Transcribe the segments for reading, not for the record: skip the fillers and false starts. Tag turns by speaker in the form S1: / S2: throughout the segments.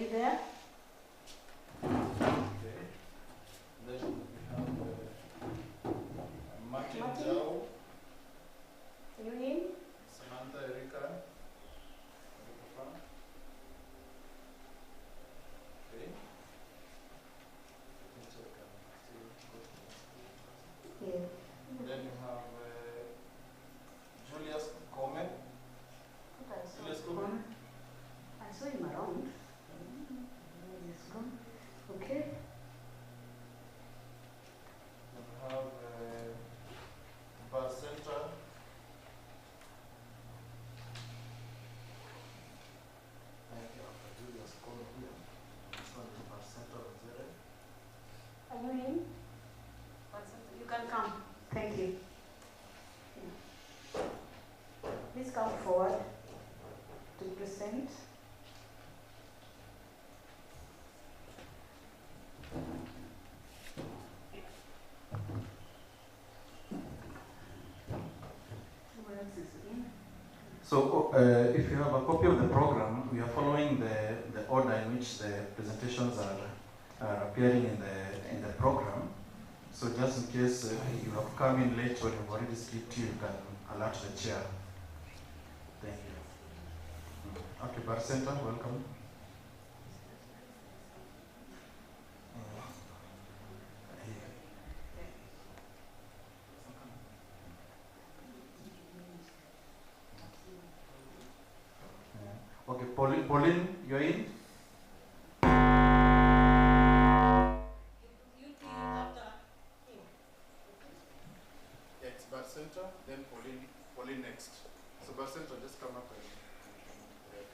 S1: you there?
S2: Okay. Then we have Martin
S1: Martin?
S2: Zhao,
S1: Are you in?
S2: Samantha Erika. Okay.
S1: Yeah.
S2: Then you have Julius Gomez. Julius Gomez.
S1: I saw him around. He's gone. Okay.
S2: Then we have Bar Center. Julius Gomez here. This one is Bar Center of Zere.
S1: Are you in? You can come. Thank you. Please come forward to present. Who else is in?
S2: So, if you have a copy of the program, we are following the order in which the presentations are appearing in the program. So, just in case you have come in late or you've already skipped, you can alert the chair. Thank you. Okay, Bar Center, welcome. Okay, Pauline, you're in?
S1: You after him.
S2: Yeah, it's Bar Center, then Pauline next. So Bar Center, just come up and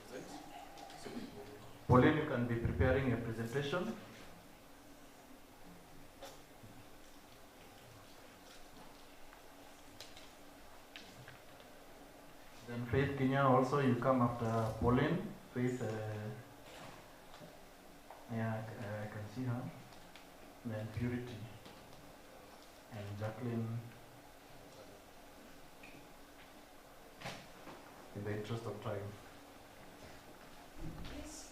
S2: present. So, Pauline, you can be preparing a presentation. Then Faith Kenya also, you come after Pauline. Faith, yeah, I can see her. Then Purity and Jacqueline. In the interest of time.
S1: Please.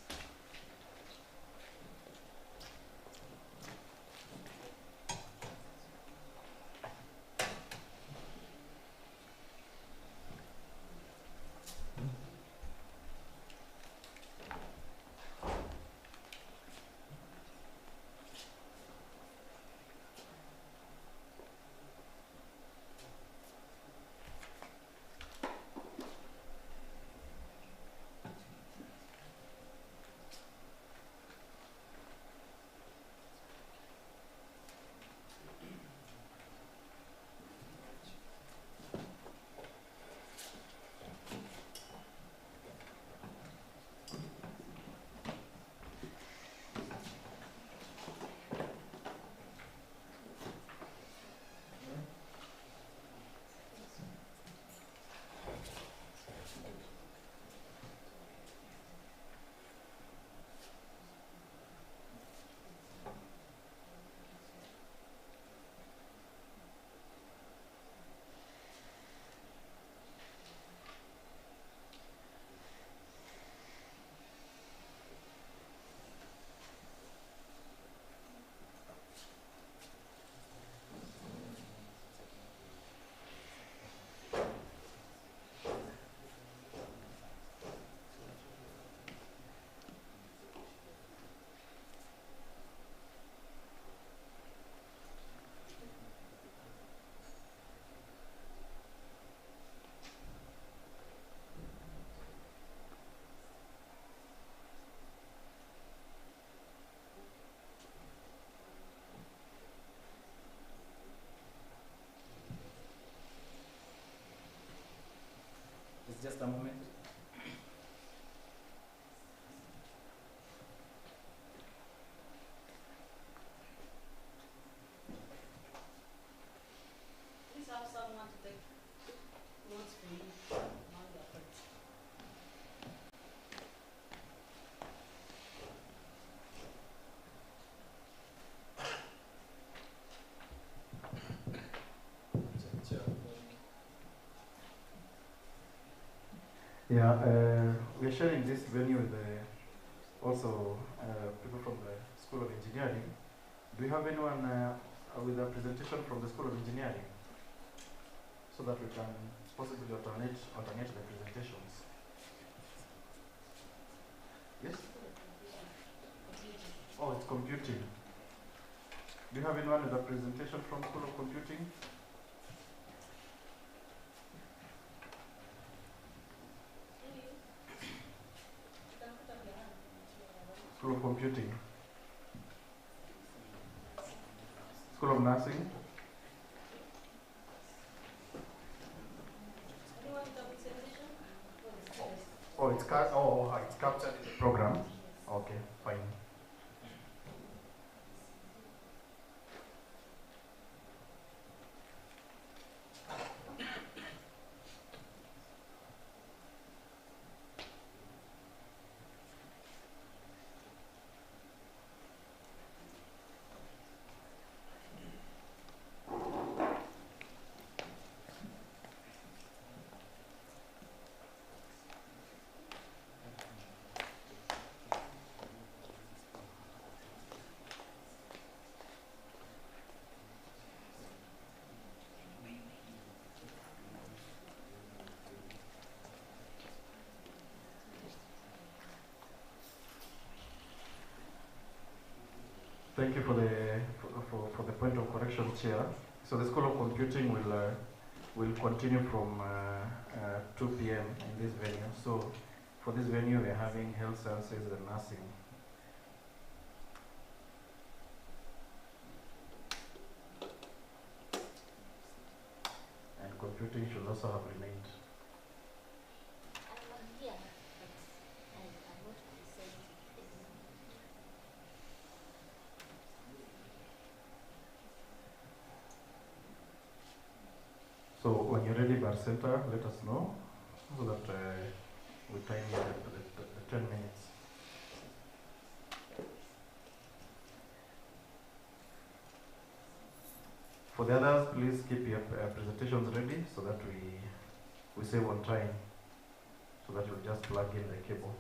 S3: Just a moment.
S1: Please have someone to take notes for you. Now you are correct.
S2: Yeah, we're sharing this venue with also people from the School of Engineering. Do you have anyone with a presentation from the School of Engineering? So that we can possibly alternate the presentations. Yes? Oh, it's computing. Do you have anyone with a presentation from School of Computing? School of Computing. School of Nursing. Oh, it's it's captured in the program. Okay, fine. Thank you for the point of correction, Chair. So the School of Computing will continue from 2 p.m. in this venue. So for this venue, we are having health sciences and nursing. And computing should also have remained. So when you're ready, Bar Center, let us know so that we time the 10 minutes. For the others, please keep your presentations ready so that we save on time, so that you'll just plug in the cable.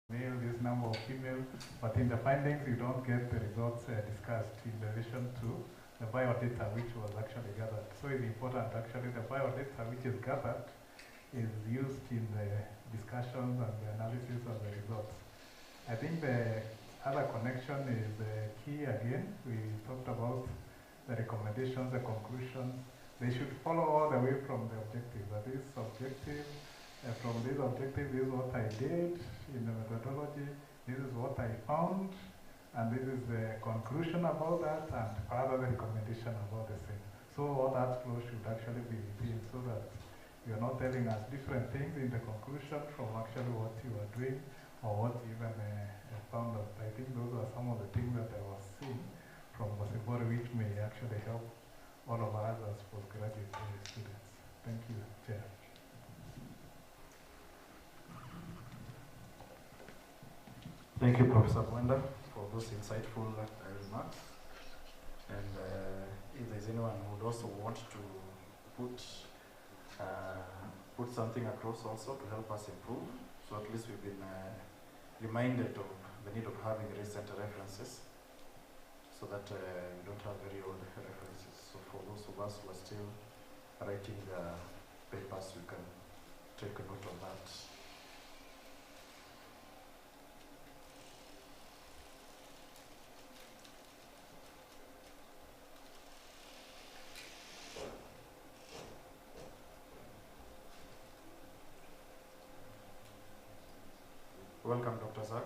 S3: male, this number of female, but in the findings you don't get the results discussed in relation to the biodata which was actually gathered. So it's important actually the biodata which is gathered is used in the discussions and the analysis of the results. I think the other connection is key again. We talked about the recommendations, the conclusions. They should follow all the way from the objective. That is objective. From this objective, this is what I did in the methodology. This is what I found. And this is the conclusion about that and further the recommendation about the same. So all that flow should actually be repeated so that you're not telling us different things in the conclusion from actually what you are doing or what you even found out. I think those are some of the things that I was seeing from Wasibori which may actually help all of us as postgraduate students. Thank you, Chair.
S2: Thank you, Professor Mwenda, for those insightful remarks. And if there's anyone who would also want to put something across also to help us improve, so at least we've been reminded of the need of having recent references so that we don't have very old references. So for those of us who are still writing papers, we can take a note of that. Welcome, Dr. Zak.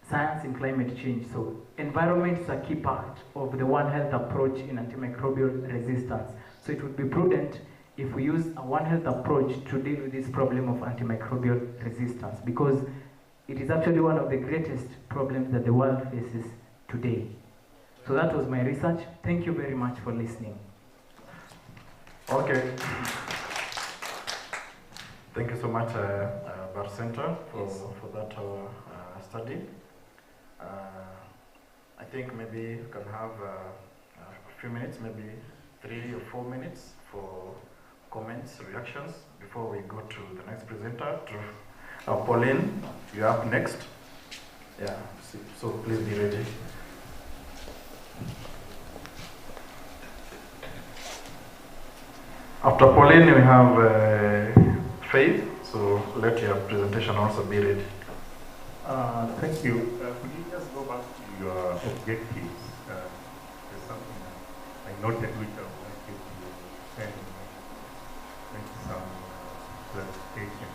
S4: science in climate change. So environment is a key part of the One Health approach in antimicrobial resistance. So it would be prudent if we use a One Health approach to deal with this problem of antimicrobial resistance, because it is actually one of the greatest problems that the world faces today. So that was my research. Thank you very much for listening.
S5: Okay. Thank you so much, Bar Center, for that study. I think maybe we can have a few minutes, maybe 3 or 4 minutes for comments, reactions, before we go to the next presenter. Pauline, you're up next. Yeah, so please be ready. After Pauline, we have Faith, so let your presentation also be ready.
S6: Thank you. Could you just go back to your objectives? There's something I noted which I would like you to send make some clarification.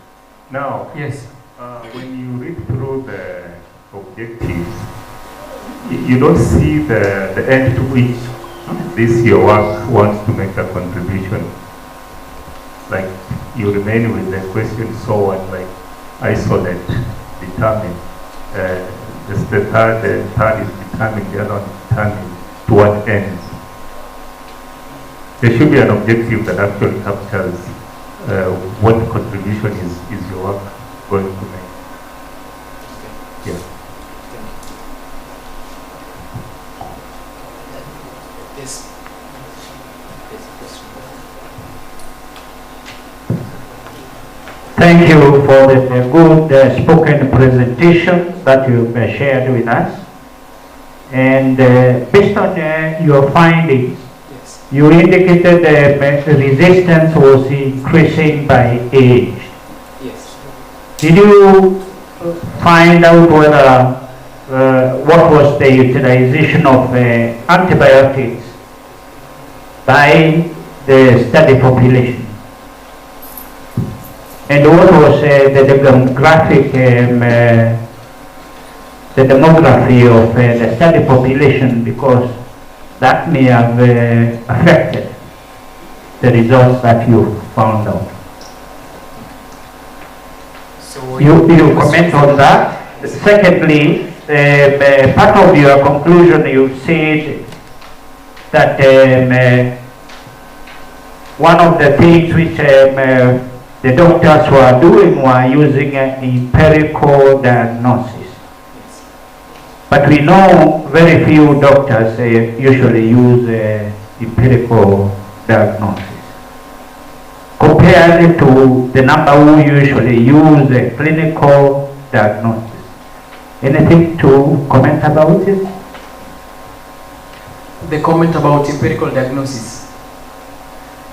S6: Now,
S4: Yes.
S6: when you read through the objectives, you don't see the end to which this your work wants to make a contribution. Like you remain with the question, so what, like isolate, determine. The third is determine, the other one determine to what ends. There should be an objective that actually captures what contribution is your work going to make. Yeah.
S7: Yes.
S8: Thank you for the good spoken presentation that you've shared with us. And based on your findings,
S7: Yes.
S8: you indicated the resistance was increasing by age.
S7: Yes.
S8: Did you find out whether what was the utilization of antibiotics by the study population? And what was the demographic, the demography of the study population, because that may have affected the results that you found out.
S7: So
S8: You comment on that. Secondly, part of your conclusion, you said that one of the things which the doctors were doing were using empirical diagnosis.
S7: yes.
S8: But we know very few doctors usually use empirical diagnosis, compared to the number who usually use clinical diagnosis. Anything to comment about it?
S4: The comment about empirical diagnosis.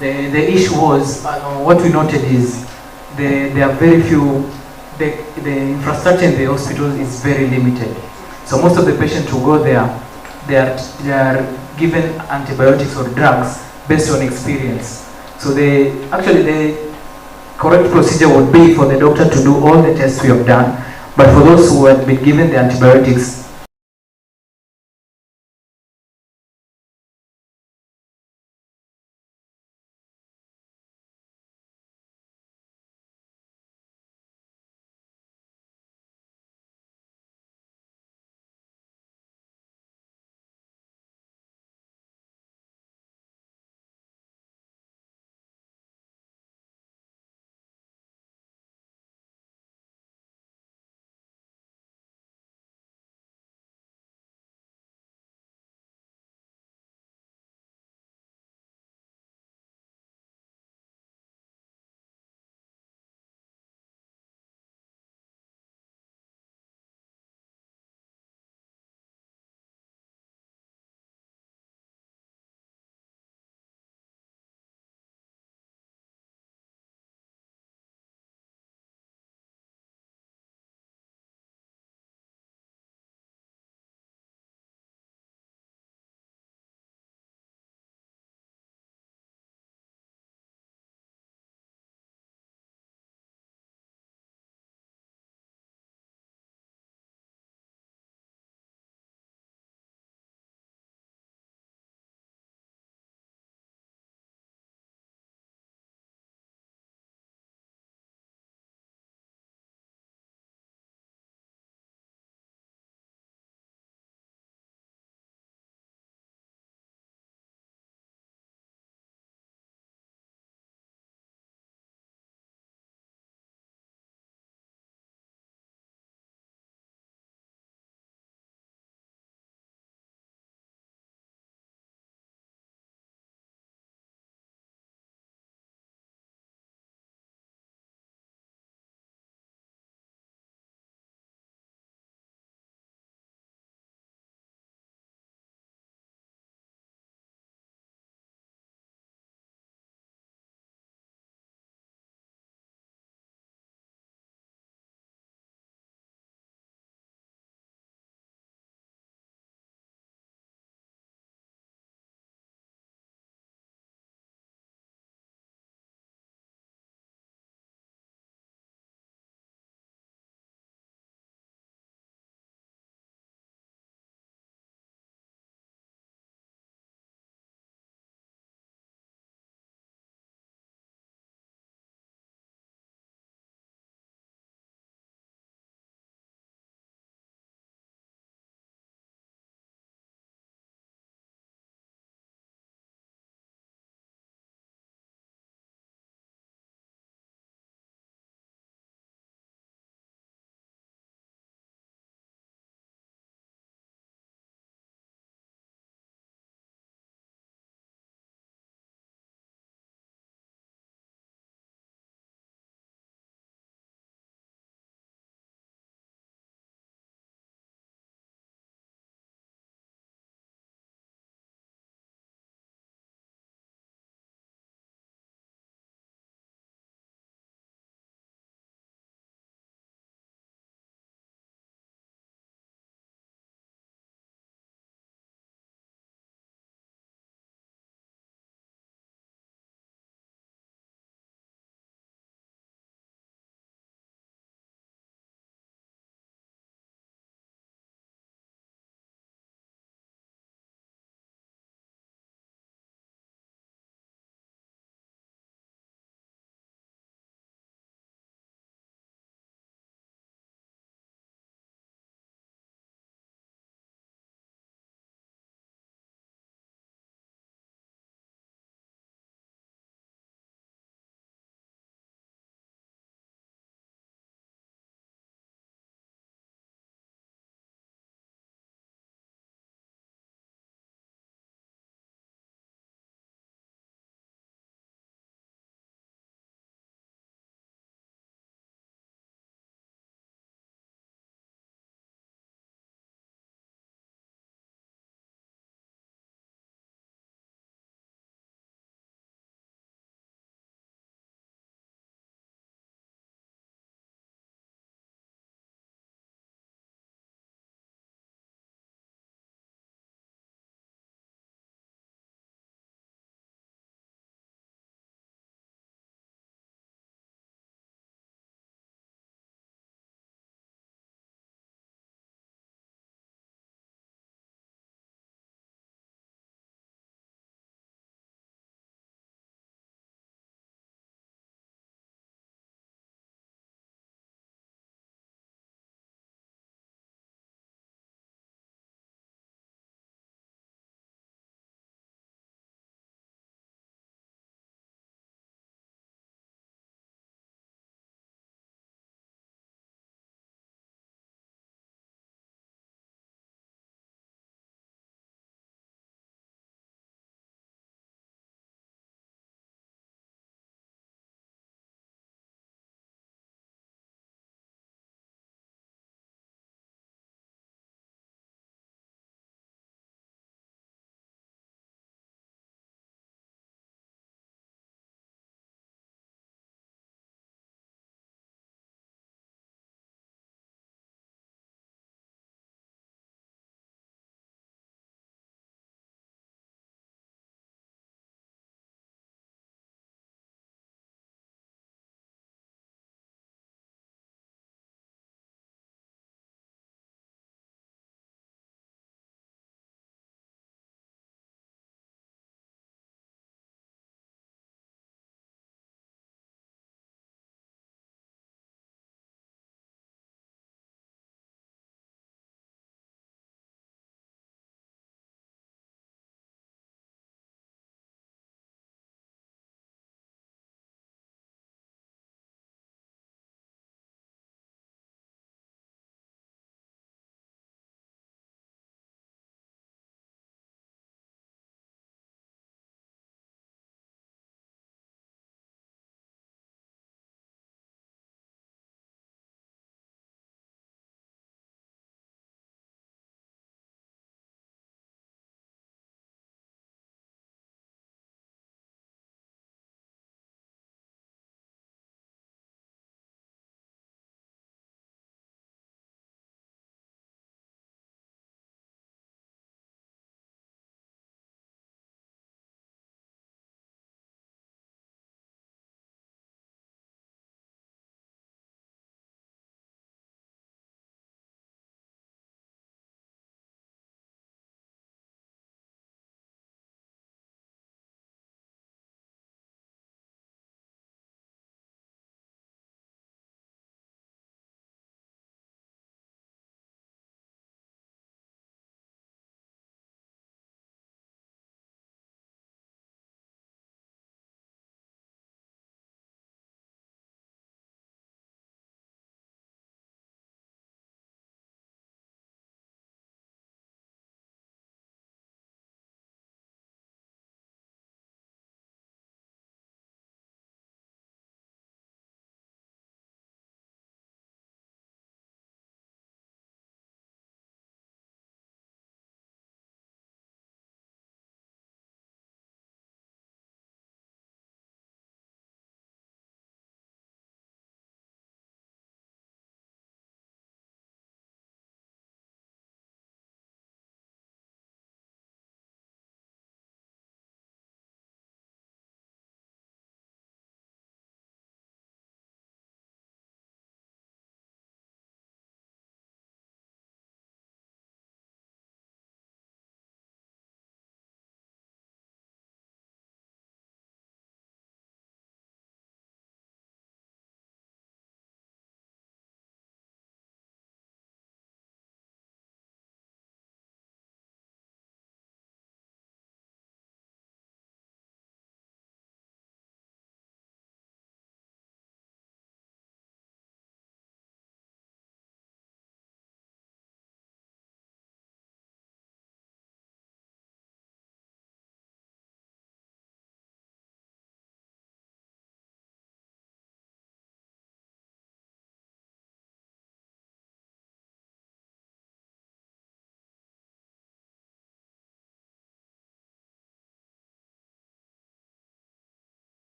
S4: The issue was, what we noted is there are very few, the infrastructure in the hospital is very limited. So most of the patients who go there, they are given antibiotics or drugs based on experience. So actually the correct procedure would be for the doctor to do all the tests we have done, but for those who had been given the antibiotics,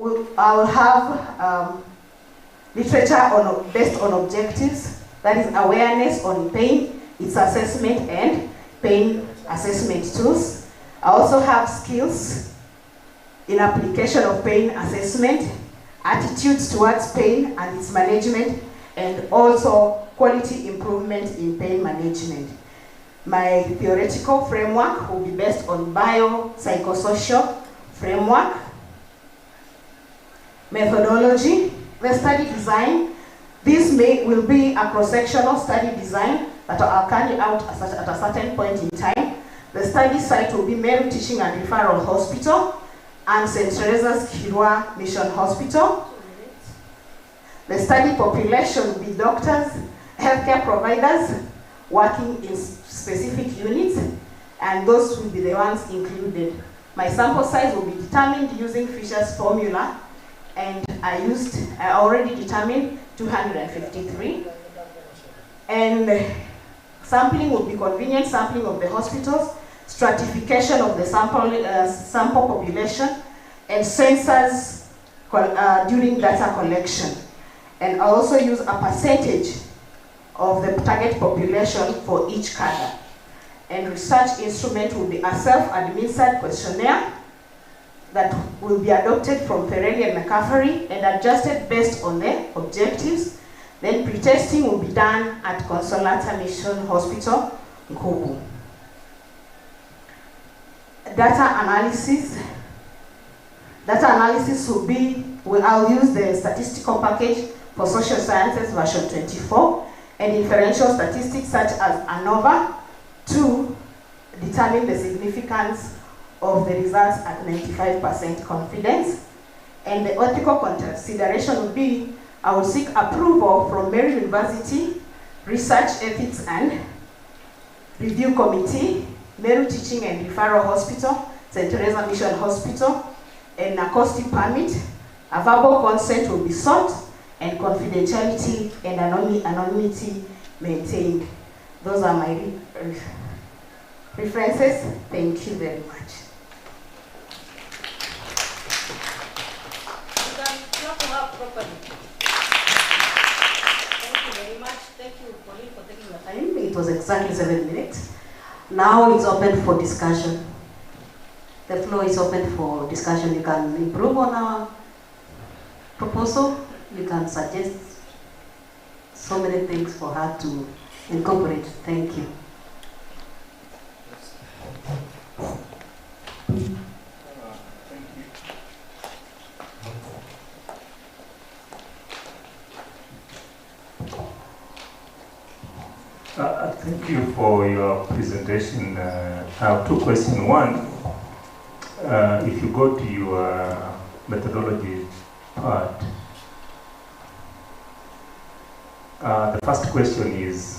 S9: I will have literature based on objectives, that is awareness on pain, its assessment and pain assessment tools. I also have skills in application of pain assessment, attitudes towards pain and its management, and also quality improvement in pain management. My theoretical framework will be based on biopsychosocial framework, methodology, the study design. This will be a cross-sectional study design that I'll carry out at a certain point in time. The study site will be Meru Teaching and Referral Hospital and St. Teresa's Kirwa Mission Hospital. The study population will be doctors, healthcare providers working in specific units, and those will be the ones included. My sample size will be determined using Fisher's formula, and I already determined 253. And sampling will be convenient sampling of the hospitals, stratification of the sample population, and sensors during data collection. And I also use a percentage of the target population for each cadre. And research instrument will be a self-administered questionnaire that will be adopted from Ferrelli and McCaffrey and adjusted based on the objectives. Then pre-testing will be done at Consolata Mission Hospital, Nkugu. Data analysis. Data analysis will be, I'll use the statistical package for social sciences version 24 and inferential statistics such as ANOVA to determine the significance of the results at 95% confidence. And the ethical consideration will be, I will seek approval from Meru University, Research Ethics and Review Committee, Meru Teaching and Referral Hospital, St. Teresa Mission Hospital, and acoustic permit. A verbal consent will be sought, and confidentiality and anonymity maintained. Those are my references. Thank you very much.
S1: You can clap her properly. Thank you very much. Thank you, Pauline, for taking the time.
S9: It was exactly 7 minutes. Now it's open for discussion. The floor is open for discussion. You can improve on our proposal. You can suggest so many things for her to incorporate. Thank you.
S6: Thank you for your presentation. I have two questions. One, if you go to your methodology part, the first question is,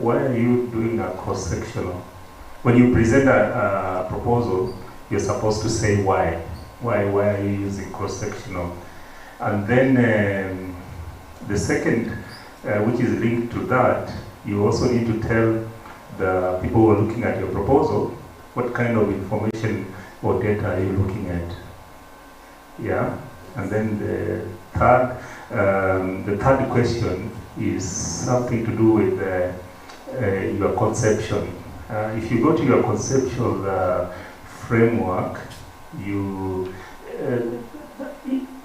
S6: why are you doing a cross-sectional? When you present a proposal, you're supposed to say why. Why are you using cross-sectional? And then the second, which is linked to that, you also need to tell the people who are looking at your proposal what kind of information or data are you looking at. Yeah, and then the third question is something to do with your conception. If you go to your conceptual framework,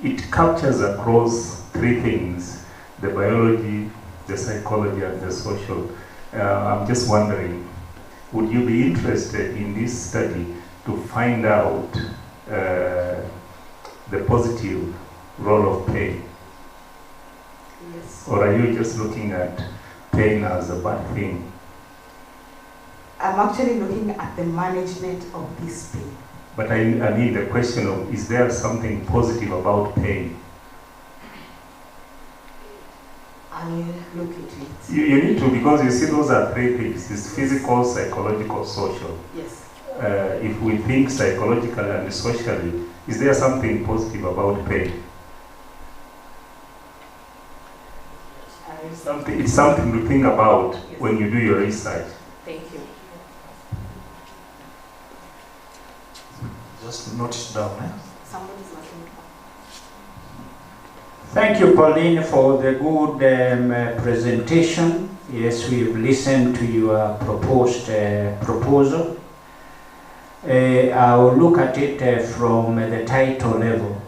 S6: it captures across three things: the biology, the psychology, and the social. I'm just wondering, would you be interested in this study to find out the positive role of pain?
S9: Yes.
S6: Or are you just looking at pain as a bad thing?
S9: I'm actually looking at the management of this pain.
S6: But I mean the question of, is there something positive about pain?
S9: I will look into it.
S6: You need to, because you see those are three things. It's physical, psychological, social.
S9: Yes.
S6: If we think psychologically and socially, is there something positive about pain? It's something to think about. Yes. When you do your research.
S9: Thank you.
S2: Just note it down.
S9: Somebody's noting it down.
S8: Thank you, Pauline, for the good presentation. Yes, we've listened to your proposed proposal. I will look at it from the title level.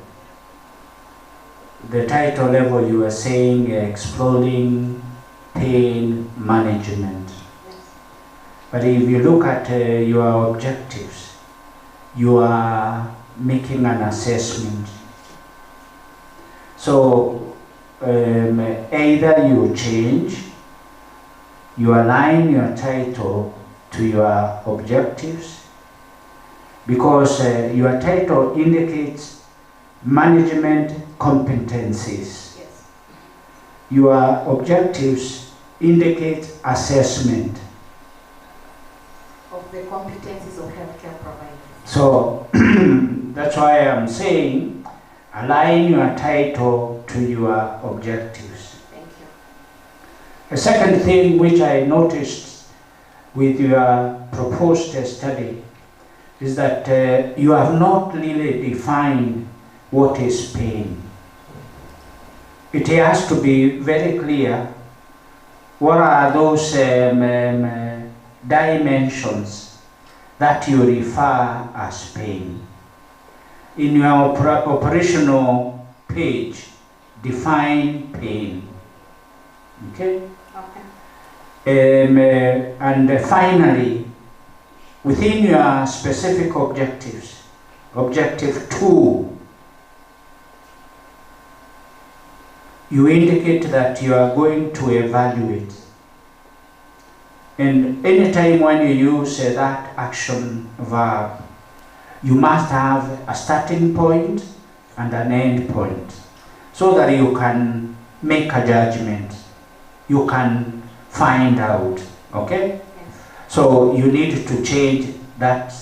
S8: The title level, you are saying exploring pain management. But if you look at your objectives, you are making an assessment. So either you change, you align your title to your objectives, because your title indicates management competencies.
S9: Yes.
S8: Your objectives indicate assessment.
S9: Of the competencies of healthcare providers.
S8: So that's why I'm saying align your title to your objectives.
S9: Thank you.
S8: A second thing which I noticed with your proposed study is that you have not really defined what is pain. It has to be very clear what are those dimensions that you refer as pain. In your operational page, define pain. Okay?
S9: Okay.
S8: And finally, within your specific objectives, objective 2, you indicate that you are going to evaluate. And anytime when you use that action verb, you must have a starting point and an end point so that you can make a judgment. You can find out, okay?
S9: Yes.
S8: So you need to change that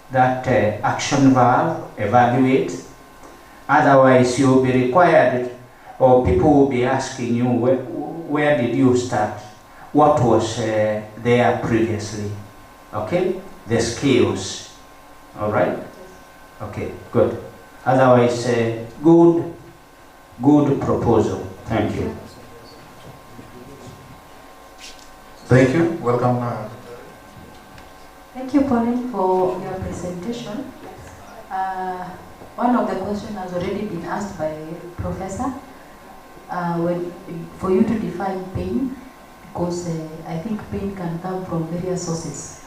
S8: action verb, evaluate. Otherwise you'll be required, or people will be asking you, where did you start? What was there previously? Okay? The skills. All right? Okay, good. Otherwise, good proposal. Thank you.
S2: Thank you. Welcome.
S10: Thank you, Pauline, for your presentation. One of the questions has already been asked by Professor. For you to define pain, because I think pain can come from various sources.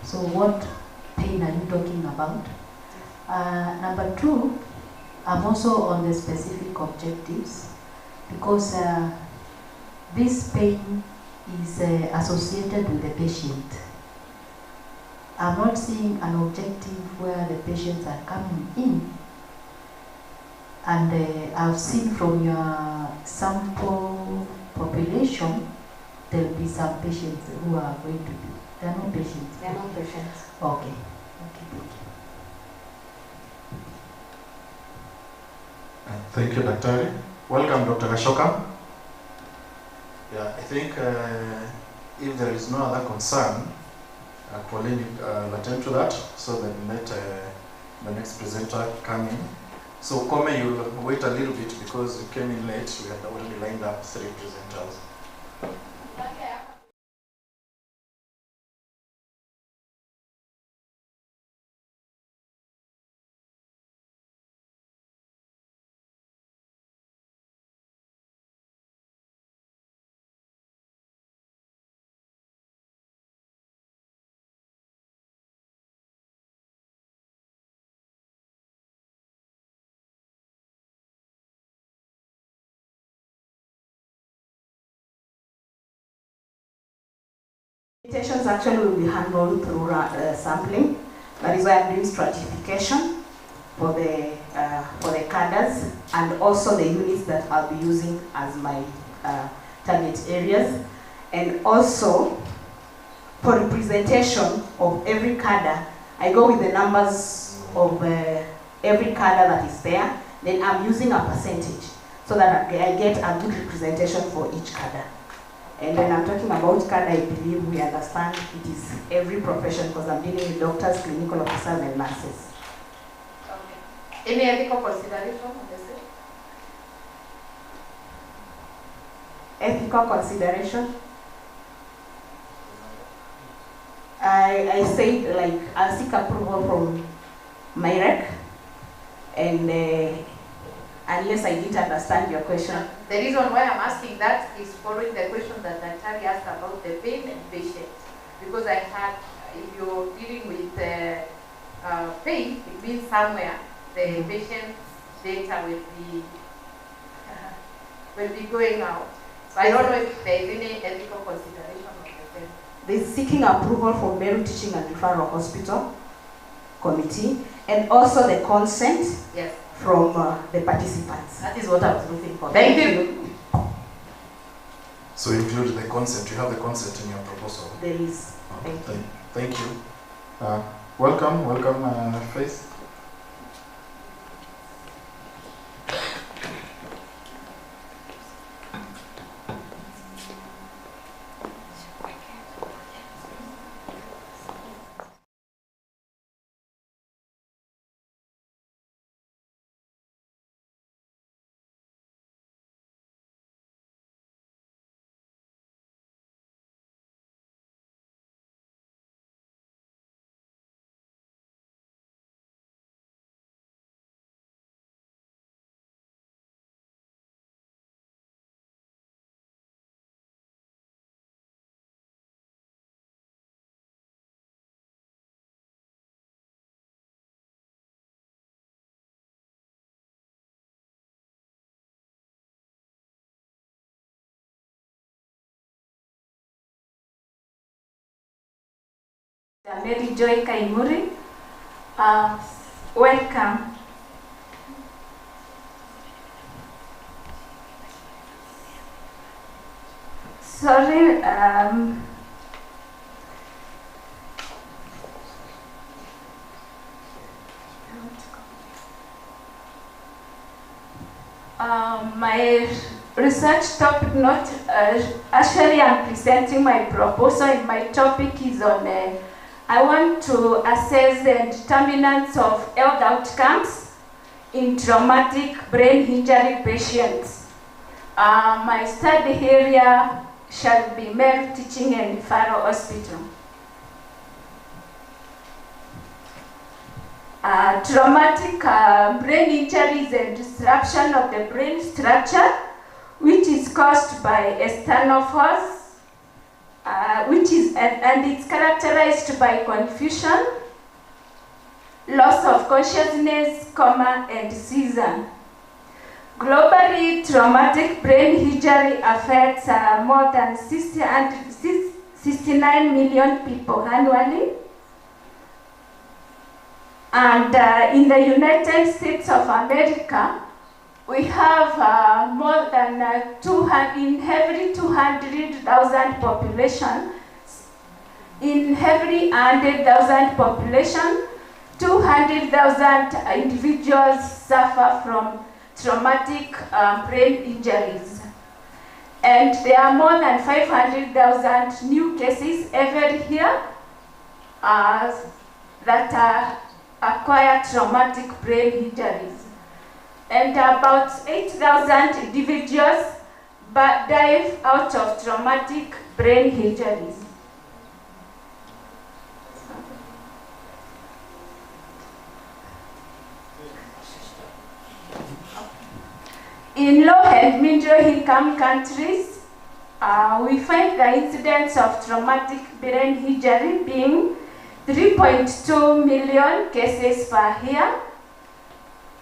S10: So what pain are you talking about? Number 2, I'm also on the specific objectives, because this pain is associated with the patient. I'm not seeing an objective where the patients are coming in. And I've seen from your sample population, there'll be some patients who are going to be, they're not patients.
S9: They're not patients.
S10: Okay. Okay, thank you.
S2: Thank you, Daktari. Welcome, Dr. Ashoka. Yeah, I think if there is no other concern, Pauline will attend to that, so that we let the next presenter come in. So, Kome, you'll wait a little bit because you came in late. We had already lined up 3 presenters.
S9: Presentations actually will be handled through sampling. That is why I'm doing stratification for the cadres and also the units that I'll be using as my target areas. And also for representation of every cadre, I go with the numbers of every cadre that is there. Then I'm using a percentage so that I get a good representation for each cadre. And when I'm talking about cadre, I believe we understand it is every profession, because I'm dealing with doctors, clinical officers, and nurses. Okay. Any ethical consideration on this? ethical consideration. I said, like, I'll seek approval from Meru, and unless I didn't understand your question.
S11: The reason why I'm asking that is following the question that Daktari asked about the pain and patient. Because I had, if you're dealing with pain, it means somewhere the patient's data will be going out. So I don't know if there is any ethical consideration of the same.
S9: They're seeking approval from Meru Teaching and Referral Hospital Committee, and also the consent from the participants. That is what I was looking for. Thank you.
S2: So include the consent. You have the consent in your proposal.
S9: There is.
S2: Thank you. Welcome, Faith.
S12: Mary Joy Kaimuri, welcome. Sorry, my research topic not actually I'm presenting my proposal, and my topic is on I want to assess the determinants of health outcomes in traumatic brain injury patients. My study area shall be Meru Teaching and Referral Hospital. Traumatic brain injury is a disruption of the brain structure which is caused by external force, and it's characterized by confusion, loss of consciousness, coma, and seizure. Globally, traumatic brain injury affects more than 69 million people annually. And in the United States of America, we have more than in every 200,000 population. In every 100,000 population, 200,000 individuals suffer from traumatic brain injuries. And there are more than 500,000 new cases every year that acquire traumatic brain injuries. And about 8,000 individuals die out of traumatic brain injuries. In low and middle income countries, we find the incidence of traumatic brain injury being 3.2 million cases per year,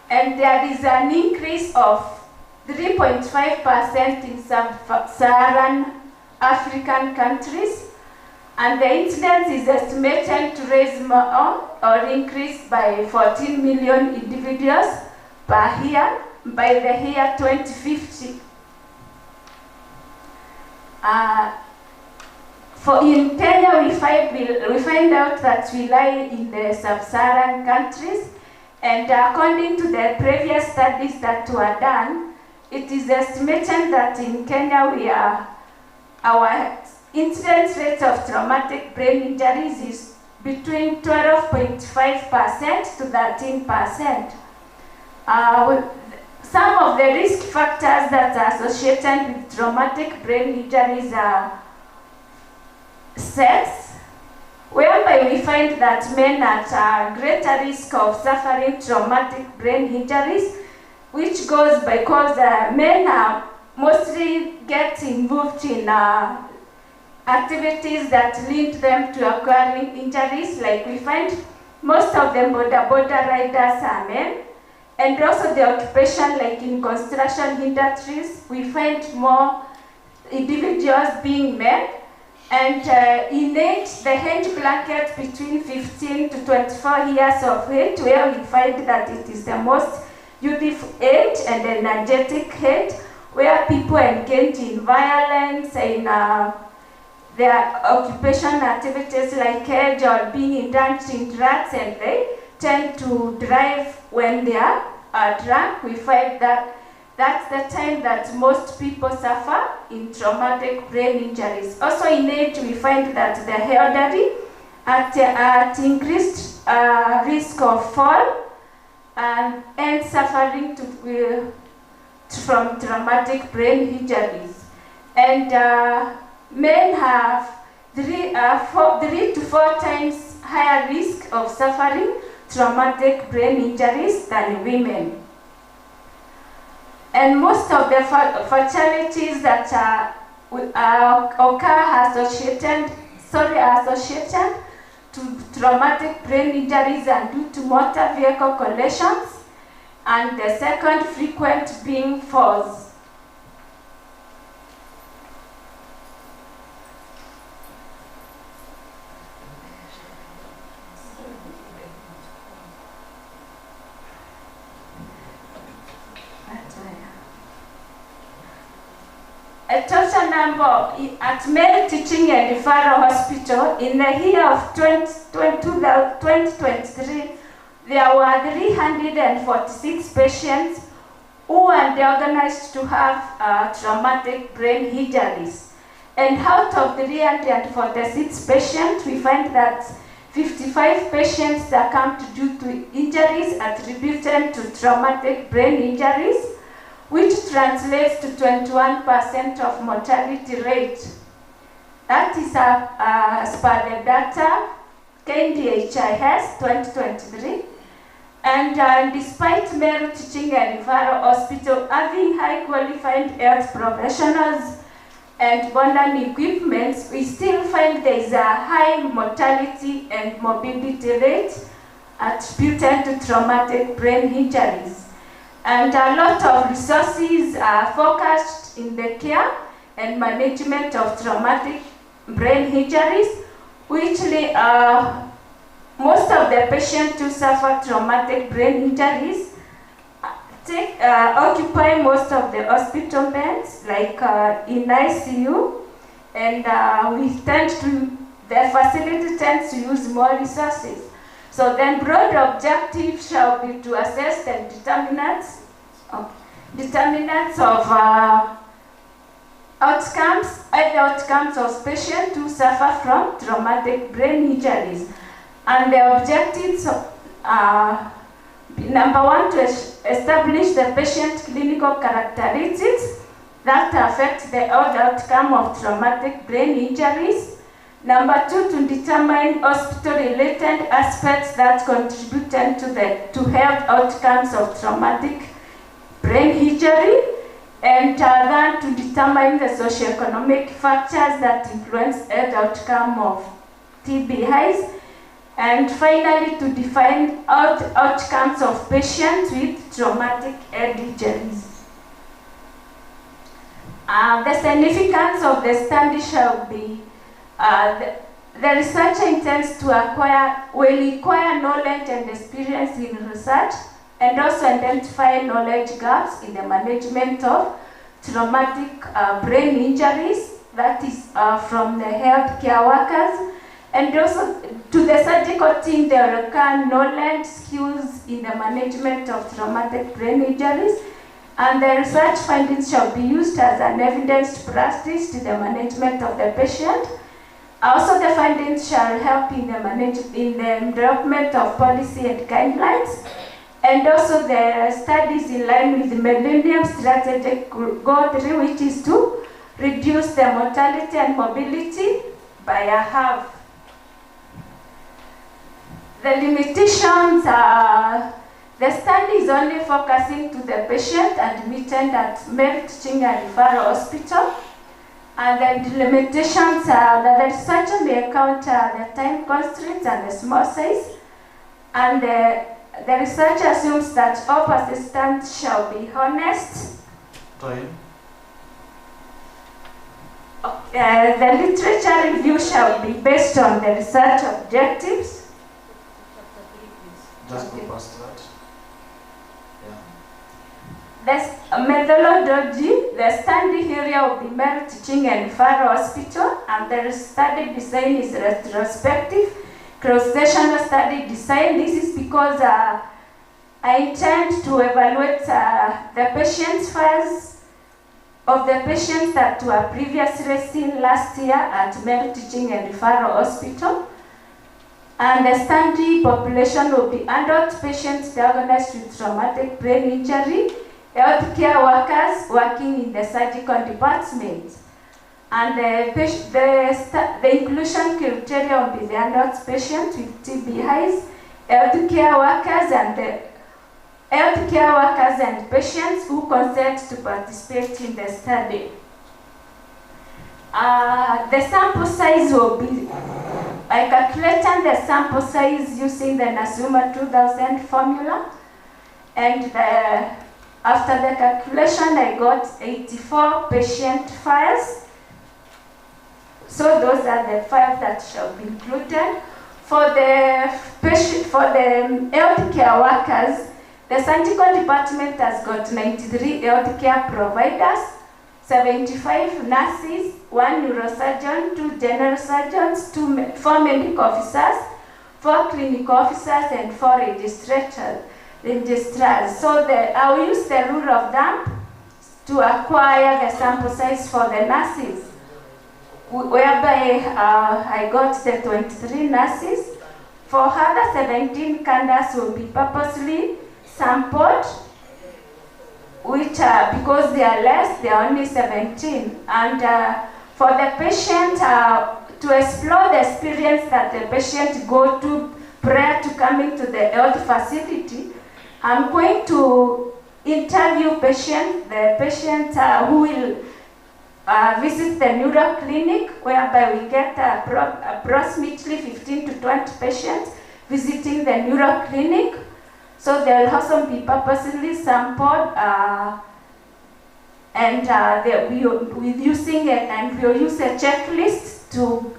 S12: and there is an increase of 3.5% in sub-Saharan African countries, and the incidence is estimated to rise more or increase by 14 million individuals per year by the year 2050. In Kenya, we find out that we lie in the sub-Saharan countries, and according to the previous studies that were done, it is estimated that in Kenya our incidence rate of traumatic brain injuries is between 12.5% to 13%. some of the risk factors that are associated with traumatic brain injuries are sex, whereby we find that men are at greater risk of suffering traumatic brain injuries, which goes because men are mostly get involved in activities that link them to acquiring injuries. Like we find most of the border riders are men, and also the occupation, like in construction industries, we find more individuals being men. And innate, the age bracket between 15 to 24 years of age, where we find that it is the most youthful age and energetic age, where people engage in violence, in their occupation activities like age or being indulged in drugs, and they tend to drive when they are drunk. We find that that's the time that most people suffer in traumatic brain injuries. Also in age, we find that the elderly at increased risk of fall and suffering from traumatic brain injuries. And men have 3 to 4 times higher risk of suffering traumatic brain injuries than women. And most of the fatalities that occur associated to traumatic brain injuries are due to motor vehicle collisions, and the second frequent being falls. A total number at Meru Teaching and Referral Hospital in the year of 2023, there were 346 patients who were diagnosed to have traumatic brain injuries. And out of the 346 patients, we find that 55 patients succumbed due to injuries attributed to traumatic brain injuries, which translates to 21% of mortality rate. That is as per the data KNDHIS 2023. And despite Meru Teaching and Referral Hospital having high qualified health professionals and modern equipment, we still find there is a high mortality and morbidity rate attributed to traumatic brain injuries. And a lot of resources are focused in the care and management of traumatic brain injuries, which most of the patients who suffer traumatic brain injuries occupy most of the hospital beds, like in ICU, and the facility tends to use more resources. So then broad objectives shall be to assess the determinants of outcomes of patients who suffer from traumatic brain injuries. And the objectives are, number 1, to establish the patient clinical characteristics that affect the outcome of traumatic brain injuries. Number 2, to determine hospital-related aspects that contributed to health outcomes of traumatic brain injury. And then to determine the socioeconomic factors that influence health outcome of TBIs. And finally, to define outcomes of patients with traumatic head injuries. The significance of the study shall be the researcher intends to acquire knowledge and experience in research, and also identify knowledge gaps in the management of traumatic brain injuries, that is from the healthcare workers, and also to the surgical team. They require knowledge, skills in the management of traumatic brain injuries, and the research findings shall be used as an evidence practice to the management of the patient. Also, the findings shall help in the development of policy and guidelines, and And also the studies in line with the Millennium Strategic Goal 3, which is to reduce the mortality and mobility by a half. The limitations are, the study is only focusing to the patient admitted at Meru Teaching and Referral Hospital. And the limitations are that the researcher may encounter the time constraints and the small size. And the researcher assumes that all participants shall be honest.
S2: Time.
S12: The literature review shall be based on the research objectives.
S2: Just go past that.
S12: The methodology, the study area will be Meru Teaching and Referral Hospital, and the study design is retrospective, cross-sectional study design. This is because I intend to evaluate the patients' files of the patients that were previously seen last year at Meru Teaching and Referral Hospital. And the study population will be adult patients diagnosed with traumatic brain injury, healthcare workers working in the surgical department. And the inclusion criteria will be the adult patients with TB highs, healthcare workers and patients who consent to participate in the study. The sample size will be, I calculated the sample size using the Nasuma 2000 formula, and after the calculation I got 84 patient files. So those are the files that shall be included. For the healthcare workers, the surgical department has got 93 healthcare providers, 75 nurses, 1 neurosurgeon, 2 general surgeons, 4 medical officers, 4 clinical officers, and 4 registrars. So I will use the rule of thumb to acquire the sample size for the nurses, whereby I got the 23 nurses. For other 17 candidates will be purposely sampled, which because they are less, they are only 17. And for the patient, to explore the experience that the patient go to prior to coming to the health facility, I'm going to interview the patient who will visit the neuro clinic, whereby we get approximately 15 to 20 patients visiting the neuro clinic. So they will also be purposely sampled, and we're using it, and we'll use a checklist to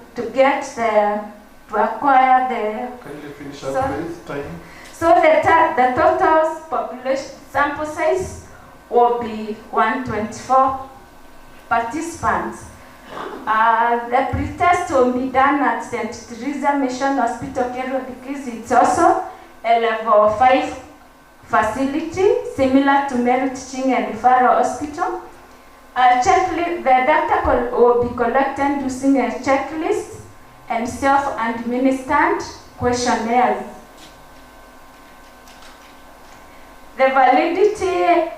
S12: acquire the.
S2: Can you finish up with time?
S12: So the total population sample size will be 124 participants. The pretest will be done at St. Teresa Mission Hospital, Meru, because it's also a level 5 facility, similar to Meru Teaching and Referral Hospital. The data will be collected using a checklist and self-administered questionnaires. The validity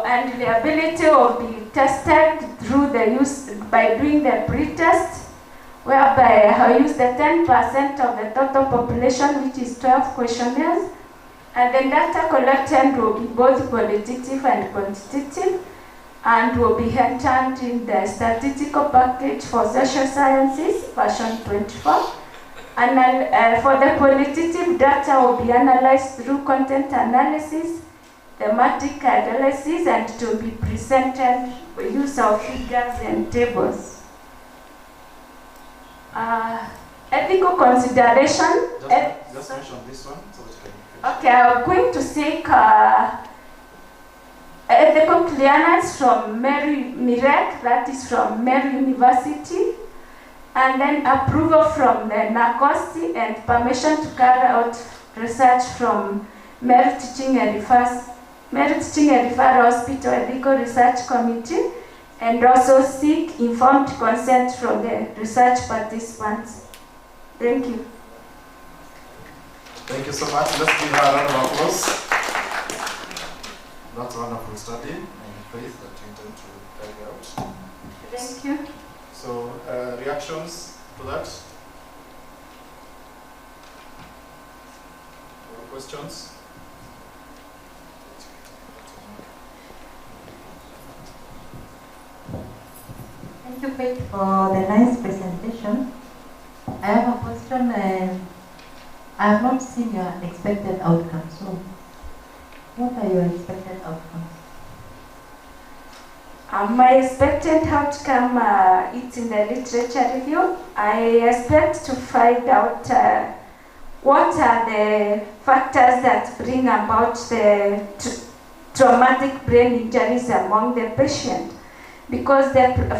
S12: and reliability will be tested through by doing the pretest, whereby I use the 10% of the total population, which is 12 questionnaires, and the data collected will be both qualitative and quantitative, and will be entered in the statistical package for social sciences, version 24. And for the qualitative data will be analyzed through content analysis, thematic analysis, and to be presented with use of figures and tables. Ethical consideration.
S2: Just mention this one so that you can finish.
S12: Okay, I'm going to seek ethical clearance from Mirek, that is from Meru University, and then approval from the NACOSTI and permission to carry out research from Meru Teaching and Referral Hospital Ethical Research Committee, and also seek informed consent from the research participants. Thank you.
S2: Thank you so much. Let's give her a round of applause.
S5: That's a wonderful study and faith that you intend to carry out.
S12: Thank you.
S5: So, reactions to that? Or questions?
S13: Thank you, Faith, for the nice presentation. I have a question. I have not seen your expected outcome. So, what are your expected outcomes?
S12: My expected outcome, it's in the literature review. I expect to find out what are the factors that bring about the traumatic brain injuries among the patient. Because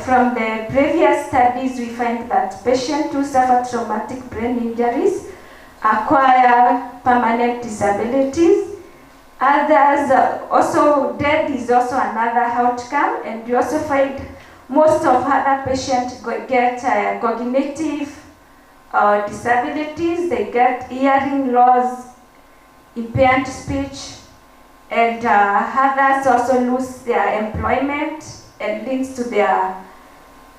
S12: from the previous studies, we find that patients who suffer traumatic brain injuries acquire permanent disabilities. Others, also death is also another outcome, and we also find most of other patients get cognitive disabilities. They get hearing loss, impaired speech, and others also lose their employment, and leads to their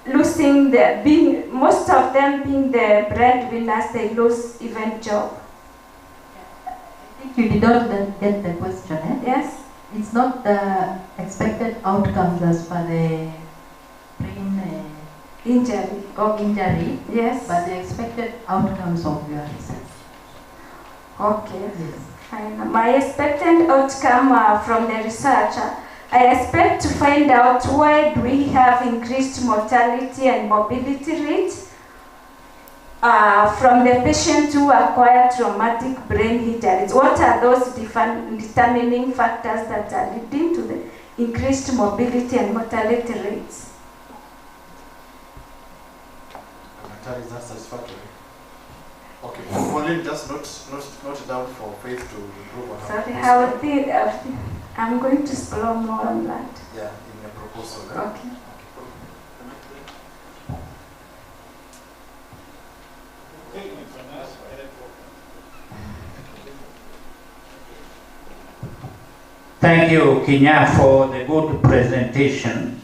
S12: losing most of them being the breadwinners, they lose even job.
S13: I think you did not get the question, eh?
S12: Yes.
S13: It's not the expected outcomes as per the brain injury,
S12: yes,
S13: but the expected outcomes of your research.
S12: Okay.
S13: Yes.
S12: Fine. My expected outcome from the research, I expect to find out why do we have increased mortality and mobility rates from the patients who acquire traumatic brain injuries. What are those determining factors that are leading to the increased mobility and mortality rates?
S5: Is that satisfactory? Okay, Pauline, just note down for Faith to improve on her.
S12: Sorry, I'm going to explore more on that.
S5: Yeah, in your proposal.
S12: Okay.
S8: Thank you, Kinya, for the good presentation.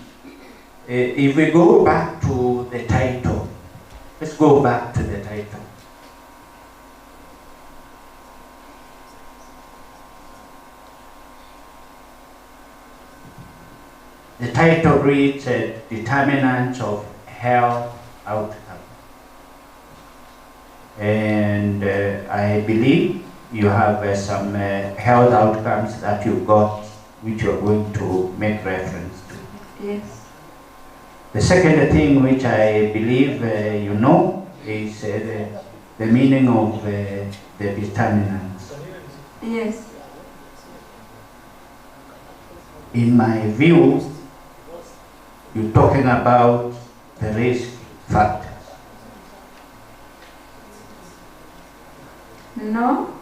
S8: If we go back to the title, let's go back to the title. The title reads Determinants of Health Outcome. And I believe you have some health outcomes that you got, which you're going to make reference to.
S12: Yes.
S8: The second thing which I believe you know is the meaning of the determinants.
S12: Yes.
S8: In my view, you're talking about the risk factors.
S12: No,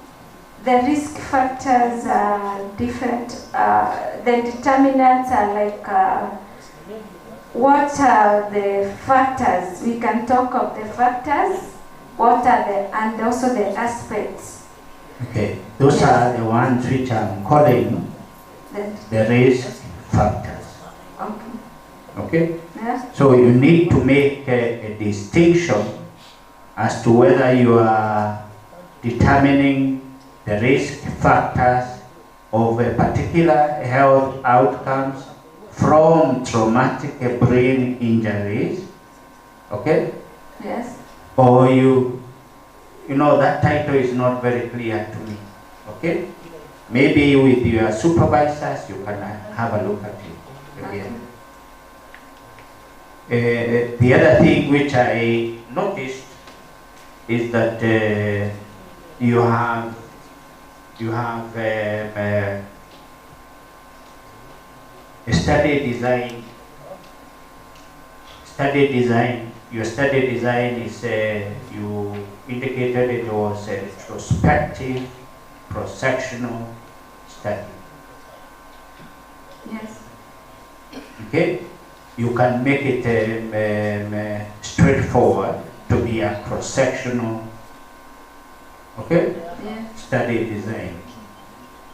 S12: the risk factors are different. The determinants are like what are the factors? We can talk of the factors. What are and also the aspects.
S8: Okay, those are the ones which I'm calling the risk factors.
S12: Okay.
S8: Okay?
S12: Yeah.
S8: So you need to make a distinction as to whether you are determining the risk factors of a particular health outcomes from traumatic brain injuries, okay?
S12: Yes.
S8: Or you know, that title is not very clear to me, okay? Maybe with your supervisors, you can have a look at it again. The other thing which I noticed is that you have a study design. Your study design is you indicated it was a retrospective, cross-sectional study.
S12: Yes.
S8: Okay, you can make it straightforward to be a cross-sectional, okay,
S12: Yeah.
S8: study design,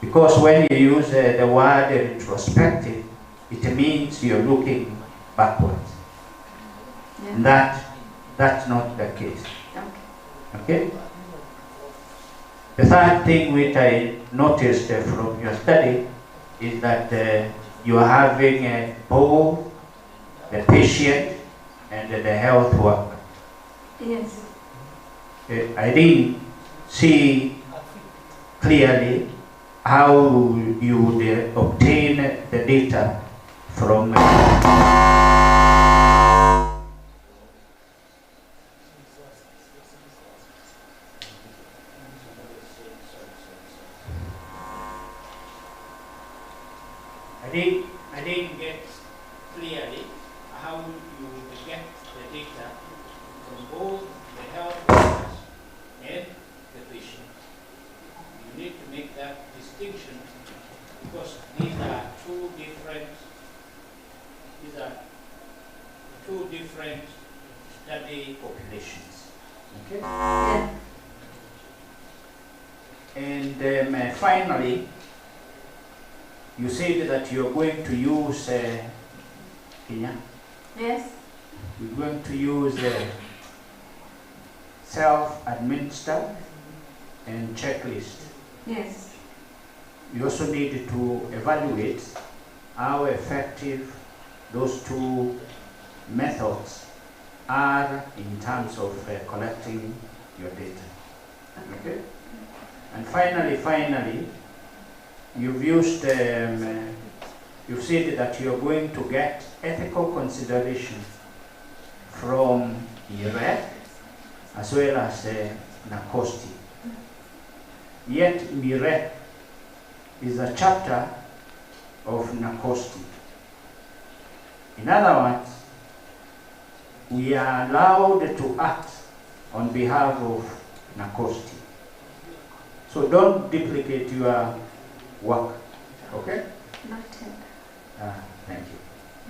S8: Because when you use the word retrospective, it means you're looking backwards.
S12: Yeah.
S8: That's not the case.
S12: Okay.
S8: Okay? The third thing which I noticed from your study is that you are having both the patient and the health worker.
S12: Yes.
S8: I didn't see clearly how you would obtain the data from I didn't get clearly how you would get the data from both the health workers and the patient. You need to make that distinction because these are two different study populations. Okay?
S12: Yeah.
S8: And finally, you said that you're going to use Kenya?
S12: Yes.
S8: You're going to use self-administered and checklist.
S12: Yes.
S8: You also need to evaluate how effective those two methods are in terms of collecting your data. Okay? And finally, you've used, you've said that you're going to get ethical consideration from Iraq as well as Nakosti. Yet Iraq is a chapter of Nakosti. In other words, we are allowed to act on behalf of Nakosti. So don't duplicate your work, okay?
S12: Noted.
S8: Thank you.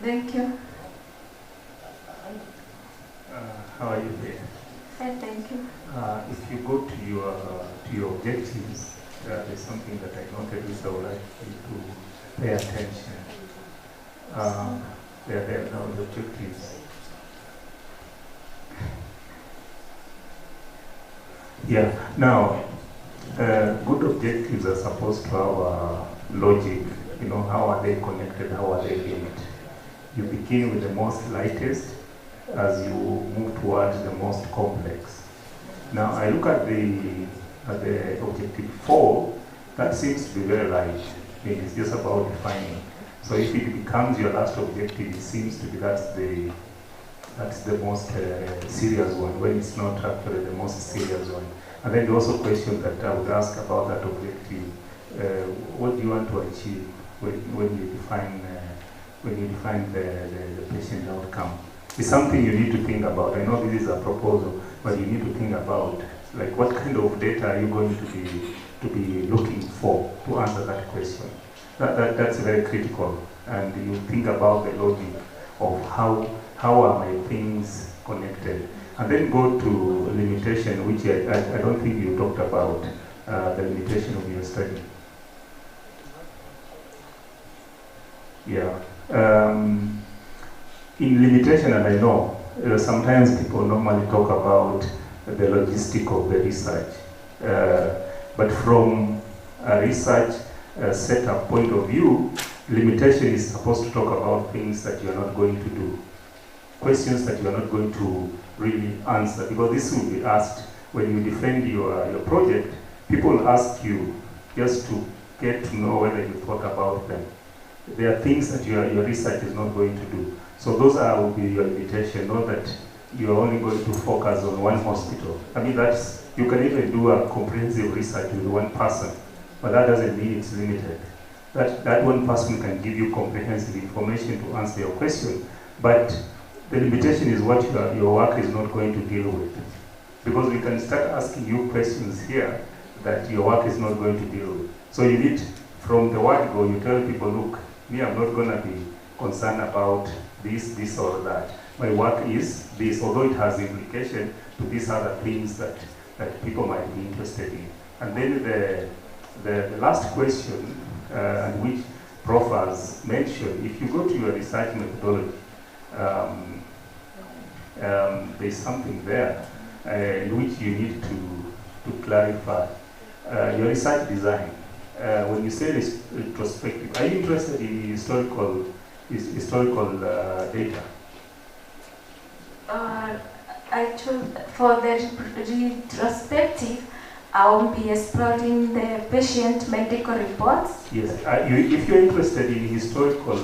S12: Thank you.
S6: How are you there?
S12: Fine, thank you.
S6: If you go to your objectives, there's something that I noted which I would like you to pay attention. There are now the objectives. Yeah. Now, good objectives are supposed to have logic. You know, how are they connected? How are they linked? You begin with the most lightest as you move towards the most complex. Now, I look at the objective 4. That seems to be very light. It's just about defining. So if it becomes your last objective, it seems to be that's the most serious one, when it's not actually the most serious one. And then the also question that I would ask about that objective: what do you want to achieve when you define the patient outcome? It's something you need to think about. I know this is a proposal, but you need to think about, like, what kind of data are you going to be looking for to answer that question. That's very critical, and you think about the logic of how are my things connected, and then go to limitation, which I don't think you talked about the limitation of your study. Yeah. In limitation, and I know sometimes people normally talk about the logistic of the research, but from a research setup point of view, limitation is supposed to talk about things that you are not going to do, questions that you are not going to really answer, because this will be asked when you defend your project. People ask you just to get to know whether you thought about them. There are things that your research is not going to do. So those will be your limitation, not that you're only going to focus on one hospital. I mean, you can even do a comprehensive research with one person, but that doesn't mean it's limited. That one person can give you comprehensive information to answer your question, but the limitation is what your work is not going to deal with. Because we can start asking you questions here that your work is not going to deal with. So you need, from the word go, you tell people, look, me, I'm not going to be concerned about this or that. My work is this, although it has implication to these other things that people might be interested in. And then The last question, and which Prof has mentioned, if you go to your research methodology, there's something there in which you need to clarify. Your research design, when you say retrospective, are you interested in historical data?
S12: For the retrospective, I will be exploring the patient medical reports.
S6: Yes, if you're interested in historical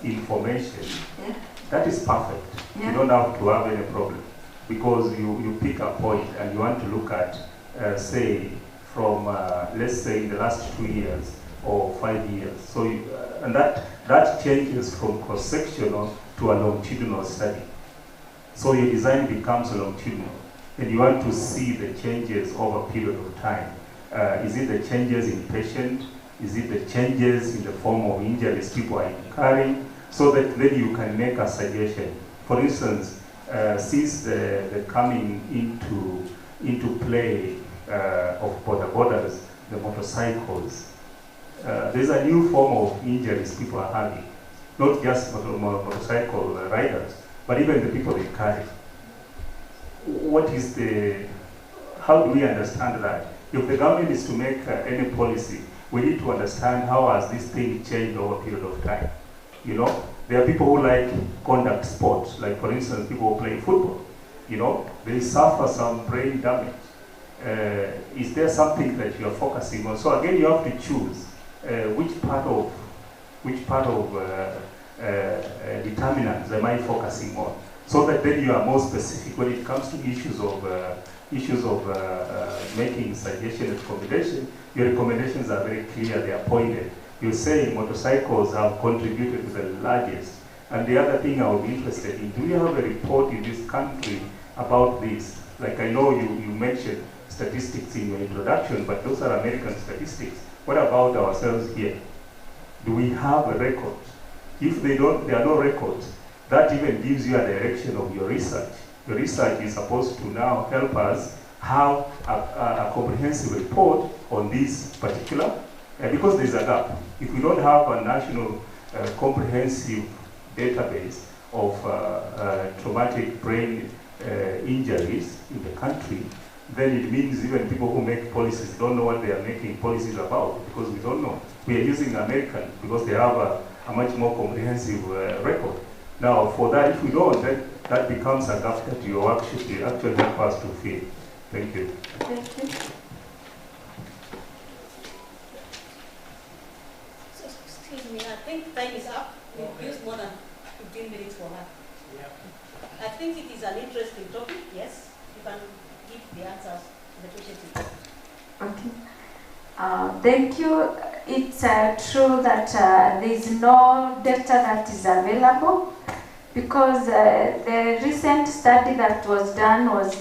S6: information,
S12: yeah,
S6: that is perfect.
S12: Yeah.
S6: You don't have to have any problem, because you pick a point and you want to look at, say, from, let's say, in the last 2 years or 5 years. So, and that changes from cross-sectional to a longitudinal study. So your design becomes longitudinal, and you want to see the changes over a period of time. Is it the changes in patient? Is it the changes in the form of injuries people are incurring? So that then you can make a suggestion. For instance, since the coming into play of borders, the motorcycles, there's a new form of injuries people are having. Not just motorcycle riders, but even the people they carry. How do we understand that? If the government is to make any policy, we need to understand how has this thing changed over a period of time. You know, there are people who like contact sports, like for instance, people who play football. You know, they suffer some brain damage. Is there something that you are focusing on? So again, you have to choose which part of determinants am I focusing on, so that then you are more specific when it comes to issues of making suggestion and recommendation. Your recommendations are very clear, they are pointed. You're saying motorcycles have contributed to the largest. And the other thing I would be interested in, do you have a report in this country about this? Like I know you mentioned statistics in your introduction, but those are American statistics. What about ourselves here? Do we have a record? If there are no records, that even gives you a direction of your research. Your research is supposed to now help us have a comprehensive report on this particular, because there's a gap. If we don't have a national comprehensive database of traumatic brain injuries in the country, then it means even people who make policies don't know what they are making policies about, because we don't know. We are using American because they have a much more comprehensive record. Now, for that, if we don't, that becomes a gap that your work should be actually help us to fill. Thank you.
S12: Thank you.
S1: So, excuse me, I think time is up. We've used more than 15 minutes for that. I think it is an interesting topic, yes. You can give the answers to the questions.
S12: Okay. Thank you. It's true that there is no data that is available, because the recent study that was done was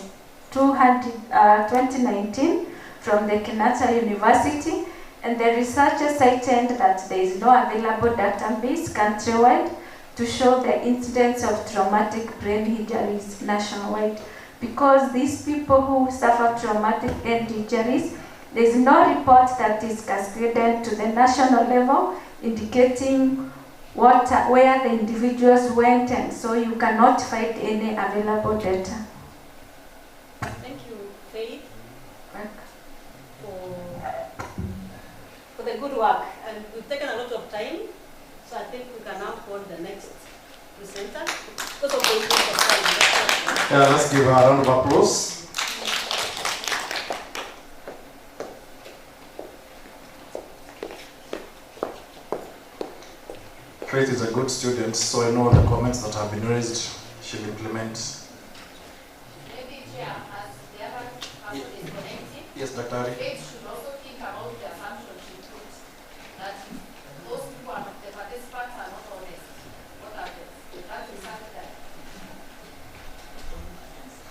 S12: 2019 from the Kenyatta University, and the researchers cited that there is no available database countrywide to show the incidence of traumatic brain injuries nationwide. Because these people who suffer traumatic brain injuries, there is no report that is cascaded to the national level indicating where the individuals went, and so you cannot find any available data.
S1: Thank you, Faith, for the good work. And we've taken a lot of time, so I think we can now call the next presenter. Because of the interest of time.
S2: Yeah, let's give her a round of applause. Faith is a good student, so I know the comments that have been raised, she'll implement.
S11: Maybe, Chair, as the other person is connecting,
S2: Yes, Dr.
S11: Faith should also think about the assumption she put, that those people, the participants are not honest. What are they? That is something.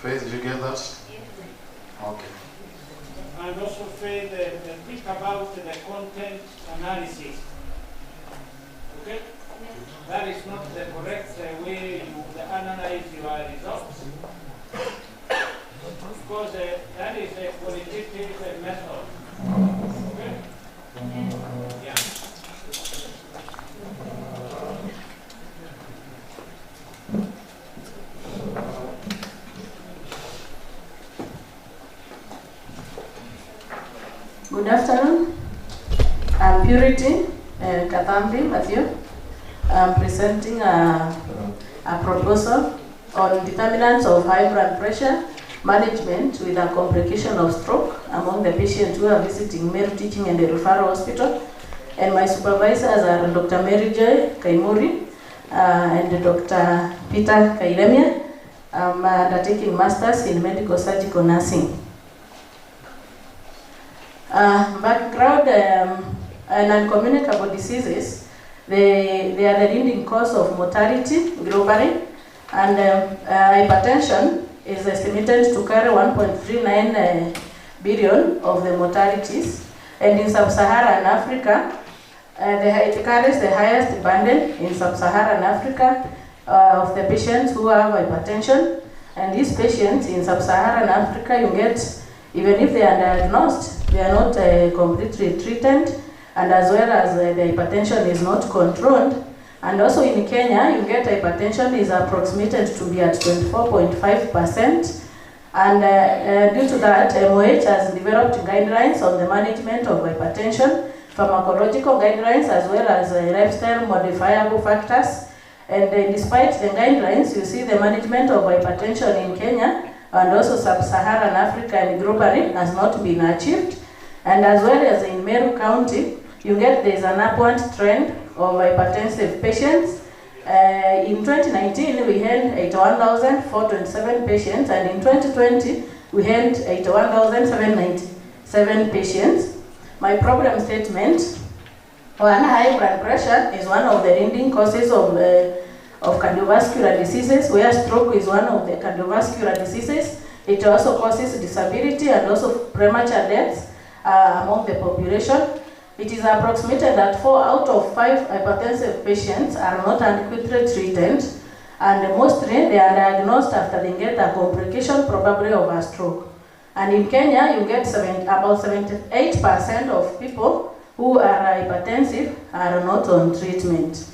S2: Faith, did you get that?
S11: Yes.
S2: Okay.
S14: And also, Faith, think about the content analysis. Okay? That is not the correct way you analyze your results. Because that is a qualitative method. Okay?
S15: Good afternoon. I'm Purity Kathambi Matthew. I'm presenting a proposal on determinants of high blood pressure management with a complication of stroke among the patients who are visiting Meru Teaching and Referral Hospital. And my supervisors are Dr. Mary Joy Kaimuri and Dr. Peter Kairemia. I'm undertaking masters in medical surgical nursing. Background and non-communicable diseases, they are the leading cause of mortality globally, and hypertension is estimated to carry 1.39 billion of the mortalities, and in sub-Saharan Africa, it carries the highest burden in sub-Saharan Africa of the patients who have hypertension. And these patients in sub-Saharan Africa, you get, even if they are diagnosed, they are not completely treated, and as well as the hypertension is not controlled. And also in Kenya, you get hypertension is approximated to be at 24.5%. And due to that, MOH has developed guidelines on the management of hypertension, pharmacological guidelines, as well as lifestyle modifiable factors. And despite the guidelines, you see the management of hypertension in Kenya and also sub-Saharan Africa and globally has not been achieved. And as well as in Meru County, you get there's an upward trend of hypertensive patients. In 2019, we had 81,427 patients, and in 2020, we had 81,797 patients. My problem statement: one, high blood pressure is one of the leading causes of cardiovascular diseases, where stroke is one of the cardiovascular diseases. It also causes disability and also premature deaths among the population. It is approximated that 4 out of 5 hypertensive patients are not adequately treated, and mostly they are diagnosed after they get a complication, probably of a stroke. And in Kenya, you get about 78% of people who are hypertensive are not on treatment.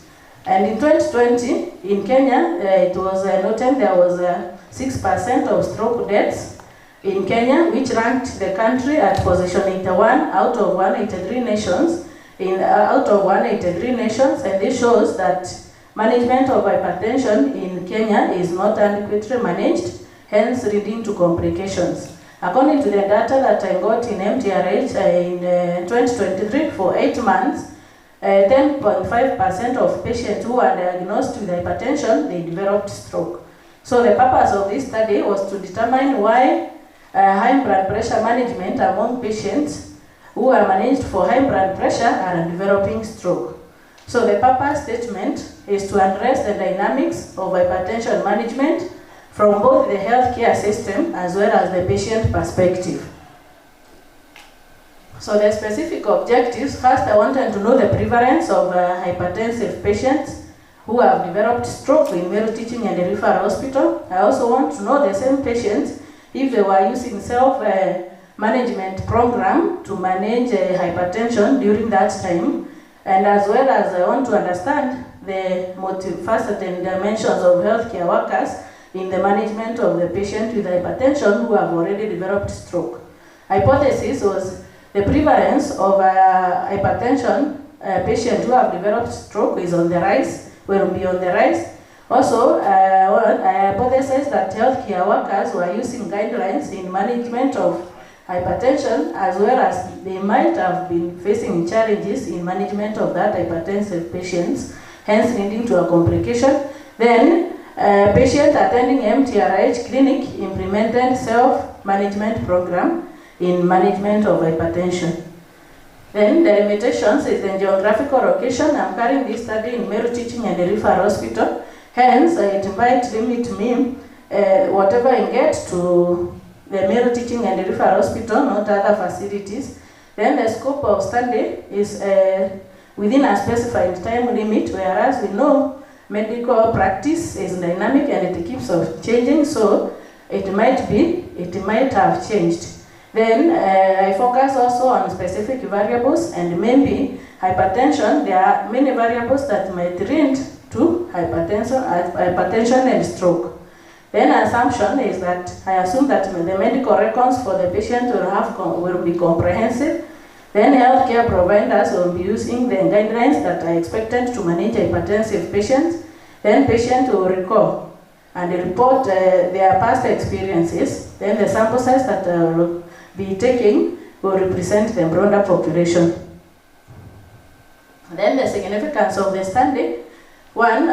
S15: And in 2020, in Kenya, it was noted there was 6% of stroke deaths in Kenya, which ranked the country at position 81 out of 183 nations. And this shows that management of hypertension in Kenya is not adequately managed, hence leading to complications. According to the data that I got in MTRH in 2023, for 8 months, 10.5% of patients who are diagnosed with hypertension, they developed stroke. So the purpose of this study was to determine why high blood pressure management among patients who are managed for high blood pressure are developing stroke. So the purpose statement is to address the dynamics of hypertension management from both the healthcare system as well as the patient perspective. So the specific objectives: first, I wanted to know the prevalence of hypertensive patients who have developed stroke in Meru Teaching and Referral Hospital. I also want to know the same patients if they were using self-management program to manage hypertension during that time. And as well as I want to understand the multifaceted dimensions of healthcare workers in the management of the patient with hypertension who have already developed stroke. Hypothesis was the prevalence of hypertension patients who have developed stroke is on the rise, will be on the rise. Also, I hypothesized that healthcare workers were using guidelines in management of hypertension, as well as they might have been facing challenges in management of that hypertensive patients, hence leading to a complication. Then, patient attending MTRH clinic implemented self-management program in management of hypertension. Then the limitations is the geographical location. I'm carrying this study in Meru Teaching and Referral Hospital. Hence, it might limit me whatever I get to the Meru Teaching and Referral Hospital, not other facilities. Then the scope of study is within a specified time limit, whereas we know medical practice is dynamic and it keeps on changing, so it might have changed. Then I focus also on specific variables, and maybe hypertension, there are many variables that might lead to hypertension and stroke. Then assumption is that I assume that the medical records for the patient will be comprehensive. Then healthcare providers will be using the guidelines that are expected to manage hypertensive patients. Then patients will recall and report their past experiences. Then the sample size that will be taking will represent the broader population. Then the significance of the study. One,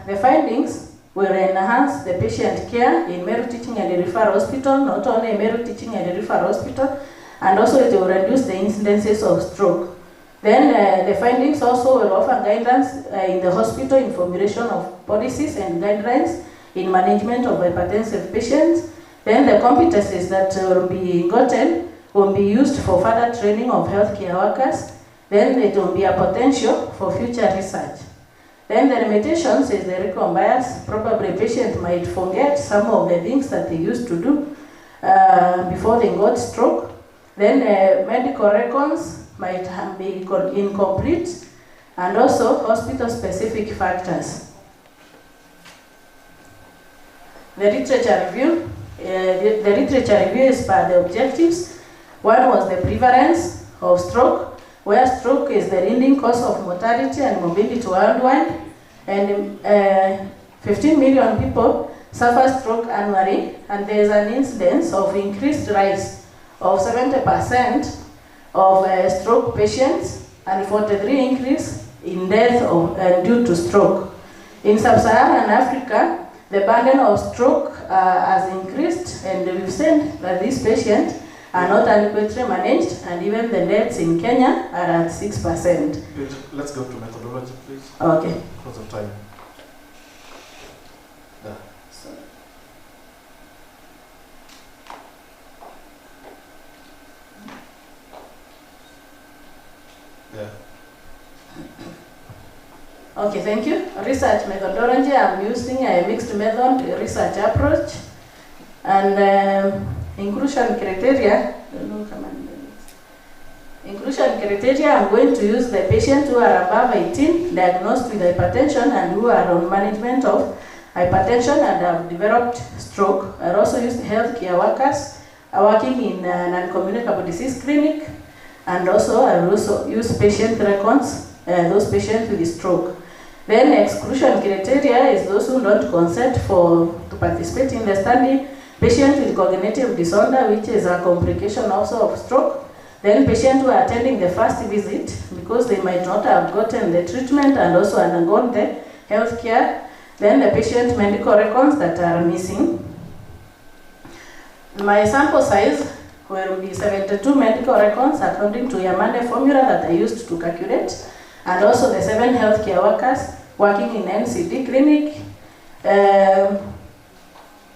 S15: the findings will enhance the patient care in Meru Teaching and Referral Hospital, not only Meru Teaching and Referral Hospital, and also it will reduce the incidences of stroke. Then the findings also will offer guidance in the hospital in formulation of policies and guidelines in management of hypertensive patients. Then the competencies that will be gotten will be used for further training of healthcare workers. Then it will be a potential for future research. Then the limitations is the recall bias. Probably patient might forget some of the things that they used to do before they got stroke. Then medical records might be incomplete, and also hospital-specific factors. The literature review. The literature review is by the objectives. One was the prevalence of stroke, where stroke is the leading cause of mortality and morbidity worldwide, and 15 million people suffer stroke annually, and there is an incidence of increased rise of 70% of stroke patients and 43% increase in death due to stroke. In sub-Saharan Africa, the burden of stroke has increased, and we've seen that these patients are not adequately managed, and even the deaths in Kenya are at 6%.
S2: Let's go to methodology, please.
S15: Okay.
S2: Because of time. Yeah. Yeah.
S15: Okay, thank you. Research methodology, I'm using a mixed method research approach. And inclusion criteria, I'm going to use the patients who are above 18, diagnosed with hypertension, and who are on management of hypertension and have developed stroke. I also use healthcare workers working in non-communicable disease clinic, and also I also use patient records, those patients with stroke. Then exclusion criteria is those who don't consent to participate in the study, patient with cognitive disorder, which is a complication also of stroke. Then patients who are attending the first visit because they might not have gotten the treatment and also undergone the health care. Then the patient medical records that are missing. My sample size will be 72 medical records according to Yamane formula that I used to calculate, and also the 7 healthcare workers working in NCD clinic.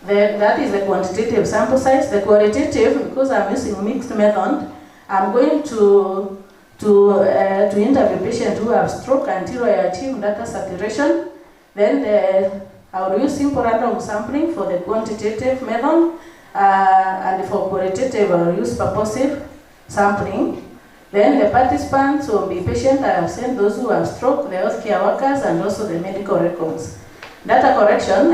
S15: That is the quantitative sample size. The qualitative, because I'm using mixed method, I'm going to interview patients who have stroke until I achieve data saturation. Then I will use simple random sampling for the quantitative method, and for qualitative I will use purposive sampling. Then the participants will be patients I have sent, those who have stroke, the healthcare workers, and also the medical records. Data correction,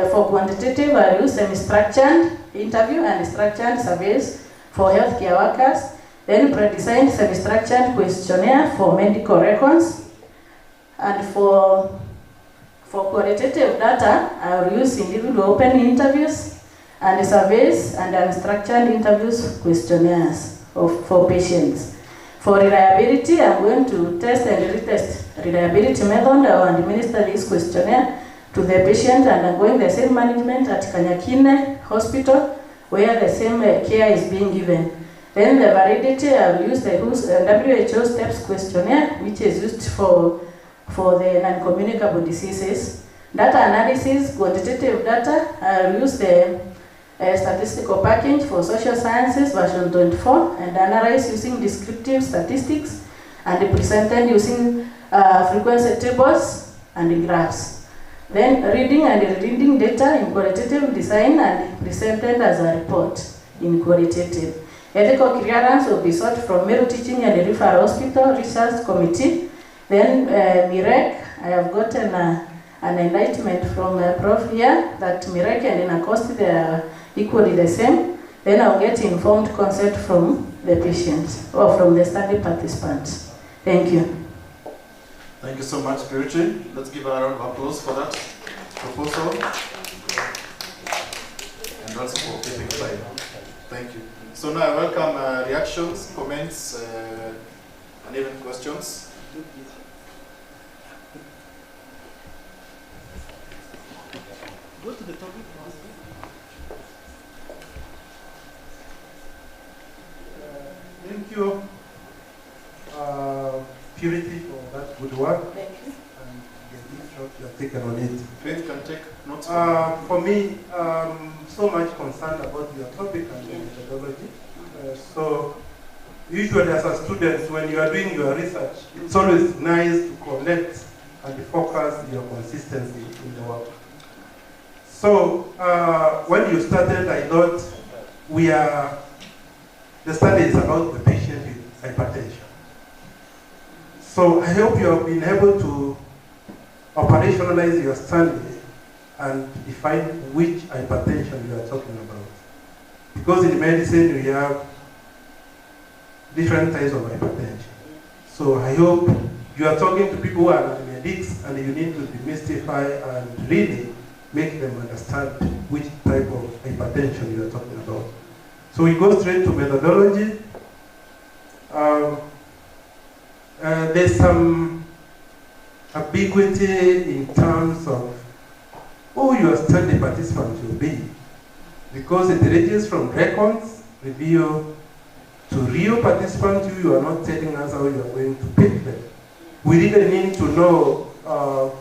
S15: for quantitative I will use semi-structured interview and structured surveys for healthcare workers. Then pre-designed semi-structured questionnaire for medical records. And for qualitative data, I will use individual open interviews and surveys and unstructured interviews questionnaires for patients. For reliability, I'm going to test and retest reliability method. I will administer this questionnaire to the patient and undergoing the same management at Kanyakine Hospital, where the same care is being given. Then the validity, I will use the WHO STEPS questionnaire, which is used for the non-communicable diseases. Data analysis, quantitative data, I will use the statistical package for social sciences version 24 and analyze using descriptive statistics and presented using frequency tables and graphs. Then reading and reading data in qualitative design and presented as a report in qualitative. Ethical clearance will be sought from Meru Teaching and Referral Hospital Research Committee. Then MIREC, I have gotten an enlightenment from Prof here that MIREC and NACOST, they are equally the same. Then Then I'll get informed consent from the patients or from the study participants. Thank you.
S2: Thank you so much, Purity. Let's give a round of applause for that proposal. And also for keeping time. Thank you. So now I welcome reactions, comments, and even questions. Go to the topic.
S16: Thank you, Purity, for that good work.
S15: Thank you.
S16: And the deep shot you have taken on it.
S2: Faith can take notes.
S16: For me, so much concerned about your topic and the methodology. So, usually as a student, when you are doing your research, it's always nice to connect and focus your consistency in the work. So, when you started, I thought the study is about the patient with hypertension. So I hope you have been able to operationalize your study and define which hypertension you are talking about. Because in medicine we have different types of hypertension. So I hope you are talking to people who are medics and you need to demystify and really make them understand which type of hypertension you are talking about. So we go straight to methodology. There's some ambiguity in terms of who your study participants will be, because it ranges from records review to real participants who you are not telling us how you are going to pick them. We really need to know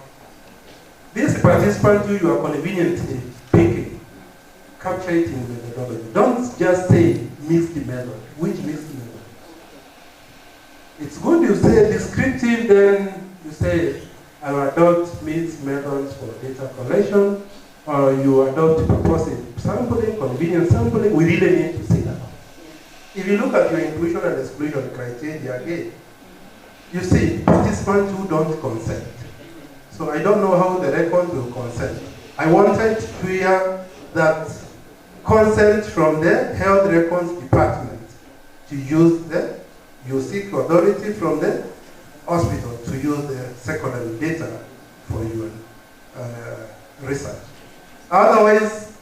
S16: these participants who you are conveniently picking, capture it in methodology. Don't just say mixed method. Which mixed method? It's good you say descriptive, then you say I will adopt mixed methods for data collection, or you adopt purposive sampling, convenient sampling. We really need to see that. If you look at your inclusion and exclusion criteria again, you see participants who don't consent. So I don't know how the record will consent. I wanted to hear that consent from the health records department to use you seek authority from the hospital to use the secondary data for your research. Otherwise,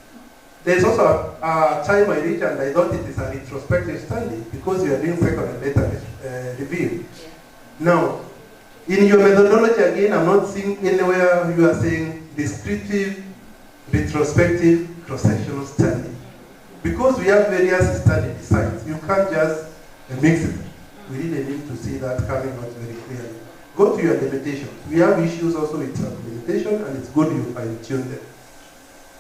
S16: there's also a time I reached and I thought it is a retrospective study because you are doing secondary data review. Now, in your methodology again, I'm not seeing anywhere you are saying descriptive, retrospective, cross-sectional study. Because we have various study designs, you can't just mix it. We really need to see that coming out very clearly. Go to your limitations. We have issues also with limitation, and it's good you fine-tune them.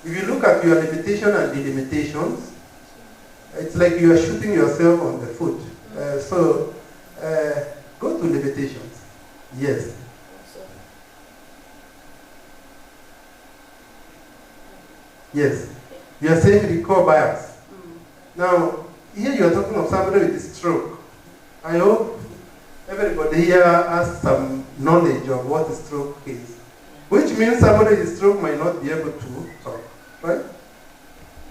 S16: If you look at your limitation and delimitations, it's like you are shooting yourself on the foot. Go to limitations. Yes. Yes. You are saying recall bias. Now, here you are talking of somebody with a stroke. I hope everybody here has some knowledge of what a stroke is. Which means somebody with a stroke might not be able to talk, right?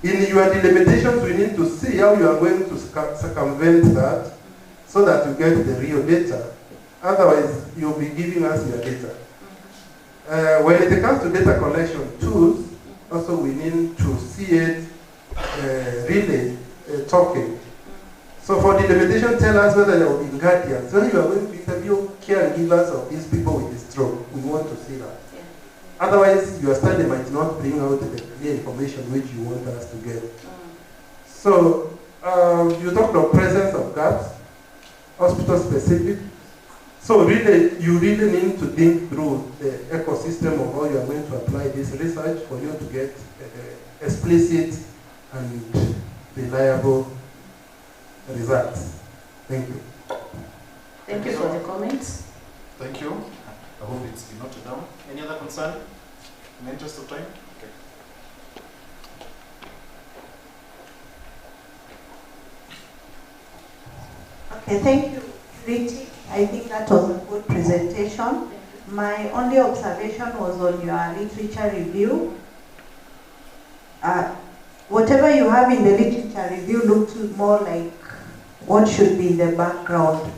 S16: In your delimitations, we need to see how you are going to circumvent that so that you get the real data. Otherwise, you'll be giving us your data. When it comes to data collection tools, also we need to see it really talking. So for the limitation, tell us whether there will be guardians. So you are going to interview caregivers of these people with the stroke. We want to see that. Yeah. Otherwise, your study might not bring out the clear information which you want us to get. So you talked of presence of gaps, hospital specific. So really, you really need to think through the ecosystem of how you are going to apply this research for you to get explicit and reliable results. Thank you.
S15: Thank you for the comments.
S2: Thank you. I hope it's been noted down. Any other concern in the interest of time?
S17: Okay, thank you, Riti. I think that was a good presentation. My only observation was on your literature review. whatever you have in the literature review looks more like what should be the background.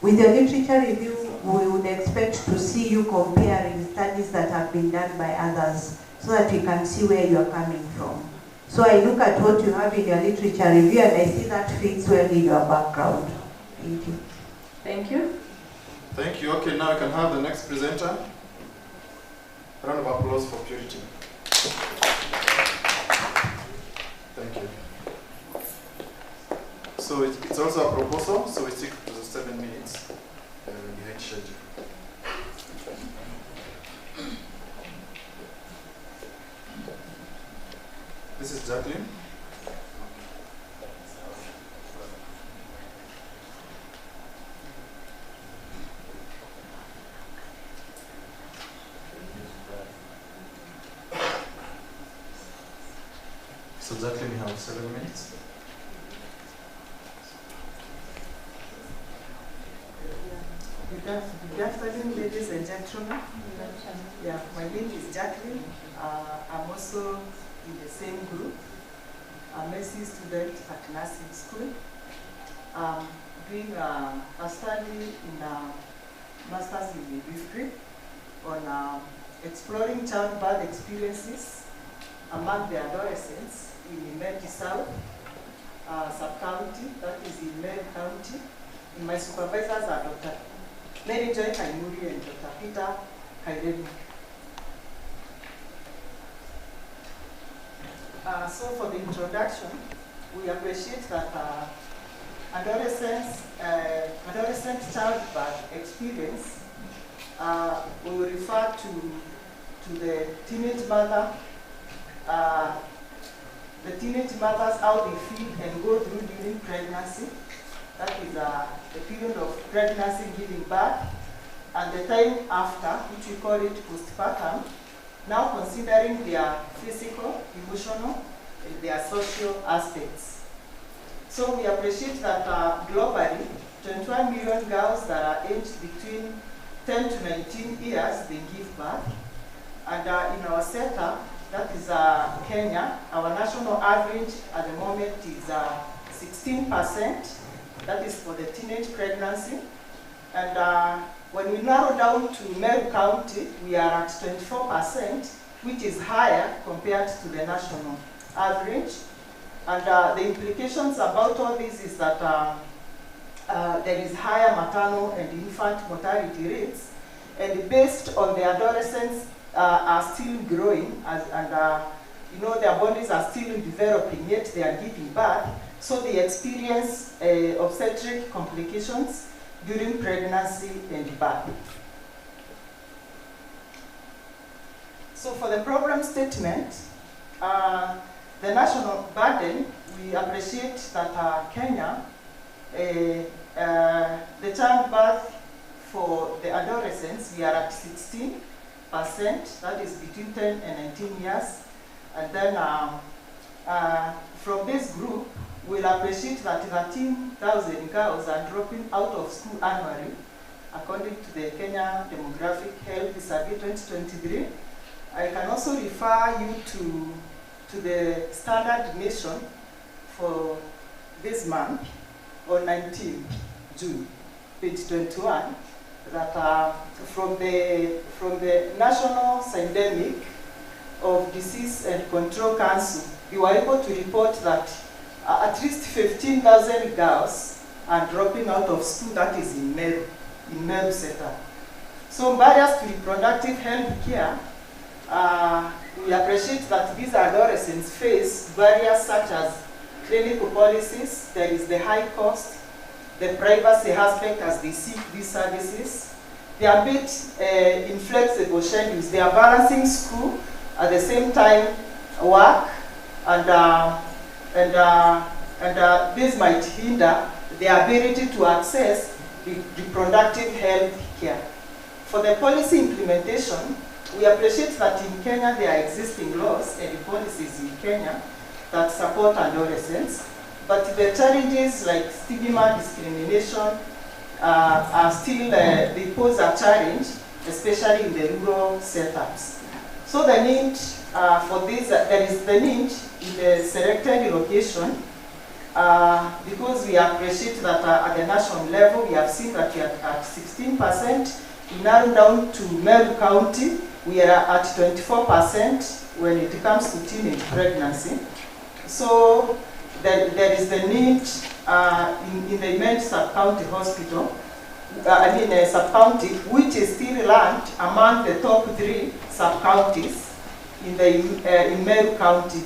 S17: With the literature review, we would expect to see you comparing studies that have been done by others so that we can see where you are coming from. So I look at what you have in your literature review and I see that fits well in your background. Thank you.
S15: Thank you.
S5: Thank you. Okay, now we can have the next presenter. A round of applause for Purity. Thank you. So it's also a proposal, so we stick to the 7 minutes behind schedule. This is Jacqueline. So Jacqueline, you have 7 minutes.
S18: Good afternoon, ladies and gentlemen. Yeah, my name is Jacqueline. I'm also in the same group. I'm a SC student at nursing school. Doing a study in Masters in Midwifery on exploring childbirth experiences among the adolescents in Meru South sub-county, that is in Meru County. And my supervisors are Dr. Mary Joy Kaimuri and Dr. Peter Kairebu. So for the introduction, we appreciate that adolescent childbirth experience will refer to the teenage mother, the teenage mothers, how they feel and go through during pregnancy. That is the period of pregnancy, giving birth, and the time after, which we call it postpartum, now considering their physical, emotional, and their social aspects. So we appreciate that globally, 21 million girls that are aged between 10 to 19 years, they give birth. And in our setup, that is Kenya, our national average at the moment is 16%. That is for the teenage pregnancy. And when we narrow down to Meru County, we are at 24%, which is higher compared to the national average. And the implications about all this is that there is higher maternal and infant mortality rates. And based on the adolescents are still growing, and you know, their bodies are still developing, yet they are giving birth. So they experience obstetric complications during pregnancy and birth. So for the problem statement, the national burden, we appreciate that Kenya, the childbirth for the adolescents, we are at 16%, that is between 10 and 19 years. And then from this group, we'll appreciate that 13,000 girls are dropping out of school annually, according to the Kenya Demographic Health Survey 2023. I can also refer you to the standard nation for this month, on 19 June, page 21, that from the National Syndemic of Disease and Control Council, we were able to report that at least 15,000 girls are dropping out of school, that is in Meru setup. So barriers to reproductive health care, we appreciate that these adolescents face barriers such as clinical policies, there is the high cost, the privacy aspect as they seek these services. They are a bit inflexible schedules. They are balancing school at the same time work, and this might hinder their ability to access reproductive health care. For the policy implementation, we appreciate that in Kenya there are existing laws and policies in Kenya that support adolescents, but the challenges like stigma, discrimination are still, they pose a challenge, especially in the rural setups. So the need for this, there is the need in the selected location because we appreciate that at the national level, we have seen that we are at 16%. We narrow down to Meru County, we are at 24% when it comes to teenage pregnancy. So there is the need in the immense sub-county hospital, sub-county, which is still ranked among the top 3 sub-counties in Meru County,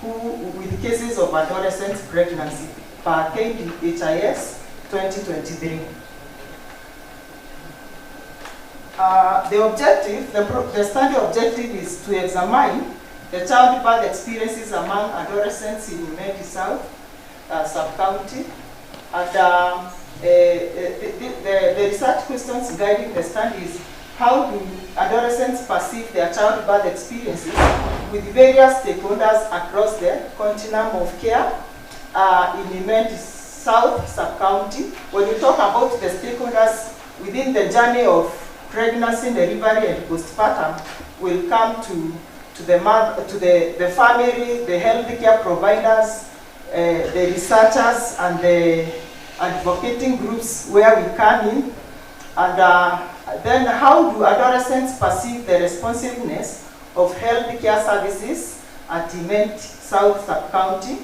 S18: with cases of adolescent pregnancy per KDHIS 2023. The study objective is to examine the childbirth experiences among adolescents in Meru South sub-county, and the research questions guiding the study is: how do adolescents perceive their childbirth experiences with various stakeholders across the continuum of care in Meru South sub-county? When we talk about the stakeholders within the journey of pregnancy, delivery, and postpartum, will come to the mother, to the family, the healthcare providers, the researchers, and the advocating groups where we come in. And then how do adolescents perceive the responsiveness of healthcare services at Meru South sub-county?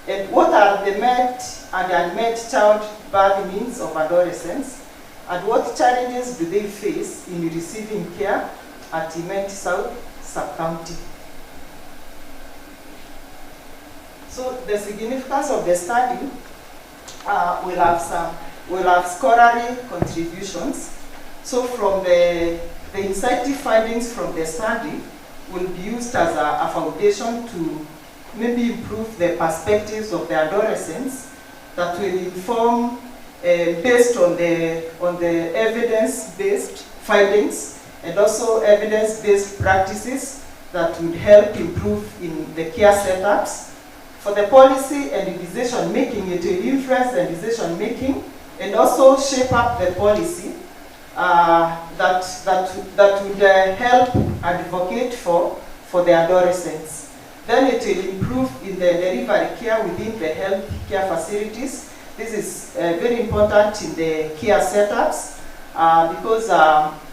S18: And what are the met and unmet childbirth needs of adolescents? And what challenges do they face in receiving care at Meru South sub-county? So the significance of the study will have scholarly contributions. So from the insightful findings from the study will be used as a foundation to maybe improve the perspectives of the adolescents that will inform based on the evidence-based findings and also evidence-based practices that would help improve in the care setups. For the policy and decision making, it will influence the decision making and also shape up the policy that would help advocate for the adolescents. Then it will improve in the delivery care within the health care facilities. This is very important in the care setups because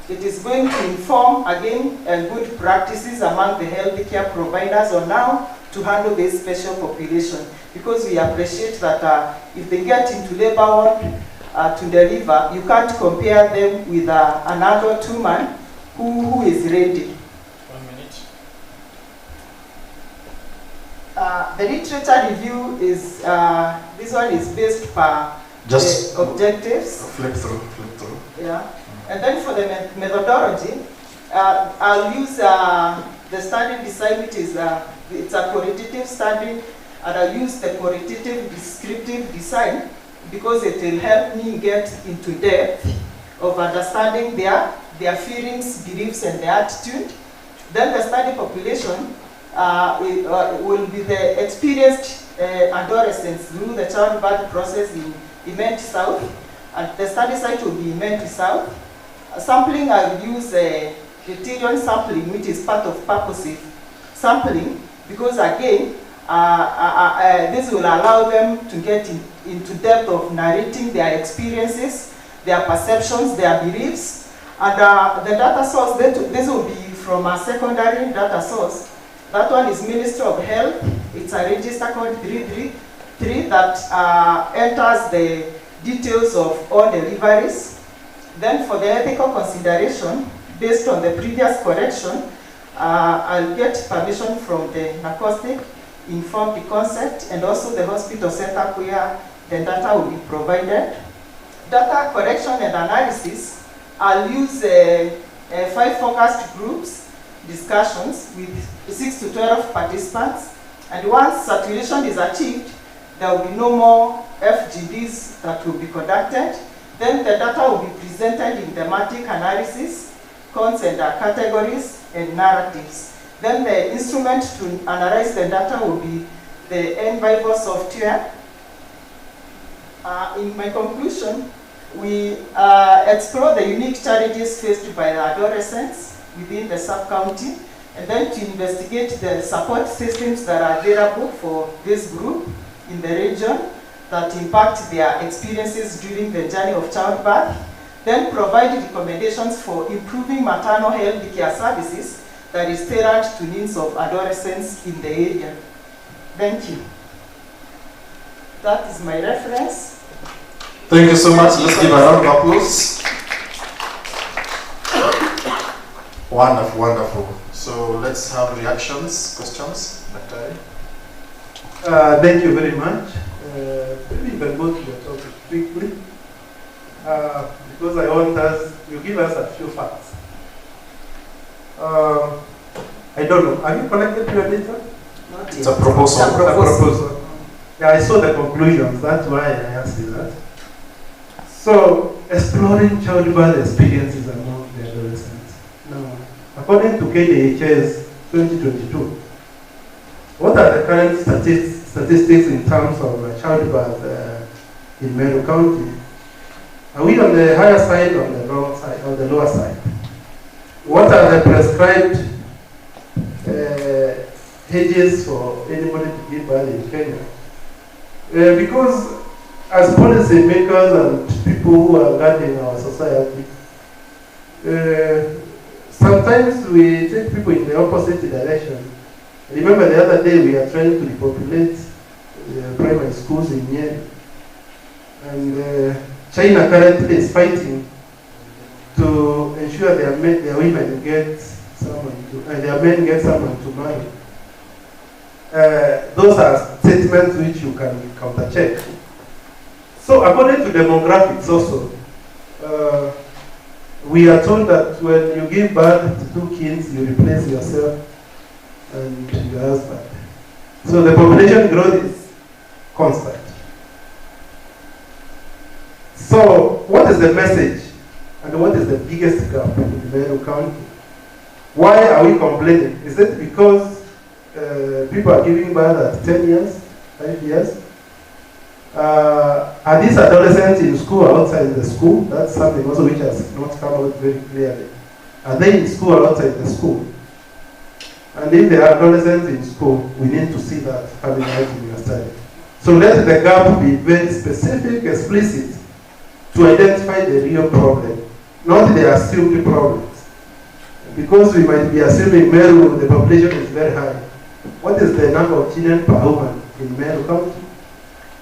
S18: it is going to inform, again, good practices among the healthcare providers on how to handle this special population, because we appreciate that if they get into labor ward to deliver, you can't compare them with an adult woman who is ready.
S7: 1 minute.
S18: The literature review is, this one is based per
S2: just
S18: objectives.
S2: Flip through.
S18: Yeah. And then for the methodology, I'll use the study design, which is it's a qualitative study, and I'll use the qualitative descriptive design because it will help me get into depth of understanding their feelings, beliefs, and their attitude. Then the study population will be the experienced adolescents through the childbirth process in Meru South, and the study site will be in Meru South. Sampling, I will use criterion sampling, which is part of purposive sampling, because again, this will allow them to get into depth of narrating their experiences, their perceptions, their beliefs, and the data source, this will be from a secondary data source. That one is Ministry of Health. It's a register code 333 that enters the details of all deliveries. Then for the ethical consideration, based on the previous correction, I'll get permission from the NACOSTIC, informed consent, and also the hospital setup where the data will be provided. Data collection and analysis, I'll use 5 focused groups, discussions with 6 to 12 participants, and once saturation is achieved, there will be no more FGDs that will be conducted. Then the data will be presented in thematic analysis, content categories, and narratives. Then the instrument to analyze the data will be the NVivo software. In my conclusion, we explore the unique challenges faced by the adolescents within the sub-county, and then to investigate the support systems that are available for this group in the region that impact their experiences during the journey of childbirth, then provide recommendations for improving maternal health care services that is tailored to needs of adolescents in the area. Thank you. That is my reference.
S2: Thank you so much. Let's give a round of applause. Wonderful, wonderful. So let's have reactions, questions.
S16: Thank you very much. Maybe you can go to your topic quickly, because I want us, you give us a few facts. I don't know, have you collected your data?
S18: Not yet.
S2: It's a proposal.
S16: A proposal. Yeah, I saw the conclusions, that's why I asked you that. So, exploring childbirth experiences among the adolescents. Now, according to KDHS 2022, what are the current statistics in terms of childbirth in Meru County? Are we on the higher side or the lower side, or the lower side? What are the prescribed ages for anybody to give birth in Kenya? Because as policy makers and people who are guiding our society, sometimes we take people in the opposite direction. Remember the other day we are trying to repopulate primary schools in Meru, and China currently is fighting to ensure their women get someone to, their men get someone to marry. Those are statements which you can counter-check. So according to demographics also, we are told that when you give birth to 2 kids, you replace yourself and your husband. So the population growth is constant. So what is the message and what is the biggest gap in Meru County? Why are we complaining? Is it because people are giving birth at 10 years, 5 years? Are these adolescents in school or outside the school? That's something also which has not come out very clearly. Are they in school or outside the school? And if they are adolescents in school, we need to see that coming out in your study. So let the gap be very specific, explicit, to identify the real problem, not the assumed problems. Because we might be assuming Meru, the population is very high. What is the number of children per woman in Meru County?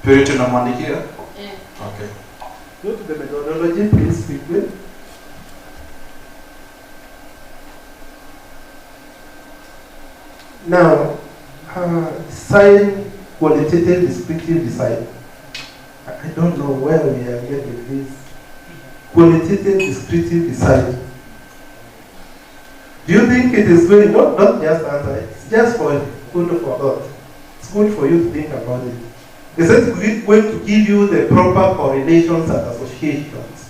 S2: Purity Namandi here?
S16: Yeah.
S2: Okay.
S16: Go to the methodology, please, quickly. Now, design qualitative descriptive design. I don't know where we are getting this. Qualitative descriptive design. Do you think it is going, not just answer, it's just for food for thought. It's good for you to think about it. Is it going to give you the proper correlations and associations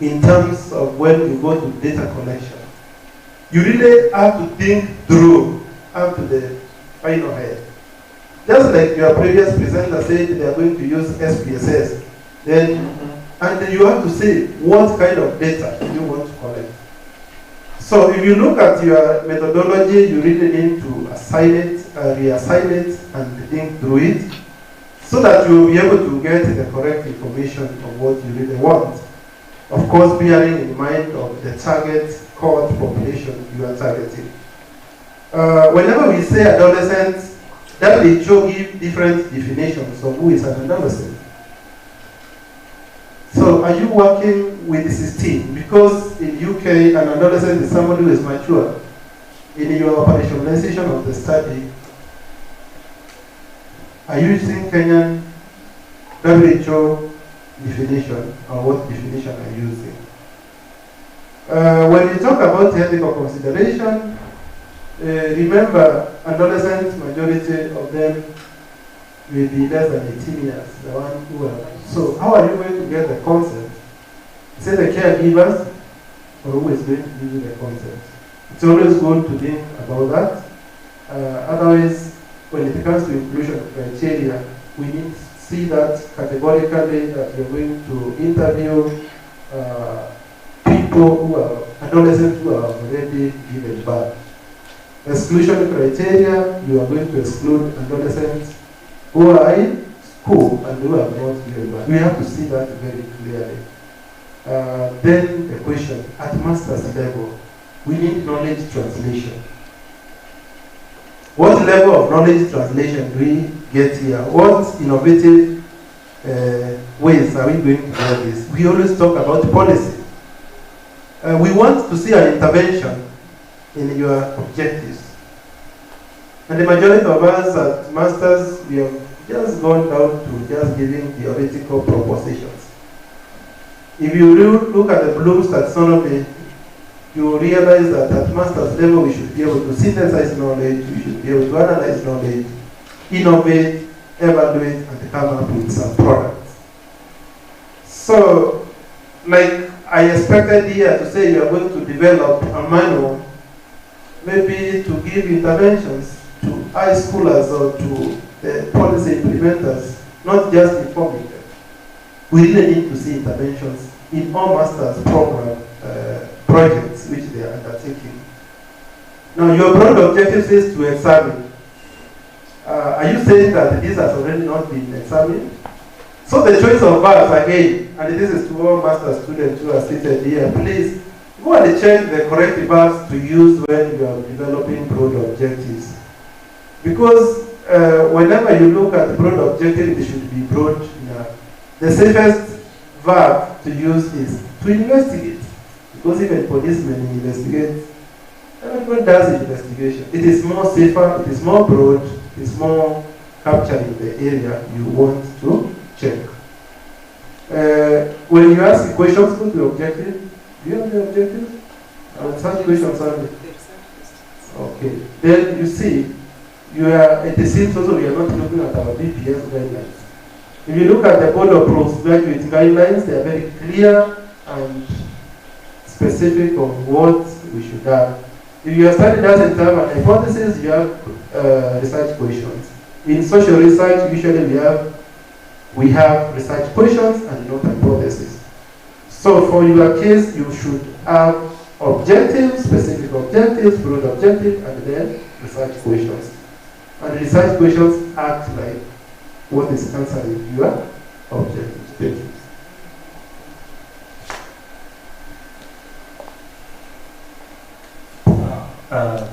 S16: in terms of when you go to data collection? You really have to think through up to the final head. Just like your previous presenter said, they are going to use SPSS. Then, and you have to say what kind of data you want to collect. So if you look at your methodology, you really need to assign it, reassign it, and think through it, so that you will be able to get the correct information of what you really want. Of course, bearing in mind of the target cohort population you are targeting. Whenever we say adolescents, WHO give different definitions of who is an adolescent. So are you working with 16? Because in UK, an adolescent is somebody who is mature. In your operationalization of the study, are you using Kenyan WHO definition, or what definition are you using? When you talk about ethical consideration, remember, adolescents, majority of them will be less than 18 years, the one who are. So how are you going to get the consent? Is it the caregivers, or who is going to give you the consent? It's always good to think about that. Otherwise, when it comes to inclusion criteria, we need to see that categorically, that you're going to interview people who are adolescents who are already given birth. Exclusion criteria, you are going to exclude adolescents who are in school and who have not given birth. We have to see that very clearly. Then the question, at master's level, we need knowledge translation. What level of knowledge translation do we get here? What innovative ways are we going to do this? We always talk about policy. We want to see an intervention in your objectives. And the majority of us at masters, we have just gone down to just giving theoretical propositions. If you look at the Bloom's taxonomy, you will realize that at master's level we should be able to synthesize knowledge, we should be able to analyze knowledge, innovate, evaluate, and come up with some products. So, like I expected here to say you are going to develop a manual, maybe to give interventions to high schoolers or to the policy implementers, not just informing them. We really need to see interventions in all master's program projects which they are undertaking. Now, your broad objective is to examine. Are you saying that this has already not been examined? So the choice of verbs again, and this is to all master students who are seated here, please go and check the correct verbs to use when you are developing broad objectives. Because whenever you look at the broad objective, it should be broad enough. The safest verb to use is to investigate. Because even policemen investigate, everyone does investigation. It is more safer, it is more broad, it is more capturing the area you want to check. When you ask questions, go to the objective. Do you have the objective? Such questions only. Okay. Then you see, it seems also we are not looking at our BPS guidelines. If you look at the Board of Postgraduate guidelines, they are very clear and specific on what we should have. If you are studying that in terms of hypothesis, you have research questions. In social research, usually we have research questions and not hypothesis. So for your case, you should have objectives, specific objectives, broad objective, and then research questions. And research questions act like what is answering your objectives. Thank you.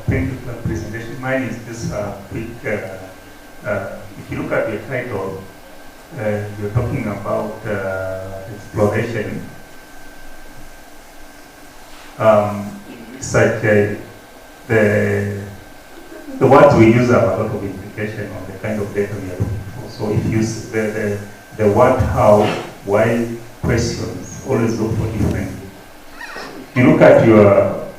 S6: Thank you for the presentation. Mine is just quick. If you look at your title, you're talking about exploration. Such the words we use have a lot of implication on the kind of data we are looking for. So if you use the what, how, why questions, always look for different. You look at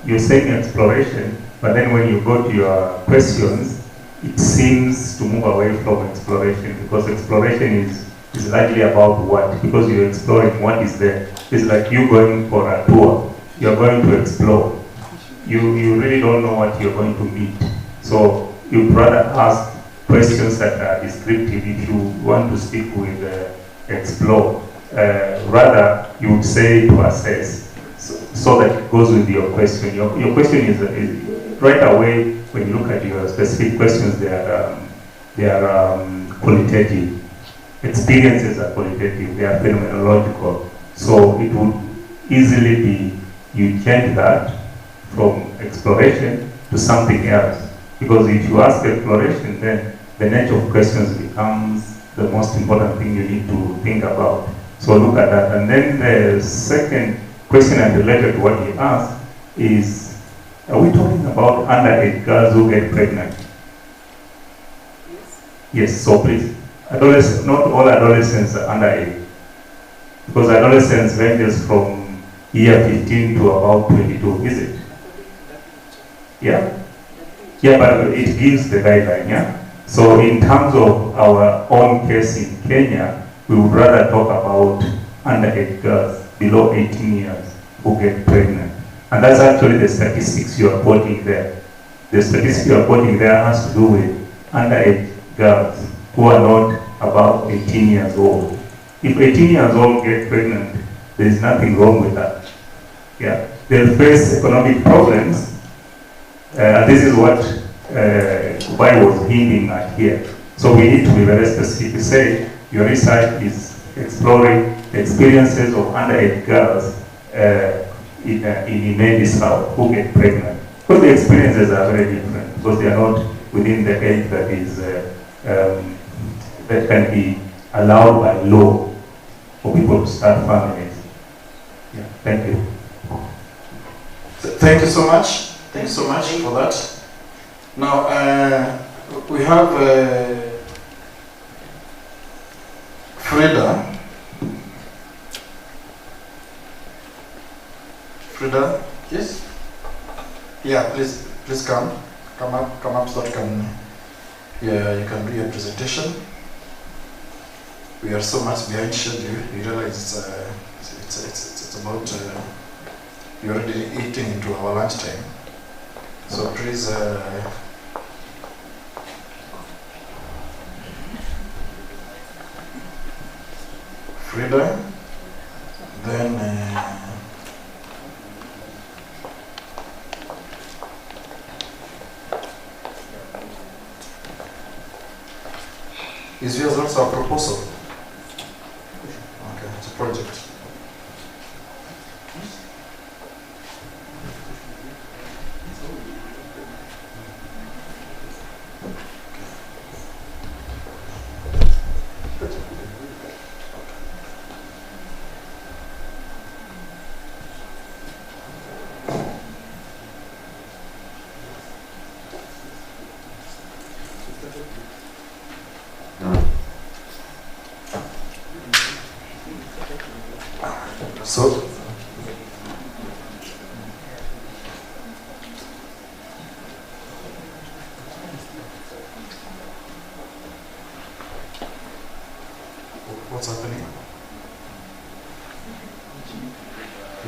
S6: you're saying exploration, but then when you go to your questions, it seems to move away from exploration, because exploration is largely about what, because you're exploring what is there. It's like you going for a tour. You're going to explore. You really don't know what you're going to meet. So you'd rather ask questions that are descriptive if you want to speak with explore. Rather, you would say to assess, so that it goes with your question. Your question is right away, when you look at your specific questions, they are qualitative. Experiences are qualitative, they are phenomenological. So it would easily be, you change that from exploration to something else. Because if you ask exploration, then the nature of questions becomes the most important thing you need to think about. So look at that. And then the second question, and related to what he asked, is, are we talking about underage girls who get pregnant? Yes, so please. Not all adolescents are underage. Because adolescence ranges from year 15 to about 22, is it? Yeah? Yeah, but it gives the guideline, yeah? So in terms of our own case in Kenya, we would rather talk about underage girls below 18 years who get pregnant. And that's actually the statistics you are quoting there. The statistics you are quoting there has to do with underage girls who are not about 18 years old. If 18 years old get pregnant, there is nothing wrong with that. Yeah, they face economic problems. This is what why was he being at here? So we need to be very specific. Say your research is exploring the experiences of underage girls in Imedi South who get pregnant. Because the experiences are very different, because they are not within the age that is that can be allowed by law for people to start families. Yeah, thank you.
S2: Thank you so much. Thank you so much for that. Now we have Frida. Frida, yes? Yeah, please come up so that you can do your presentation. We are so much behind schedule. You realize it's about you're already eating into our lunchtime. So please. Frida, then is yours also a proposal? Okay, it's a project. So, what's happening?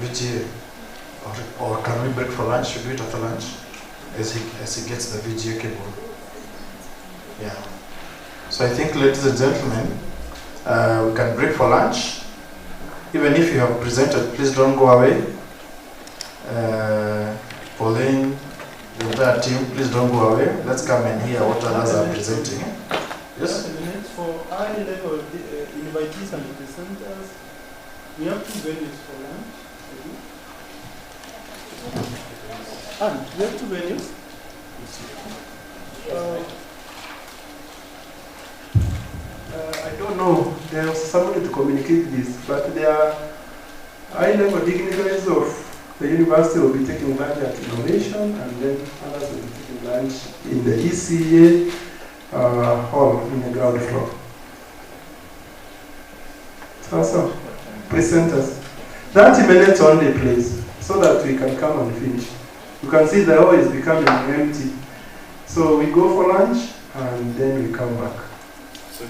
S2: VGA, or can we break for lunch? Should we do it after lunch? As he gets the VGA cable. Yeah. So I think, ladies and gentlemen, we can break for lunch. Even if you have presented, please don't go away. Pauline, the entire team, please don't go away. Let's come and hear what others are presenting. Yes?
S19: For high level invitees and presenters, we have 2 venues for lunch. And we have 2 venues.
S16: I don't know, there's somebody to communicate this, but there are high-level dignitaries of the university will be taking lunch at innovation, and then others will be taking lunch in the ECA hall in the ground floor. So, presenters. 30 minutes only, please, so that we can come and finish. You can see the hall is becoming empty. So we go for lunch, and then we come back. So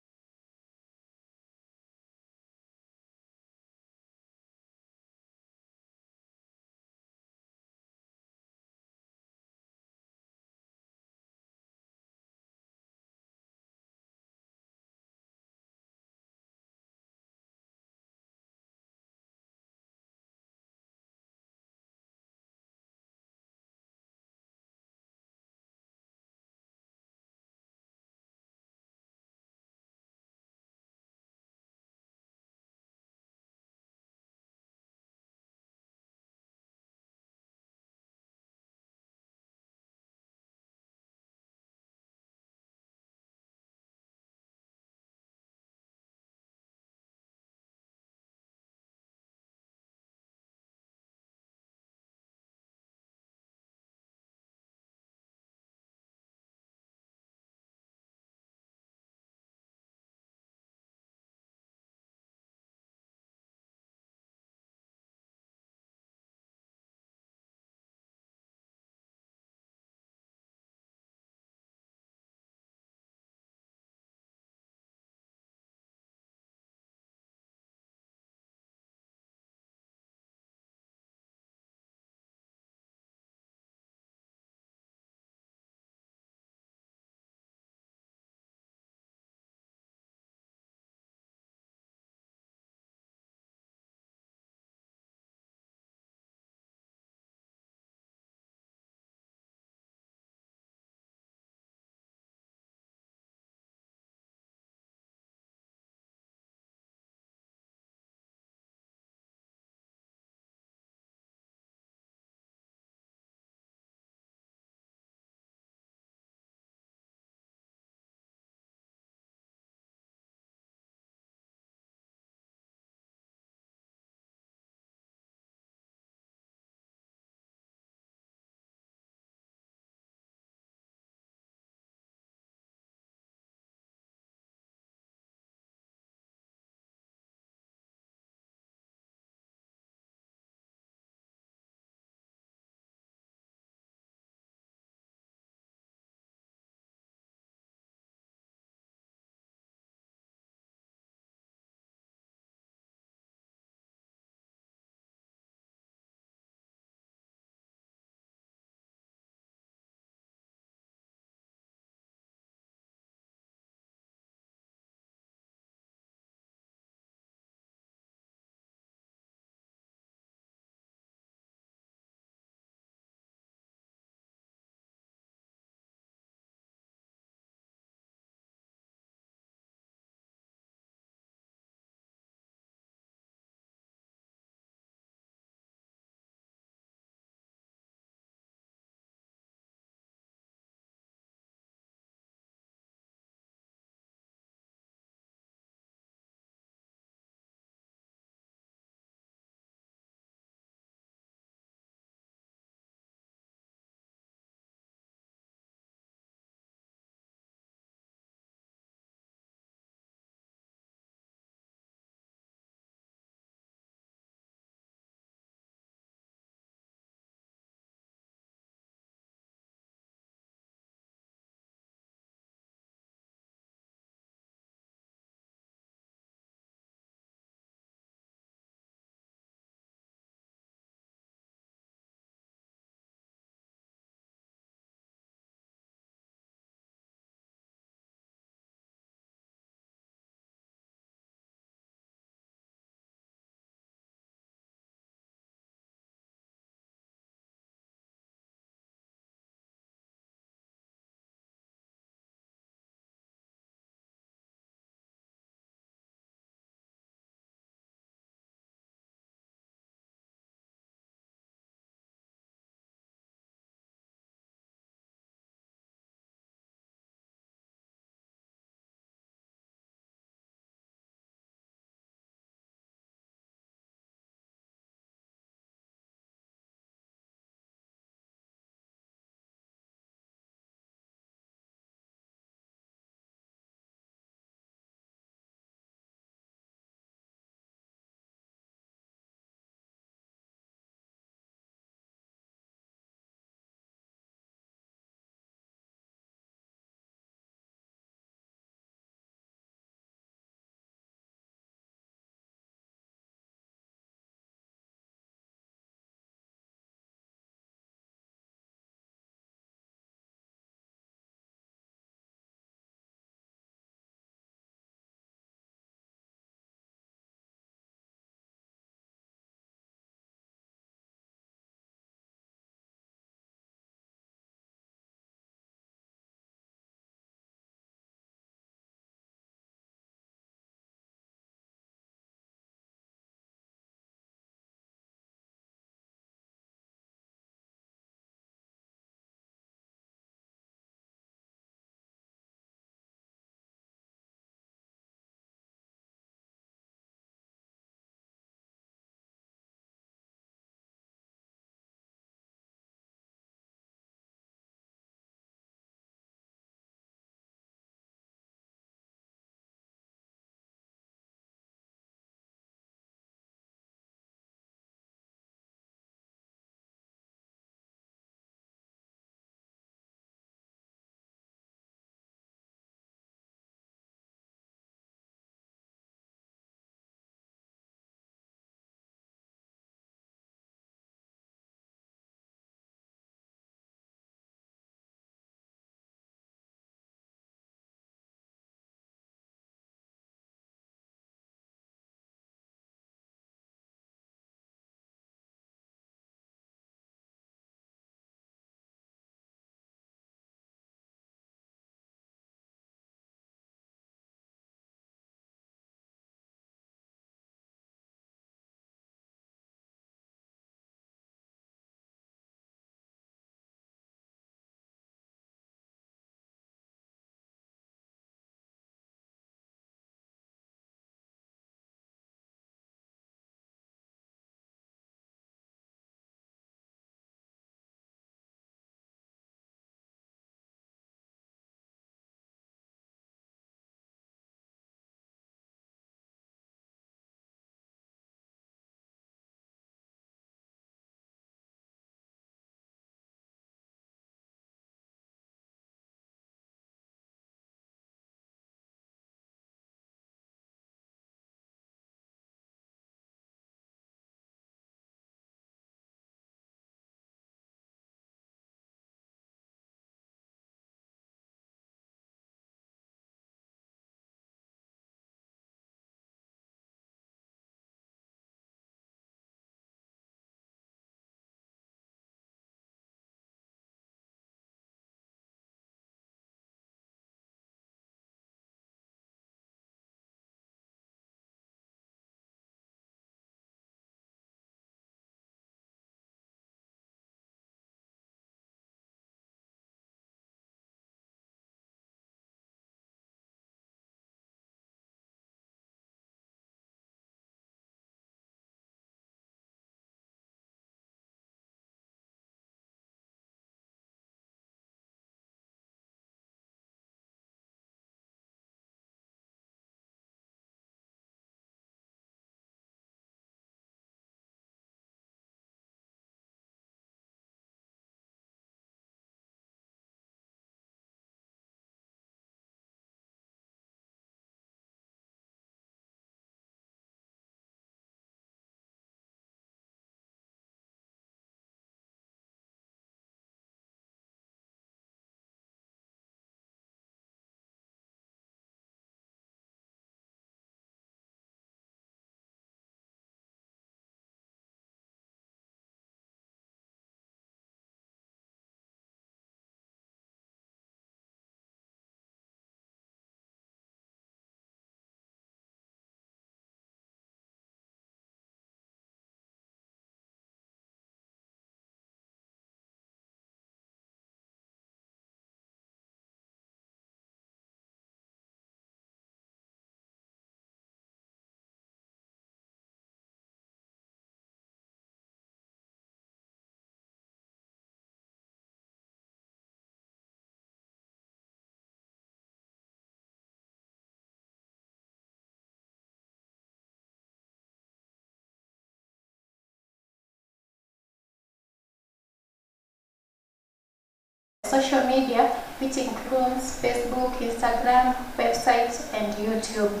S12: social media, which includes Facebook, Instagram, websites, and YouTube.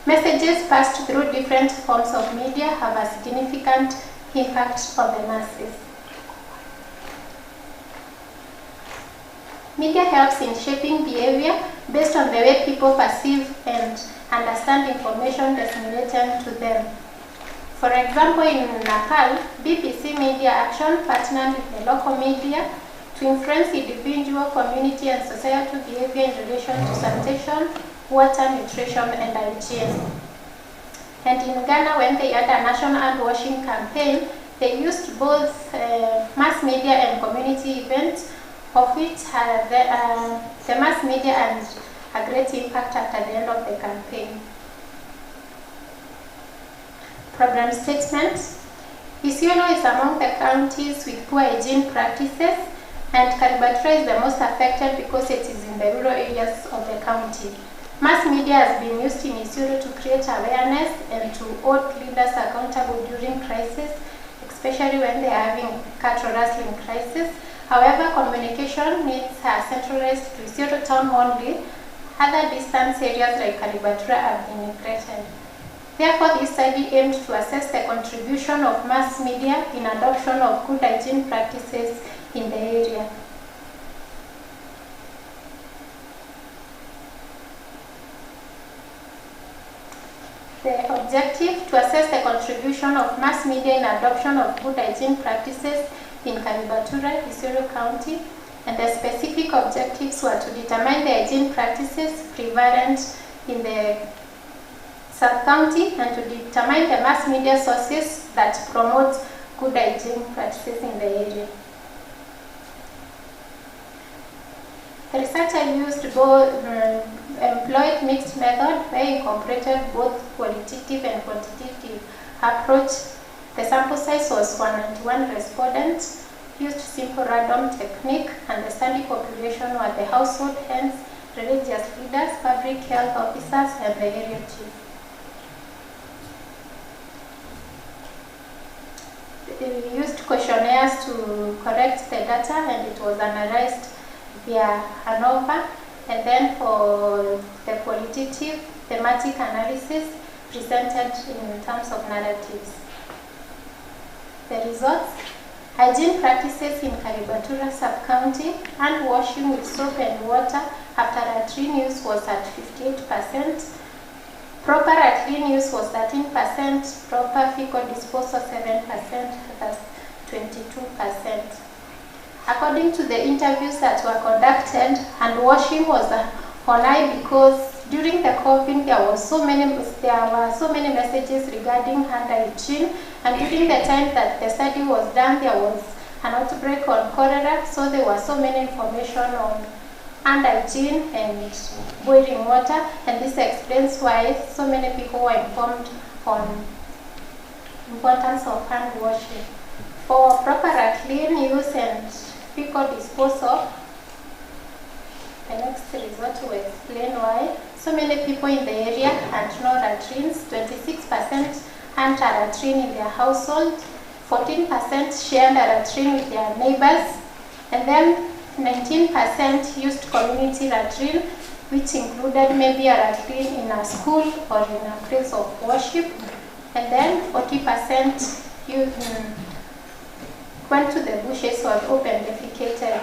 S12: Messages passed through different forms of media have a significant impact on the masses. Media helps in shaping behavior based on the way people perceive and understand information disseminated to them. For example, in Nepal, BBC Media Action partnered with the local media to influence individual, community, and societal behavior in relation to sanitation, water, nutrition, and hygiene. And in Ghana, when they had a national hand washing campaign, they used both mass media and community events, of which the mass media had a great impact at the end of the campaign. Program statement. Isiolo is among the counties with poor hygiene practices, and Karibatura is the most affected because it is in the rural areas of the county. Mass media has been used in Isiolo to create awareness and to hold leaders accountable during crisis, especially when they are having cattle rustling crisis. However, communication needs are centralized to Isiolo town only. Other distant areas like Karibatura have been neglected. Therefore, this study aimed to assess the contribution of mass media in adoption of good hygiene practices in the area. The objective to assess the contribution of mass media in adoption of good hygiene practices in Karibatura, Isiolo County, and the specific objectives were to determine the hygiene practices prevalent in the sub-county and to determine the mass media sources that promote good hygiene practices in the area. The researcher used both employed mixed method where he incorporated both qualitative and quantitative approach. The sample size was 191 respondents, used simple random technique, and the study population were the household hands, religious leaders, public health officers, and the area chief. We used questionnaires to collect the data, and it was analyzed via ANOVA, and then for the qualitative thematic analysis presented in terms of narratives. The results: hygiene practices in Karibatura sub-county, hand washing with soap and water after latrine use was at 58%, proper latrine use was 13%, proper fecal disposal 7%, that's 22%. According to the interviews that were conducted, hand washing was on high because during the COVID there were so many messages regarding hand hygiene, and during the time that the study was done there was an outbreak on cholera, so there was so many information on hand hygiene and boiling water, and this explains why so many people were informed on importance of hand washing. For proper clean use and fecal disposal, the next result will explain why so many people in the area had no latrines. 26% had a latrine in their household, 14% shared a latrine with their neighbors, and then 19% used community latrine, which included maybe a latrine in a school or in a place of worship, and then 40% went to the bushes or open defecated.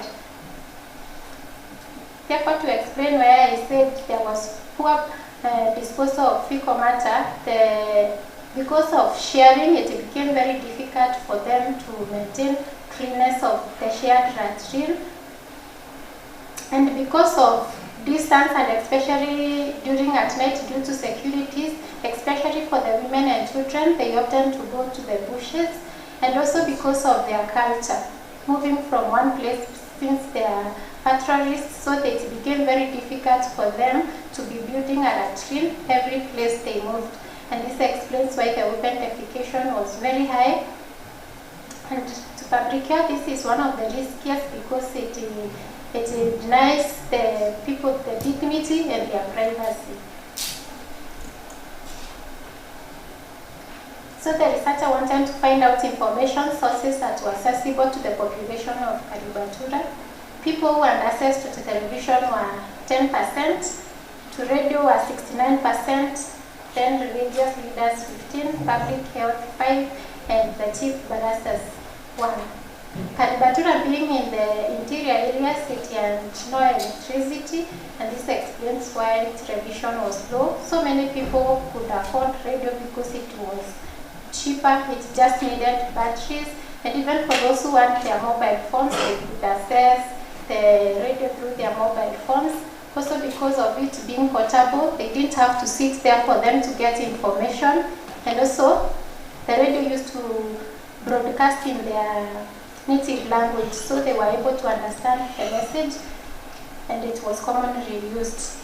S12: Therefore, to explain why I said there was poor disposal of fecal matter, because of sharing, it became very difficult for them to maintain cleanness of the shared latrine. And because of distance, and especially during at night due to securities, especially for the women and children, they opted to go to the bushes. And also because of their culture, moving from one place since they are pastoralists, so that it became very difficult for them to be building a latrine every place they moved. And this explains why the open defecation was very high. And to public health, this is one of the riskiest because it denies the people the dignity and their privacy. So the researcher wanted to find out information sources that were accessible to the population of Karibatura. people who had access to television were 10%, to radio were 69%, then religious leaders 15, public health 5, and the chief barristers 1. Karibatura being in the interior areas, it had no electricity, and this explains why television was low. So many people could afford radio because it was cheaper, it just needed batteries, and even for those who want their mobile phones, they could access the radio through their mobile phones. Also because of it being portable, they didn't have to sit there for them to get information, and also the radio used to broadcast in their native language, so they were able to understand the message, and it was commonly used.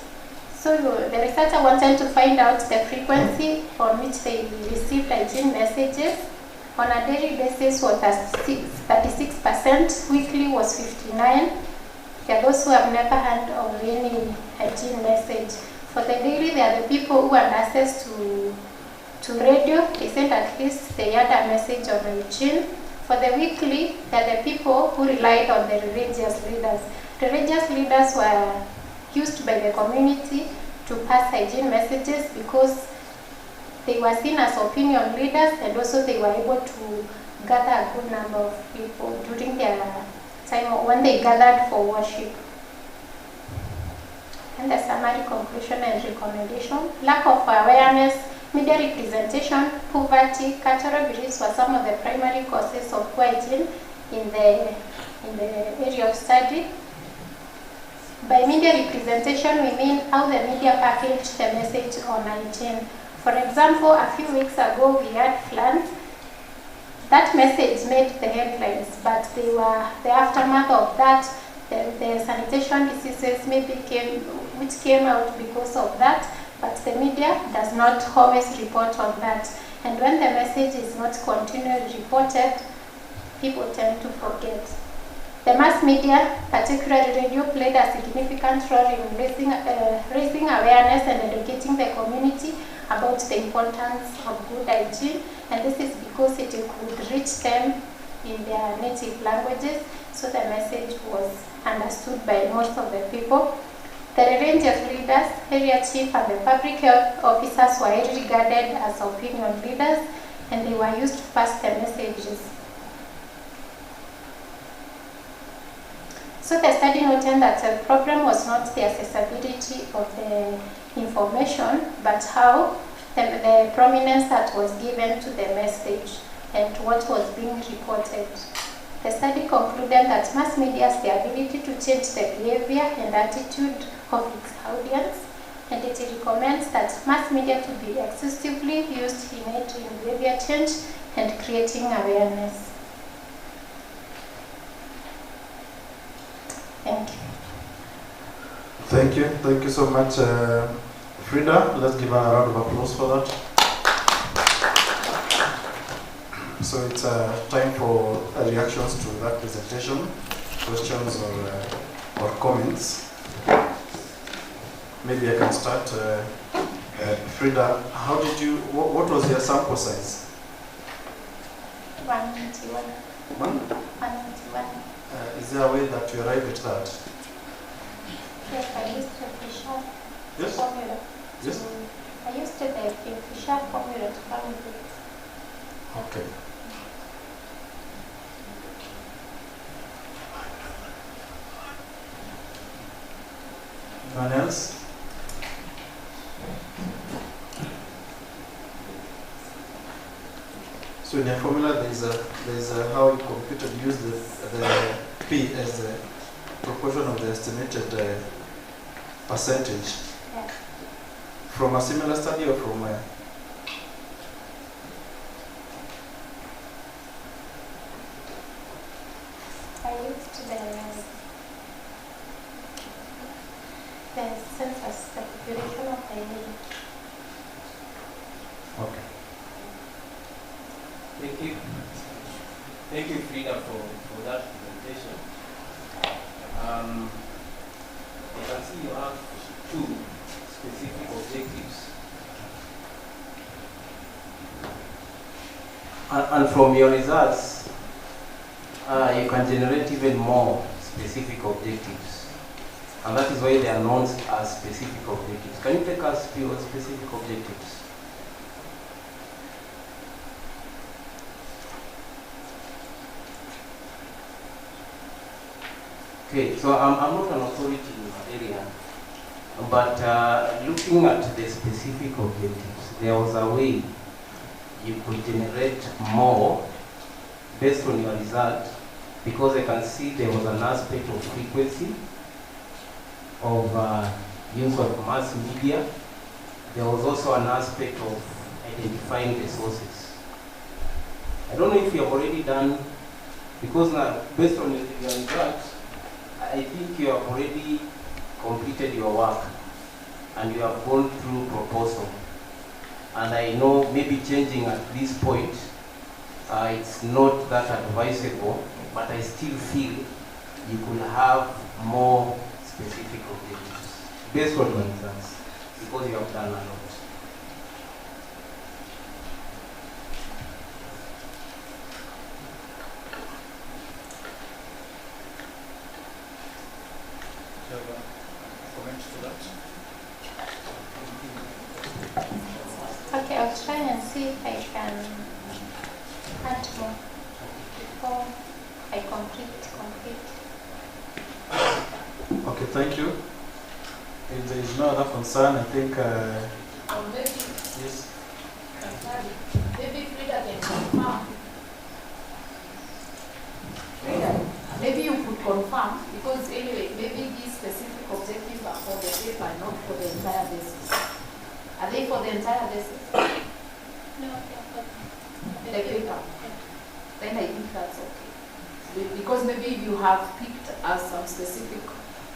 S12: So the researcher wanted to find out the frequency on which they received hygiene messages. On a daily basis was 36%, weekly was 59%. There are those who have never heard of any hygiene message. For the daily, there are the people who had access to radio. They sent at least they had a message on hygiene. For the weekly, there are the people who relied on the religious leaders. Religious leaders were used by the community to pass hygiene messages because they were seen as opinion leaders, and also they were able to gather a good number of people during their time when they gathered for worship. And the summary, conclusion, and recommendation: lack of awareness, media representation, poverty, cultural beliefs were some of the primary causes of poor hygiene in the area of study. By media representation, we mean how the media packaged the message on hygiene. For example, a few weeks ago we had floods. That message made the headlines, but they were the aftermath of that. The sanitation diseases which came out because of that, but the media does not always report on that. And when the message is not continually reported, people tend to forget. The mass media, particularly radio, played a significant role in raising awareness and educating the community about the importance of good hygiene, and this is because it could reach them in their native languages, so the message was understood by most of the people. The religious leaders, area chief, and the public health officers were regarded as opinion leaders, and they were used to pass the messages. So the study noted that the problem was not the accessibility of the information, but how the prominence that was given to the message and what was being reported. The study concluded that mass media has the ability to change the behavior and attitude of its audience, and it recommends that mass media to be excessively used in aiding in behavior change and creating awareness. Thank you.
S2: Thank you so much, Frida. Let's give her a round of applause for that. So it's time for reactions to that presentation, questions or comments. Maybe I can start. Frida, how did you? What was your sample size?
S12: 191. 191.
S2: Is there a way that you arrive at that?
S12: Yes, I used the Fisher
S2: Yes?
S12: formula.
S2: Yes?
S12: I used the Fisher formula to come with it.
S2: Okay. Anyone else? So in your formula, there is a how you computed use the P as the proportion of the estimated percentage.
S12: Yeah.
S2: From a similar study or from where?
S12: I used the census, the population of the area.
S2: Okay.
S20: Thank you. Thank you, Frida, for that presentation. I can see you have two specific objectives. And from your results, you can generate even more specific objectives. And that is why they are known as specific objectives. Can you take us through what specific objectives? Okay, so I'm not an authority in the area, but looking at the specific objectives, there was a way you could generate more based on your result, because I can see there was an aspect of frequency, of use of mass media. There was also an aspect of identifying the sources. I don't know if you have already done, because now, based on your results, I think you have already completed your work and you have gone through proposal. And I know maybe changing at this point, it's not that advisable, but I still feel you could have more specific objectives based on your results, because you have done a lot.
S21: Okay, I'll try and see if I can add more before I complete.
S2: Okay, thank you. If there is no other concern, I think.
S15: Maybe,
S2: yes.
S15: maybe Frida can confirm. Frida, maybe you could confirm, because anyway, maybe these specific objectives are for the paper, not for the entire basis. Are they for the entire basis?
S21: No,
S15: The paper. Then I think that's okay. Because maybe you have picked as some specific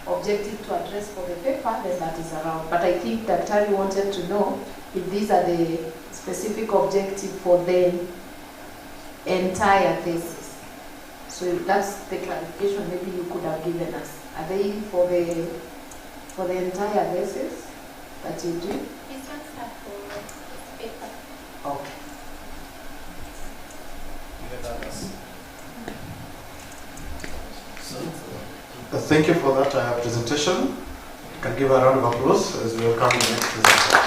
S15: objective to address for the paper, then that is around. But I think that Tari wanted to know if these are the specific objective for the entire thesis. So that's the clarification maybe you could have given us. Are they for the entire thesis that you do?
S21: These ones are for paper.
S2: Okay. Thank you for that presentation. You can give a round of applause as we welcome the next presenter.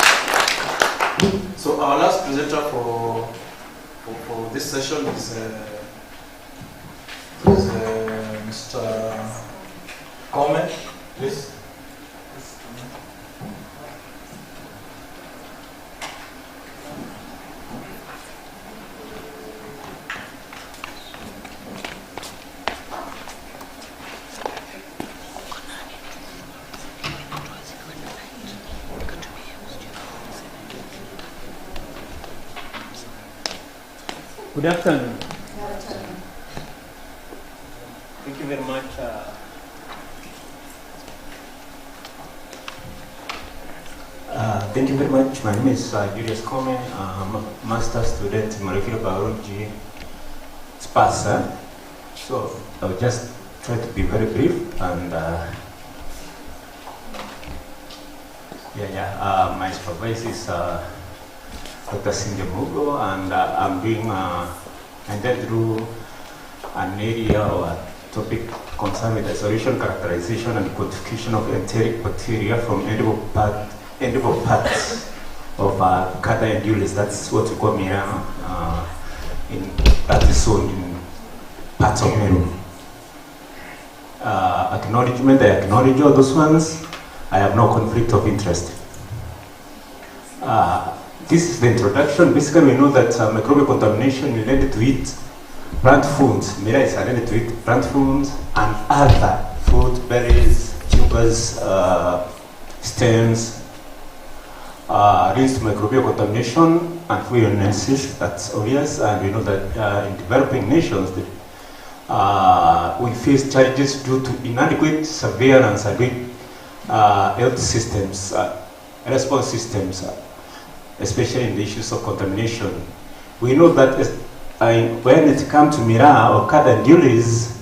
S2: So our last presenter for this session is Mr. Come, please.
S22: Good afternoon. Thank you very much.
S23: Thank you very much. My name is Julius Come. I'm a master student in molecular biology, SPAS. So I'll just try to be very brief and my supervisor is Dr. Cindy Mugo, and I'm doing entered through an area or a topic concerned with the solution, characterization, and quantification of enteric bacteria from edible parts of Kada and Dulis. That's what we call Meru, that is sown in parts of Meru. Acknowledgement, I acknowledge all those ones. I have no conflict of interest. This is the introduction. Basically, we know that microbial contamination related to eat plant foods. Meru is related to eat plant foods and other fruit, berries, tubers, stems, leads to microbial contamination and food illnesses. That's obvious, and we know that in developing nations, we face challenges due to inadequate surveillance and weak health systems, response systems, especially in the issues of contamination. We know that when it comes to Meru or Kada Dulis,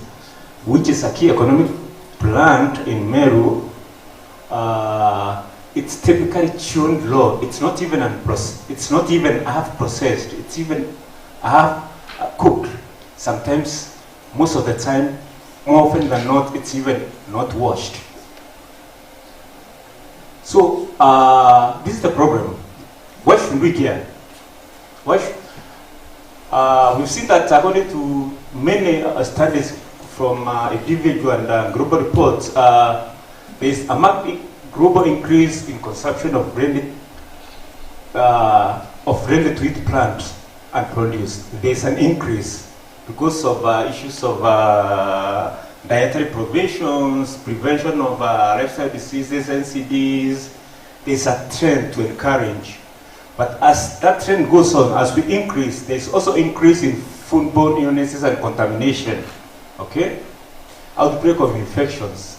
S23: which is a key economic plant in Meru, it's typically tuned low. It's not even half processed. It's even half cooked. Sometimes, most of the time, more often than not, it's even not washed. So this is the problem. What should we care? We've seen that according to many studies from individual and global reports, there is a marked global increase in consumption of ready-to-eat plants and produce. There is an increase because of issues of dietary provisions, prevention of lifestyle diseases, NCDs. There's a trend to encourage. But as that trend goes on, as we increase, there's also increase in foodborne illnesses and contamination. Okay? Outbreak of infections.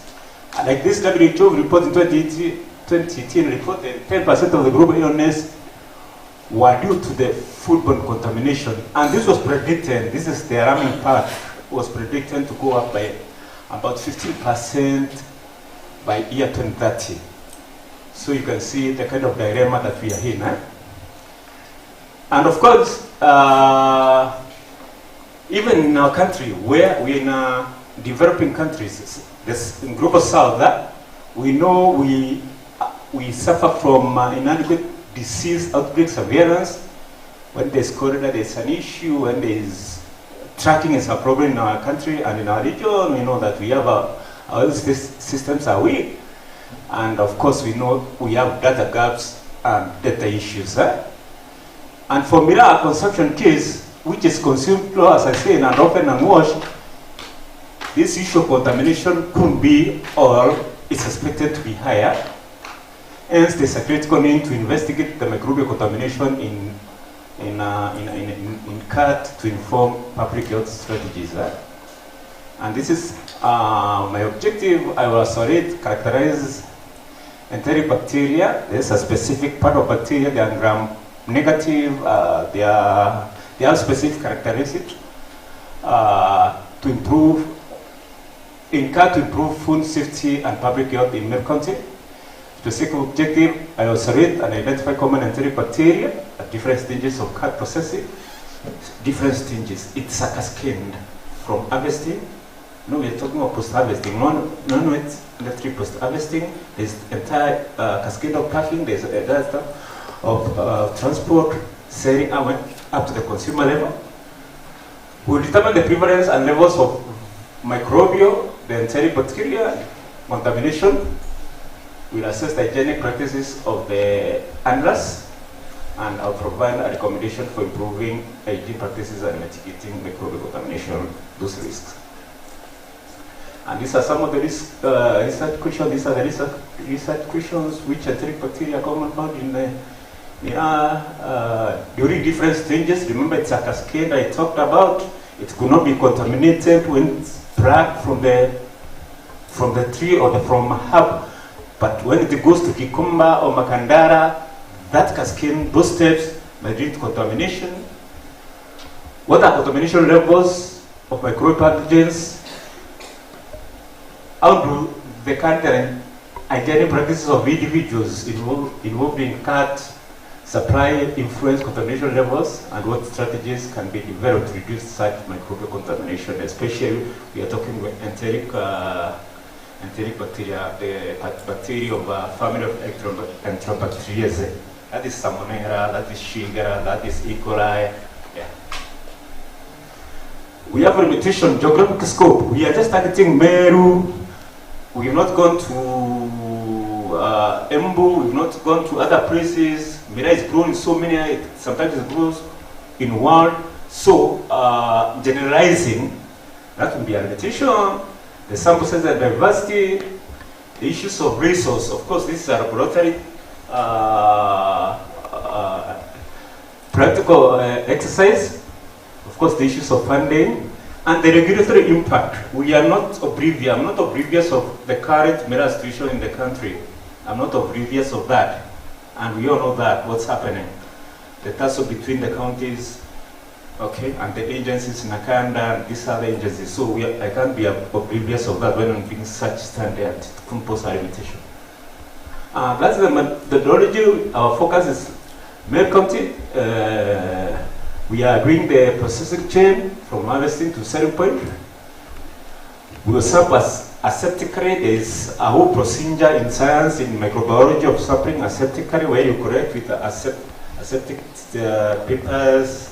S23: Like this WHO report in 2018 reported 10% of the global illness were due to the foodborne contamination. And this was predicted, this is the alarming part, was predicted to go up by about 15% by year 2030. So you can see the kind of dilemma that we are in. And of course, even in our country, where we're in developing countries, in global south, we know we suffer from inadequate disease outbreak surveillance. When there's cholera, there's an issue. When there's tracking is a problem in our country and in our region, we know that we have our health systems are weak. And of course, we know we have data gaps and data issues. And for mineral consumption case, which is consumed raw, as I say, and often unwashed, this issue of contamination could be or is suspected to be higher. Hence, there's a critical need to investigate the microbial contamination in CAT to inform public health strategies. And this is my objective. I will isolate, characterize enteric bacteria. There's a specific part of bacteria, they are gram-negative, they have specific characteristics to improve, in CAT to improve food safety and public health in Meru County. Specific objective, I isolate and identify common enteric bacteria at different stages of CAT processing. Different stages. It's a cascade from harvesting. No, we're talking about post-harvesting. Non-wet electric post-harvesting. There's entire cascade of packing. There's other stuff of transport, selling up to the consumer level. We'll determine the prevalence and levels of microbial, the enteric bacteria, contamination. We'll assess the hygienic practices of the handlers, and I'll provide a recommendation for improving hygiene practices and mitigating microbial contamination, those risks. And these are some of the research questions. These are the research questions which enteric bacteria are common found in the during different stages. Remember, it's a cascade I talked about. It could not be contaminated when it's plucked from the tree or from a herb. But when it goes to cucumber or macandara, that cascade, those steps may lead to contamination. What are contamination levels of microbial pathogens? How do the current hygienic practices of individuals involved in CAT supply influence contamination levels, and what strategies can be developed to reduce such microbial contamination? Especially, we are talking about enteric bacteria, the bacteria of family of Enterobacteriaceae. That is Salmonella, that is Shigella, that is E. coli. Yeah. We have a limitation, geographic scope. We are just targeting Meru. We have not gone to Embu. We have not gone to other places. Mira is grown in so many, sometimes it grows in world. So, generalizing, that will be a limitation. The sample size and diversity, the issues of resource. Of course, this is a laboratory practical exercise. Of course, the issues of funding and the regulatory impact. We are not oblivious. I'm not oblivious of the current mineral situation in the country. I'm not oblivious of that. And we all know that, what's happening. The tussle between the counties, okay, and the agencies, Nakanda, and these other agencies. So I can't be oblivious of that when I'm being such standard to compose a limitation. That's the methodology. Our focus is Meru County. We are doing the processing chain from harvesting to selling point. We will serve as aseptically. There is a whole procedure in science, in microbiology of sampling aseptically, where you correct with the aseptic papers,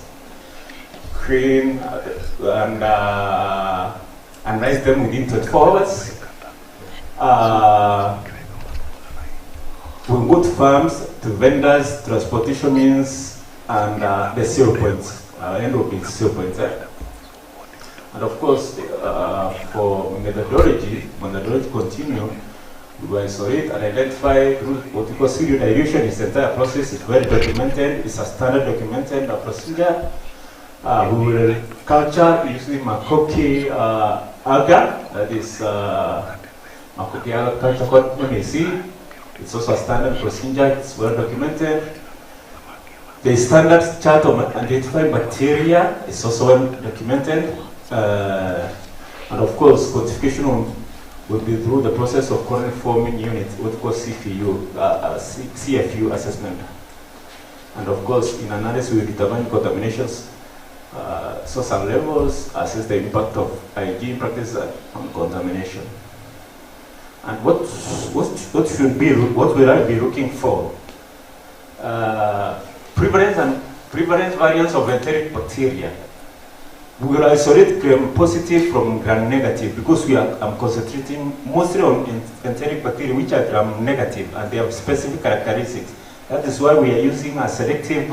S23: clean, and analyze them within 24 hours. We go to farms, to vendors, transportation means, and the 0 points. End up in 0 points. And of course, for methodology continue, we isolate and identify what we call serial dilution. This entire process is very documented. It's a standard documented procedure. We will culture using makoki alga, that is makoki alga culture called MAC. It's also a standard procedure. It's well documented. The standard chart of identifying bacteria is also well documented. And of course, quantification will be through the process of colony forming unit, what we call CFU assessment. And of course, in analysis, we determine contaminations, source and levels, assess the impact of hygiene practices on contamination. And what will I be looking for? Prevalence variance of enteric bacteria. We will isolate gram-positive from gram-negative because I'm concentrating mostly on enteric bacteria which are gram-negative and they have specific characteristics. That is why we are using a selective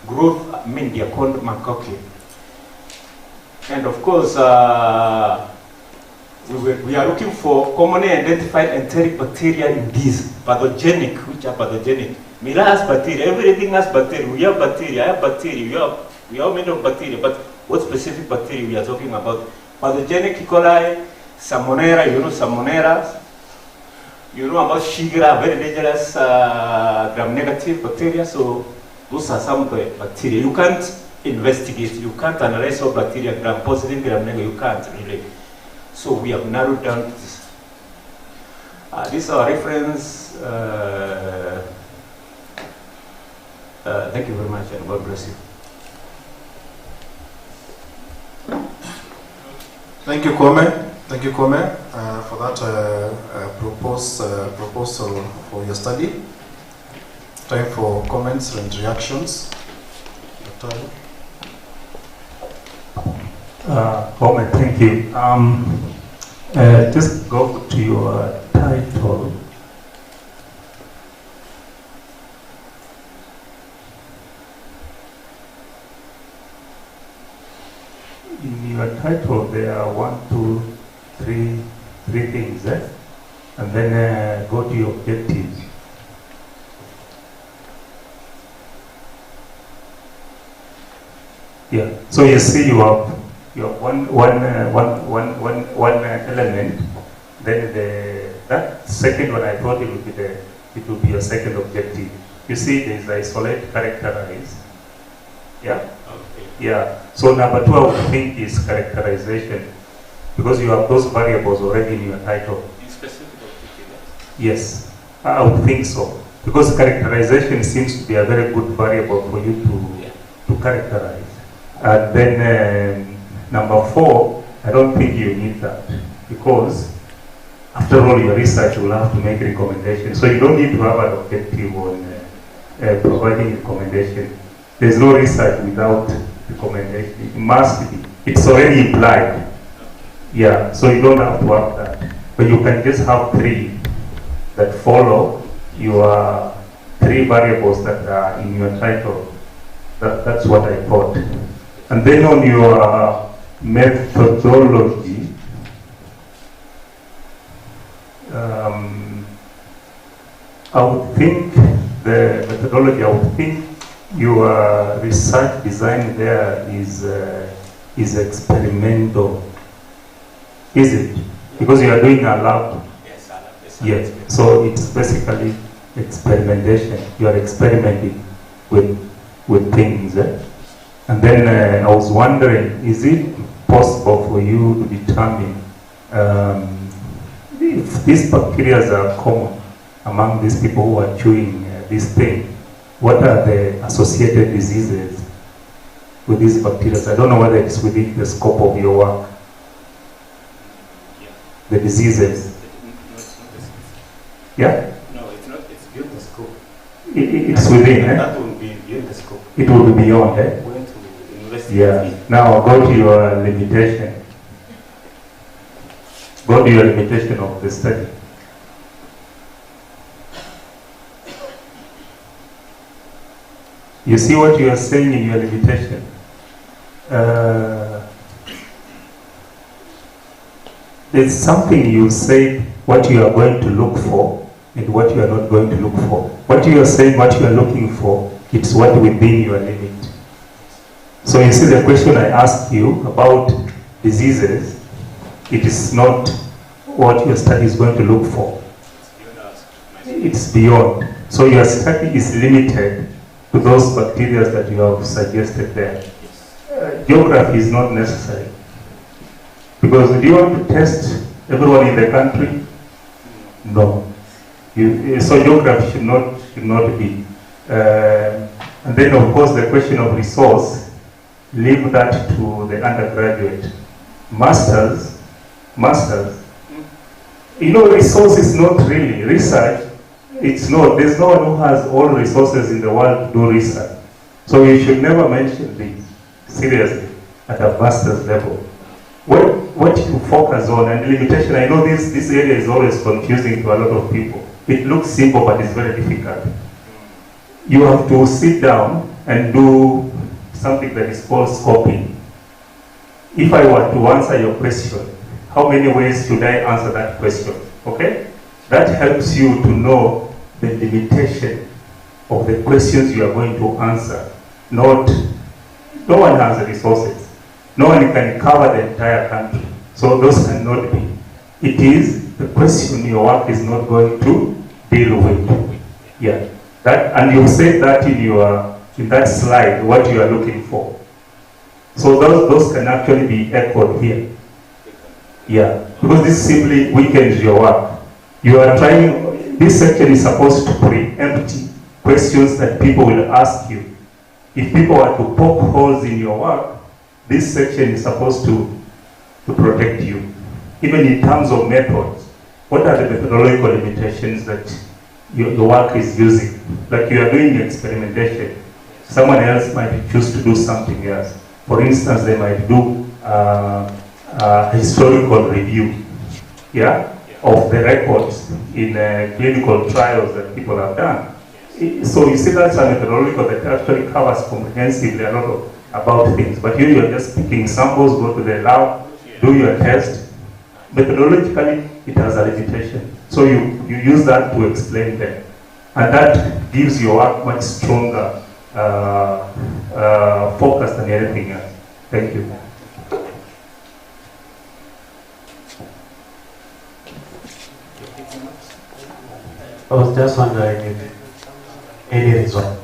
S23: growth media called macaque. And of course, we are looking for commonly identified enteric bacteria in these pathogenic, which are pathogenic. Mila has bacteria, everything has bacteria. We have bacteria, I have bacteria, we have many of bacteria, but what specific bacteria we are talking about? Pathogenic E. coli, Salmonella, you know Salmonella. You know about Shigra, very dangerous gram-negative bacteria. So those are some bacteria. You can't investigate, you can't analyze all bacteria, gram-positive, gram-negative, you can't really. So we have narrowed down this. This is our reference. Thank you very much and God bless you.
S2: Thank you, Kwame. Thank you, Kwame, for that proposal for your study. Time for comments and reactions.
S6: Kwame, thank you. Just go to your title. In your title, there are 1, 2, 3 things, and then go to your objectives. Yeah. So you see, you have one element. Then that second one, I thought it would be your second objective. You see, there is isolate, characterize. Yeah. Okay. Yeah. So number 2, I would think, is characterization, because you have those variables already in your title.
S23: In specific objective.
S6: Yes, I would think so, because characterization seems to be a very good variable for you to characterize. And then number 4, I don't think you need that, because after all, your research will have to make recommendations. So you don't need to have an objective on providing recommendation. There's no research without recommendation. It must be. It's already implied. Yeah, so you don't have to have that. But you can just have 3 that follow your 3 variables that are in your title. That's what I thought. And then on your methodology, I would think the methodology, I would think your research design there is experimental. Is it? Because you are doing a lab.
S23: Yes, a lab.
S6: Yes. So it's basically experimentation. You are experimenting with things. And then I was wondering, is it possible for you to determine if these bacteria are common among these people who are chewing this thing? What are the associated diseases with these bacteria? I don't know whether it's within the scope of your work. the diseases. Yeah?
S23: No, it's not. It's beyond the scope.
S6: It's within, eh?
S23: That will be beyond the scope.
S6: It will be beyond, eh?
S23: Going to investigate.
S6: Yeah. Now go to your limitation. Go to your limitation of the study. You see what you are saying in your limitation? There's something you said what you are going to look for and what you are not going to look for. What you are saying, what you are looking for, it's what within your limit. So you see the question I asked you about diseases, it is not what your study is going to look for. It's beyond. So your study is limited to those bacteria that you have suggested there. Geography is not necessary. Because do you want to test everyone in the country? No. So geography should not be. And then of course the question of resource, leave that to the undergraduate. Masters, resource is not really research. It's not. There's no one who has all resources in the world to do research. So you should never mention this seriously at a master's level. What you focus on and limitation, I know this area is always confusing to a lot of people. It looks simple, but it's very difficult. You have to sit down and do something that is called scoping. If I were to answer your question, how many ways should I answer that question? Okay? That helps you to know the limitation of the questions you are going to answer. No one has the resources. No one can cover the entire country. So those cannot be. It is the question your work is not going to deal with. Yeah. And you said that in that slide, what you are looking for. So those can actually be echoed here. Yeah. Because this simply weakens your work. You are trying, this section is supposed to preempt questions that people will ask you. If people are to poke holes in your work, this section is supposed to protect you. Even in terms of methods, what are the methodological limitations that your work is using? Like you are doing experimentation, someone else might choose to do something else. For instance, they might do a historical review, of the records in clinical trials that people have done. So you see that's a methodological that actually covers comprehensively a lot about things. But here you're just picking samples, go to the lab, do your test. Methodologically, it has a limitation. So you use that to explain them. And that gives your work much stronger focus than anything else. Thank you.
S3: I was just wondering if any result.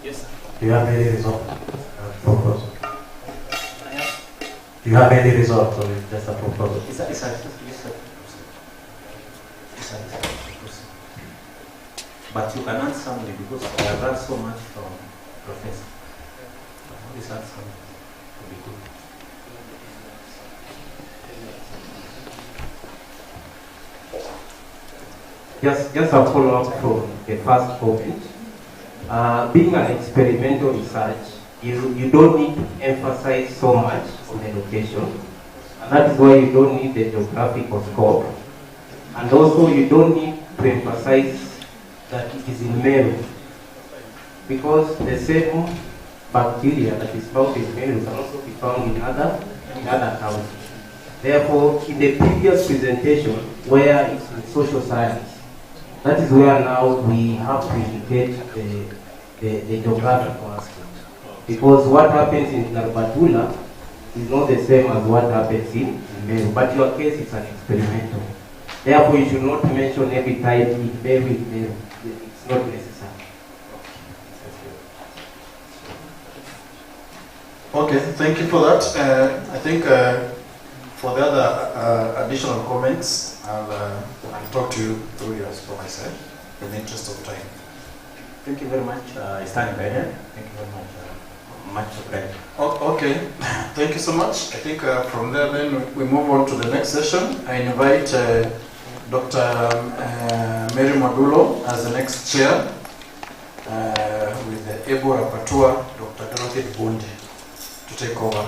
S23: Yes, sir.
S3: Do you have any result? Proposal? Do you have any result or it's just a proposal?
S23: But you can add something because I have learned so much from Professor. Please add something to be good.
S20: Just a follow-up from the first topic. Being an experimental research, you don't need to emphasize so much on the location. And that is why you don't need the geographical scope. And also you don't need to emphasize that it is in Meru. Because the same bacteria that is found in Meru can also be found in other towns. Therefore, in the previous presentation, where it's in social science, that is where now we have to indicate the geographical aspect. Because what happens in Narbatula is not the same as what happens in Meru. But your case is an experimental. Therefore, you should not mention every time in Meru. It's not necessary.
S2: Okay, thank you for that. I think for the other additional comments, I'll talk to you through your supervisor in the interest of time.
S23: Thank you very much. I stand by here. Thank you very much. much obliged.
S2: Okay, thank you so much. I think from there then we move on to the next session. I invite Dr. Meru Modulo as the next chair with the able rapporteur, Dr. Dorothy Bunde, to take over.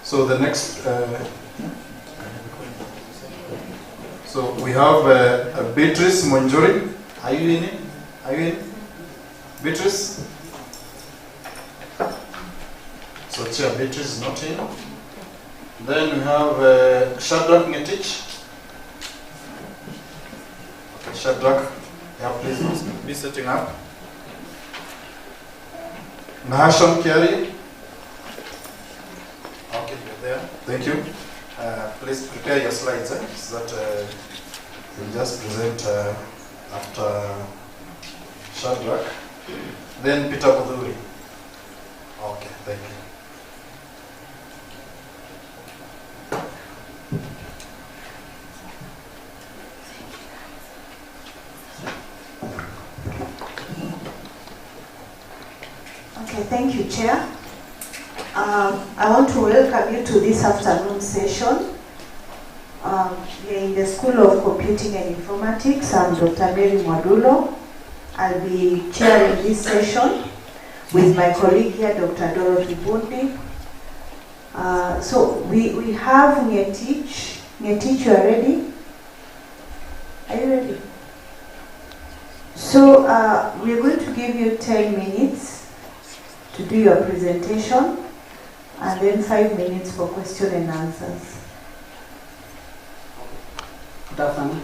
S2: So the next, so we have Beatrice Monjori. Are you in it? Are you in? Beatrice? So Chair Beatrice is not in. Then we have Shadrach Ngetich. Okay, Shadrach, yeah, please be setting up. Nahasham Kiari. Okay, you're there. Thank you. Please prepare your slides so that we'll just present after Shadrach. Then Peter Buduri. Okay, thank you.
S17: Okay, thank you, Chair. I want to welcome you to this afternoon session. We are in the School of Computing and Informatics. I'm Dr. Meru Modulo. I'll be chairing this session with my colleague here, Dr. Dorothy Bunde. So we have Ngetich. Ngetich, you are ready? Are you ready? So we're going to give you 10 minutes to do your presentation, and then 5 minutes for question and answers.
S4: Good afternoon.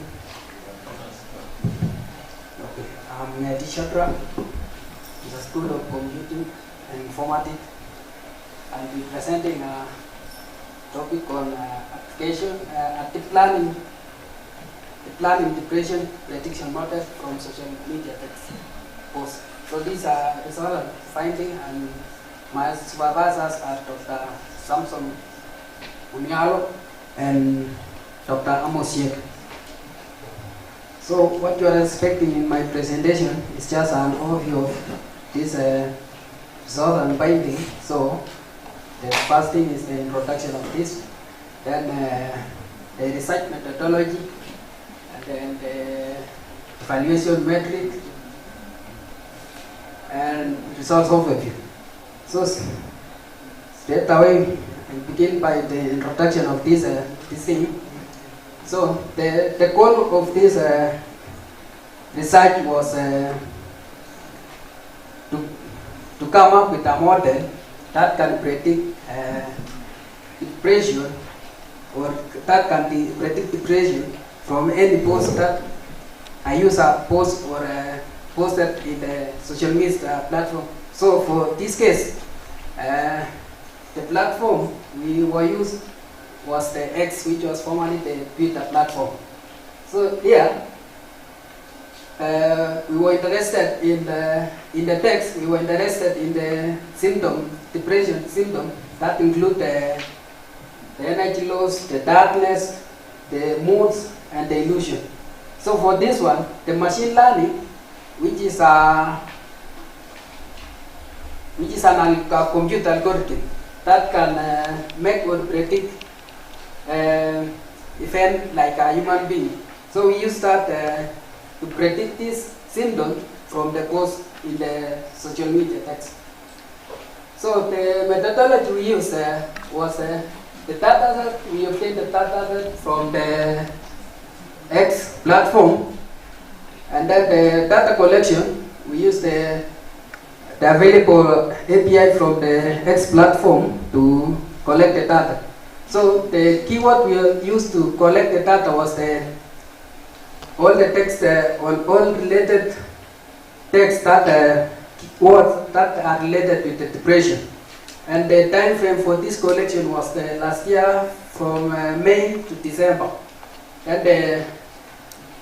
S4: Okay, I'm Ngetich Shadrach, in the School of Computing and Informatics. I'll be presenting a topic on application, the planning depression prediction model from social media text posts. So these are result finding, and my supervisors are Dr. Samson Unialo and Dr. Amos Yek. So what you are expecting in my presentation is just an overview of this result and binding. So the first thing is the introduction of this, then the research methodology, and then the evaluation metric, and results overview. So straight away, I begin by the introduction of this thing. So the goal of this research was to come up with a model that can predict depression, or that can predict depression from any post that a user posts or posted in the social media platform. So for this case, the platform we were used was the X, which was formerly the Twitter platform. So here, we were interested in the text. We were interested in the symptom, depression symptom that include the energy loss, the darkness, the moods, and the illusion. So for this one, the machine learning, which is a computer algorithm that can make or predict event like a human being. So we use that to predict this symptom from the post in the social media text. So the methodology we used was the data set. We obtained the data set from the X platform, and then the data collection, we use the available API from the X platform to collect the data. So the keyword we used to collect the data was all the text, all related text that words that are related with the depression. And the time frame for this collection was last year from May to December. And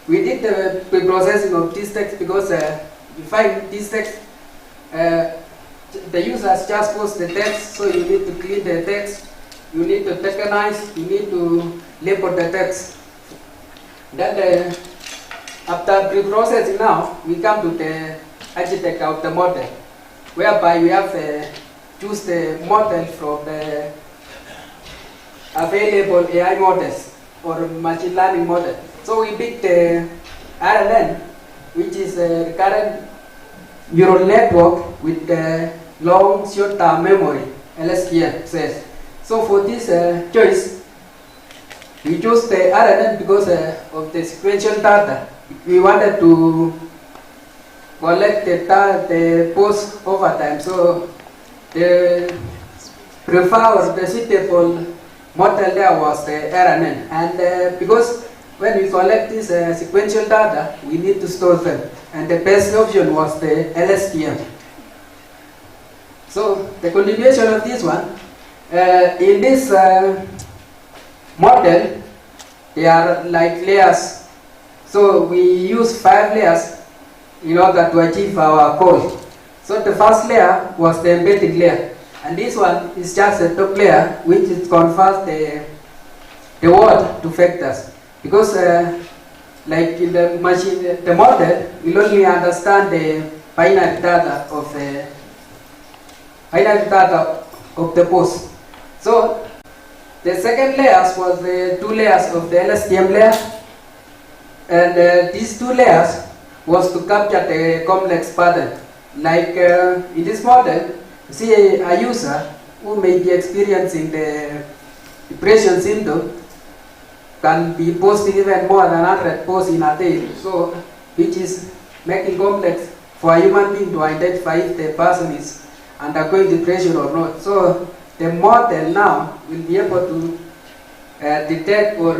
S4: we did the pre-processing of this text because we find this text the users just post the text, so you need to clean the text, you need to tokenize, you need to label the text. Then after pre-processing now, we come to the architecture of the model, whereby we have choose the model from the available AI models or machine learning model. So we pick the RNN, which is the current neural network with the long short-term memory, LSTM says. So for this choice, we chose the RNN because of the sequential data. We wanted to collect the post over time. So the preferred, the suitable model there was the RNN. And because when we collect this sequential data, we need to store them. And the best option was the LSTM. So the continuation of this one, in this model, they are like layers. So we use 5 layers in order to achieve our goal. So the first layer was the embedding layer. And this one is just a top layer which it converts the word to vectors. Because like in the machine, the model will only understand the binary data of the post. So the second layers was the 2 layers of the LSTM layer. And these 2 layers was to capture the complex pattern. Like in this model, you see a user who may be experiencing the depression symptom can be posting even more than 100 posts in a day. So, which is making complex for a human being to identify if the person is undergoing depression or not. So, the model now will be able to detect or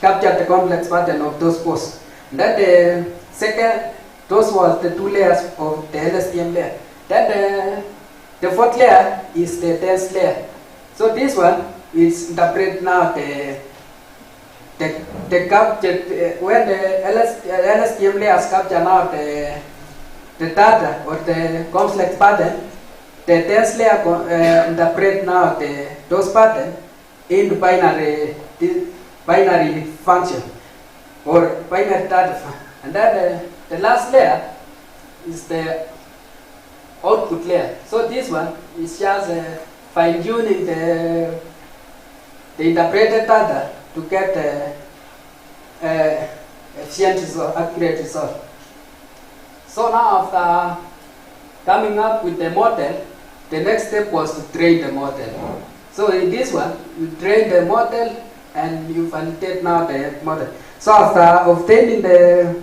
S4: capture the complex pattern of those posts. Then the second, those was the 2 layers of the LSTM layer. Then the fourth layer is the dense layer. So this one is interpret now the capture when the LSTM layers capture now the data or the complex pattern. The dense layer interpret now those patterns into binary function or binary data function. And then the last layer is the output layer. So this one is just fine-tuning the interpreted data to get efficient result, accurate result. So now after coming up with the model, the next step was to train the model. So in this one, you train the model and you validate now the model. So after obtaining the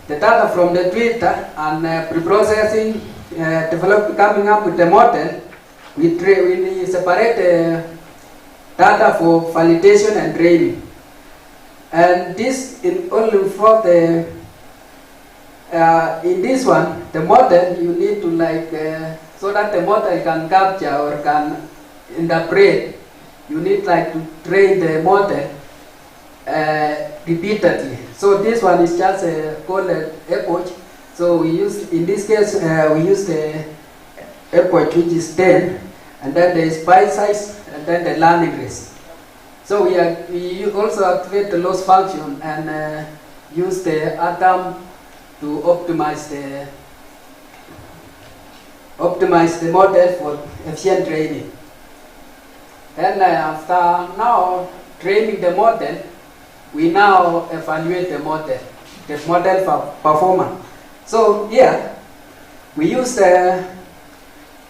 S4: data from the Twitter and pre-processing, coming up with the model, we separate the data for validation and training. And this only for the in this one, the model you need to so that the model can capture or can interpret, you need to train the model repeatedly. So this one is just called epoch. So we use, in this case, we use the epoch which is 10, and then there is byte size, and then the learning rate. So we also activate the loss function and use the atom to optimize the model for efficient training. And after now training the model, we now evaluate the model performance. So here we use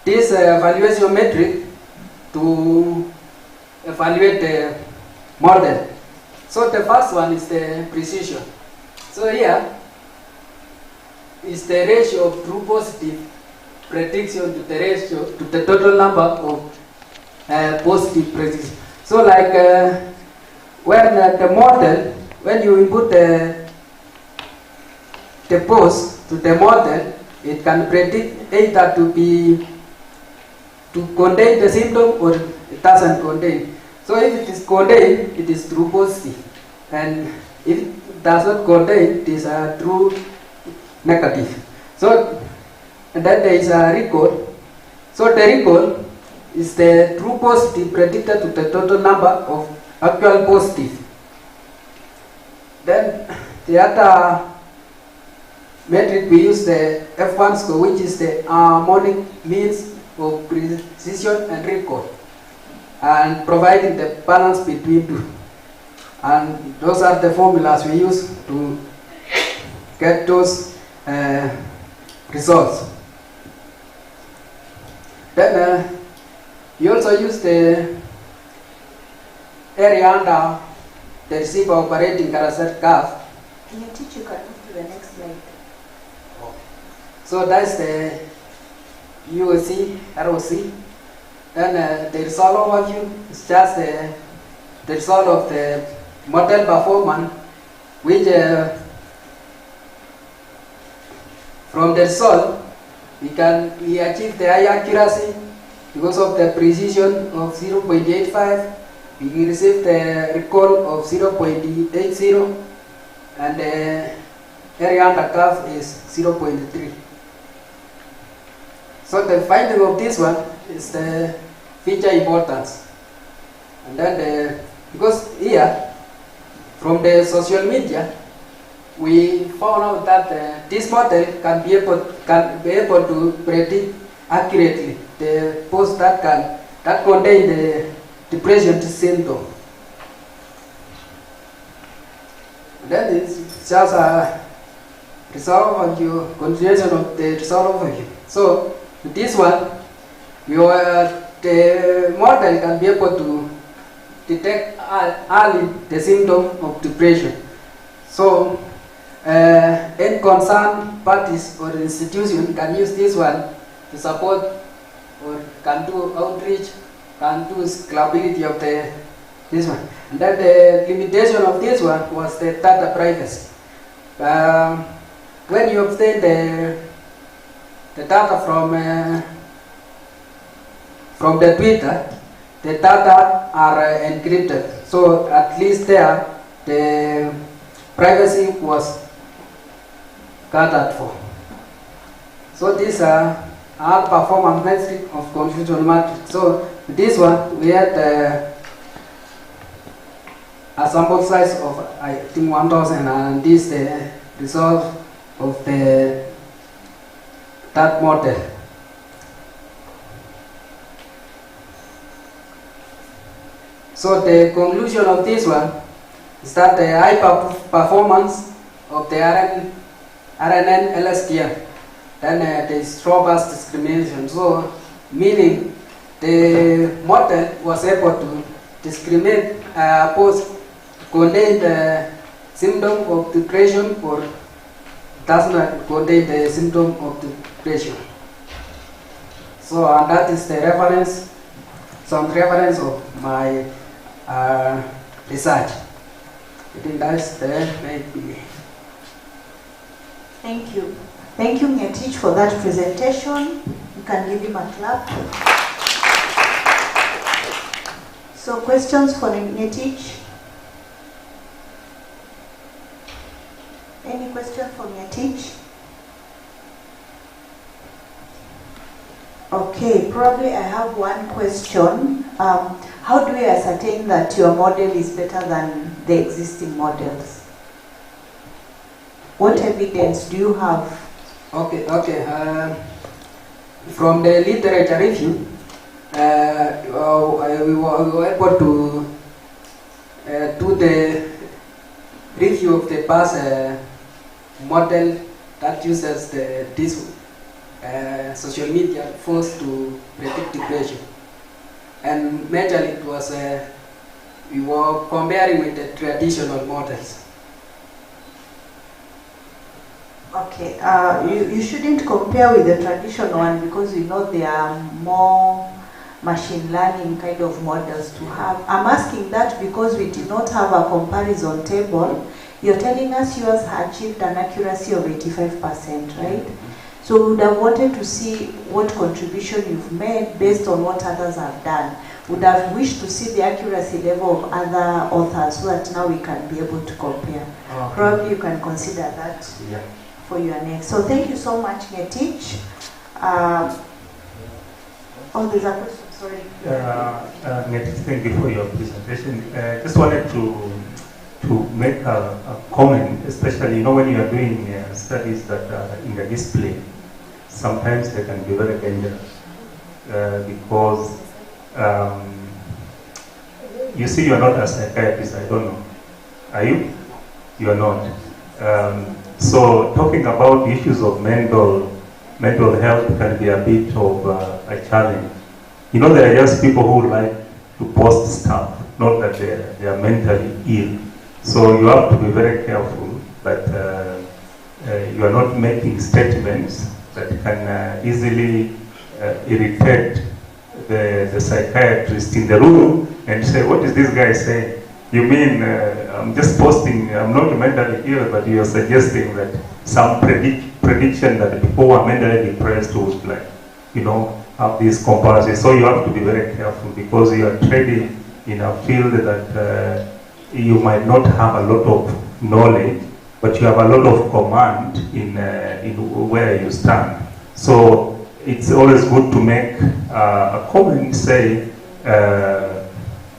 S4: this evaluation metric to evaluate the model. So the first one is the precision. So here is the ratio of true positive prediction to the ratio to the total number of positive prediction. So when the model, when you input the post to the model, it can predict either to contain the symptom or it doesn't contain. So if it is contained, it is true positive, and if it does not contain, it is true negative. So and then there is a recall. So the recall is the true positive predicted to the total number of actual positive. Then the other metric we use the F1 score, which is the harmonic means of precision and recall, and providing the balance between two. And those are the formulas we use to get those results. Then we also use the area under the receiver operating carousel curve.
S17: Can you teach? You can move to the next slide.
S4: So that's the UOC, ROC. Then the result overview is just the result of the model performance, which from the result we achieve the high accuracy because of the precision of 0.85. We receive the recall of 0.80, and the area under curve is 0.3. So the finding of this one is the feature importance. And then because here, from the social media, we found out that this model can be able to predict accurately the post that contain the depression symptom. Then it's just a result overview, continuation of the result overview. So this one, the model can be able to detect early the symptom of depression. So any concerned parties or institution can use this one to support or can do outreach, can do scalability of this one. And then the limitation of this one was the data privacy. When you obtain the data from the Twitter, the data are encrypted. So at least there, the privacy was gathered for. So these are all performance metrics of confusion matrix. So this one we had a sample size of I think 1000, and this the result of that model. So the conclusion of this one is that the high performance of the RNN LSTM, then there is robust discrimination. So meaning the model was able to discriminate post contain the symptom of depression or does not contain the symptom of depression. So and that is the reference, some reference of my research. I think that's the maybe.
S17: Thank you. Thank you, Ngetich, for that presentation. You can give him a clap. So questions for Ngetich? Any question for Ngetich? Okay, probably I have one question. How do we ascertain that your model is better than the existing models? What evidence do you have?
S4: Okay. From the literature review, we were able to do the review of the past model that uses this social media force to predict depression. And majorly it was, we were comparing with the traditional models.
S17: Okay, you shouldn't compare with the traditional one because you know there are more machine learning kind of models to have. I'm asking that because we did not have a comparison table. You're telling us yours achieved an accuracy of 85%, right? So we would have wanted to see what contribution you've made based on what others have done. Would have wished to see the accuracy level of other authors so that now we can be able to compare.
S4: Okay.
S17: Probably you can consider that for your next. So thank you so much, Ngetich. Oh, there's a question, sorry.
S6: Thank you for your presentation. Just wanted to make a comment, especially, when you are doing studies that are in the display, sometimes they can be very dangerous because you see, you are not a psychiatrist, I don't know. Are you? You are not. So talking about issues of mental health can be a bit of a challenge. There are just people who like to post stuff, not that they are mentally ill. So you have to be very careful that you are not making statements that can easily irritate the psychiatrist in the room and say, what is this guy saying? You mean I'm just posting, I'm not mentally ill, but you're suggesting that some prediction that people who are mentally depressed would have these comparisons. So you have to be very careful because you are trading in a field that you might not have a lot of knowledge, but you have a lot of command in where you stand. So it's always good to make a comment, say,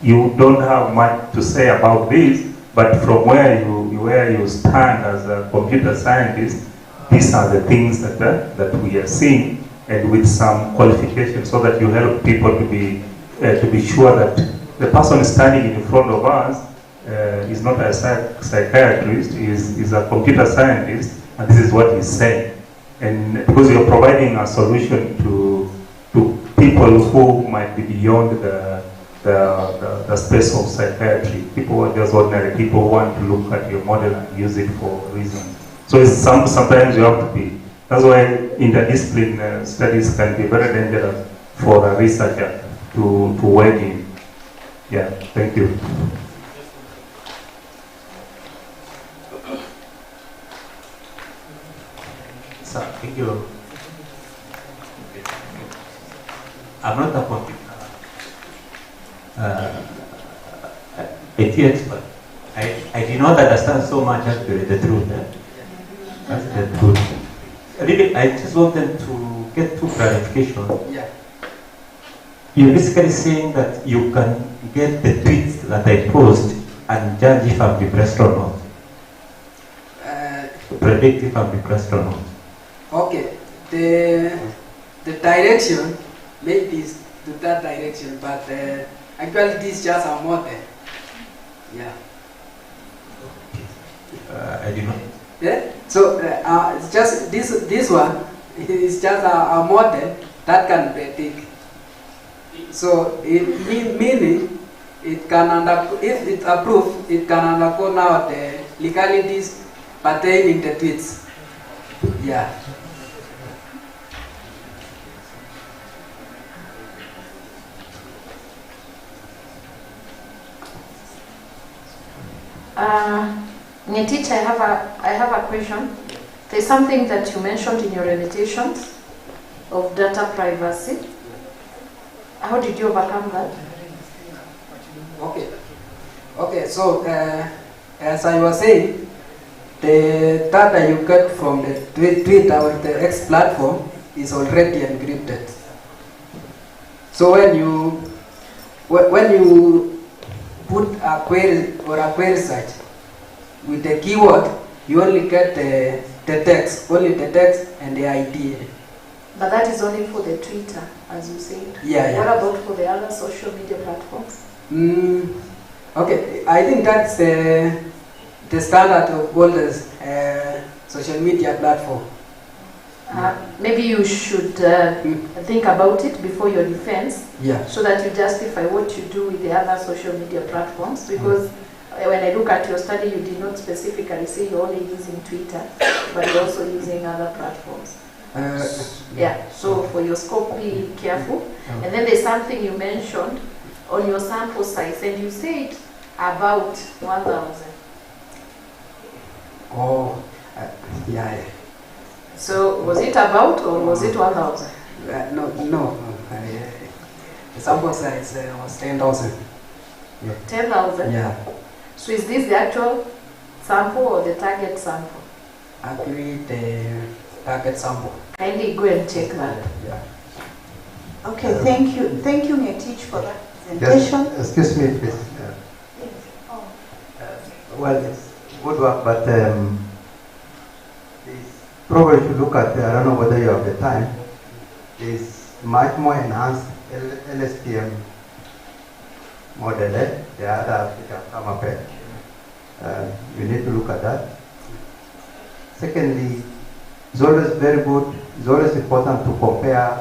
S6: you don't have much to say about this, but from where you stand as a computer scientist, these are the things that we are seeing, and with some qualifications, so that you help people to be sure that the person standing in front of us is not a psychiatrist, is a computer scientist, and this is what he's saying. And because you're providing a solution to people who might be beyond the space of psychiatry, people who are just ordinary people who want to look at your model and use it for reasons. So sometimes you have to be. That's why interdisciplinary studies can be very dangerous for a researcher to work in. Yeah, thank you.
S23: So, thank you. I'm not a computer IT expert. I did not understand so much actually the truth. That's the truth. Really, I just wanted to get two clarification.
S4: Yeah.
S23: You're basically saying that you can get the tweets that I post and judge if I'm depressed or not. Predict if I'm depressed or not.
S4: Okay. The direction maybe is to that direction, but actually this is just a model. Yeah.
S23: I do not.
S4: Yeah. So it's just this one is just a model that can predict. So meaning it can if it's approved, it can undergo now the legalities pertaining the tweets. Yeah.
S9: Ngetich, I have a question. There's something that you mentioned in your limitations of data privacy. How did you overcome that?
S4: Okay. So as I was saying, the data you get from the Twitter or the X platform is already encrypted. So when you put a query or a query search with the keyword, you only get the text, only the text and the ID.
S9: But that is only for the Twitter, as you said.
S4: Yeah.
S9: What about for the other social media platforms?
S4: Okay, I think that's the standard of all the social media platform.
S9: Maybe you should think about it before your defense, so that you justify what you do with the other social media platforms. Because when I look at your study, you did not specifically say you're only using Twitter, but you're also using other platforms. So for your scope, be careful. And then there's something you mentioned on your sample size, and you said about 1,000.
S4: Yeah.
S9: So was it about or was it 1,000?
S4: No. The sample size was 10,000.
S9: 10,000?
S4: Yeah.
S9: So is this the actual sample or the target sample?
S4: Actually, target sample.
S9: Kindly go and check that.
S4: Yeah.
S17: Okay, thank you. Thank you, Ngetich, for that presentation.
S8: Yes, excuse me, please. Well, it's good work, but probably should look at, I don't know whether you have the time, is much more enhanced LSTM model, the other African come up. You need to look at that. Secondly, it's always very good, it's always important to compare,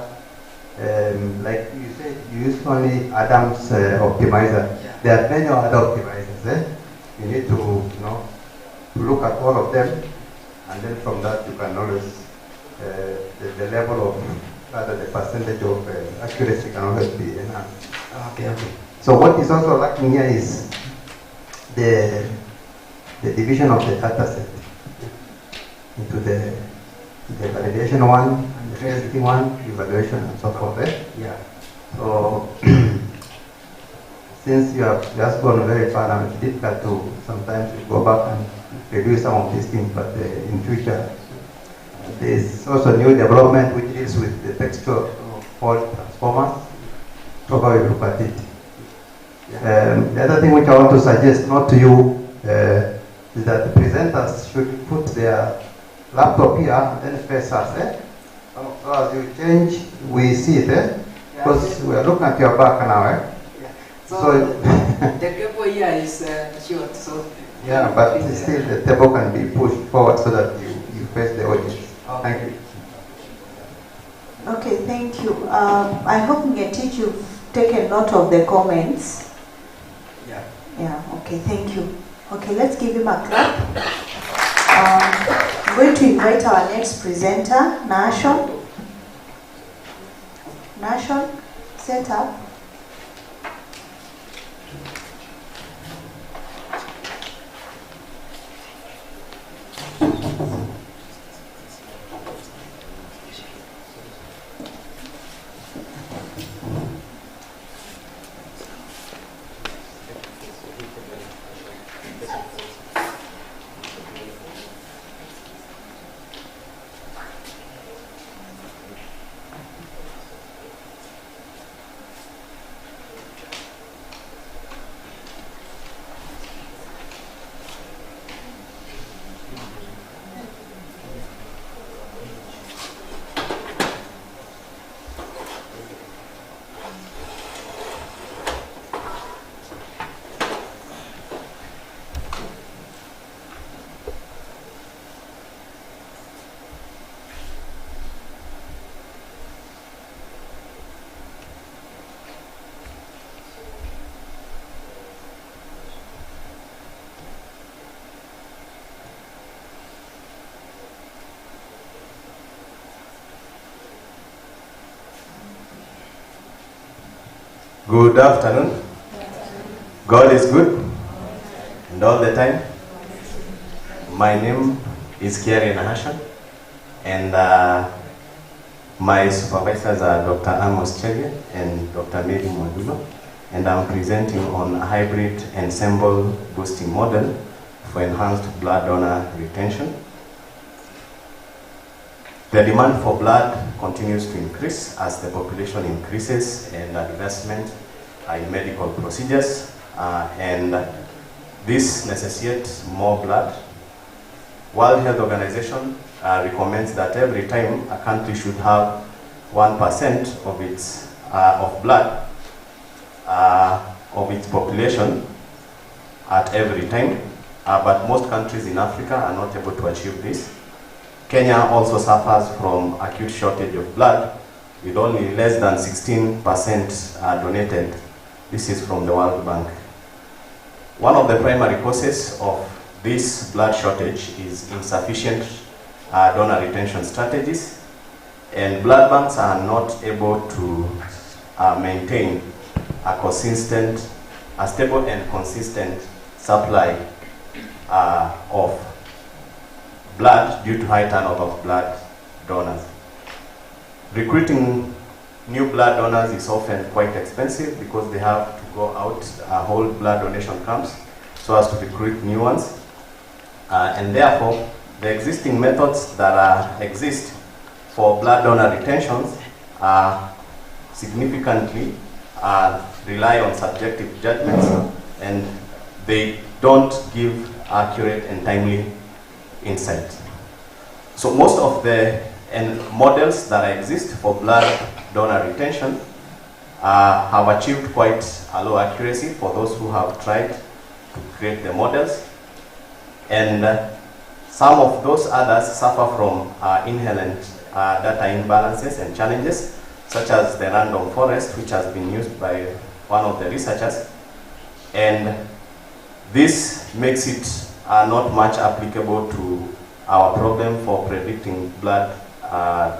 S8: like you said, you use only Adams optimizer. There are many other optimizers. You need to, to look at all of them, and then from that you can always, the level of, rather the percentage of accuracy can always be enhanced.
S4: Okay.
S8: So what is also lacking here is the division of the data set into the validation one, and the testing one, evaluation, and so forth.
S4: Yeah.
S8: So since you have just gone very far, and it's difficult to sometimes go back and reduce some of these things, but in future, there's also new development which deals with the texture fault transformers. Probably look at it. The other thing which I want to suggest, not to you, is that the presenters should put their laptop here and then face us. So as you change, we see it. Because we are looking at your back now.
S4: So the table here is short, so
S8: yeah, but still the table can be pushed forward so that you face the audience. Thank you.
S17: Okay, thank you. I hope, Ngetich, you've taken note of the comments.
S4: Yeah.
S17: Yeah, okay, thank you. Okay, let's give him a clap. I'm going to invite our next presenter, Nashon. Nashon, set up.
S10: Good afternoon. God is good, and all the time. My name is Kiari Nahashan, and my supervisors are Dr. Amos Chege and Dr. Meru Mwadulo, and I'm presenting on a hybrid ensemble boosting model for enhanced blood donor retention. The demand for blood continues to increase as the population increases and advancement in medical procedures, and this necessitates more blood. World Health Organization recommends that every time a country should have 1% of its of blood of its population at every time, but most countries in Africa are not able to achieve this. Kenya also suffers from acute shortage of blood, with only less than 16% donated. This is from the World Bank. One of the primary causes of this blood shortage is insufficient donor retention strategies, and blood banks are not able to maintain a stable and consistent supply of blood due to high turnover of blood donors. Recruiting new blood donors is often quite expensive because they have to go out, hold blood donation camps so as to recruit new ones. And therefore, the existing methods that exist for blood donor retentions significantly rely on subjective judgments, and they don't give accurate and timely insight. So most of the models that exist for blood donor retention have achieved quite a low accuracy for those who have tried to create the models, and some of those others suffer from inherent data imbalances and challenges, such as the random forest, which has been used by one of the researchers, and this makes it not much applicable to our problem for predicting blood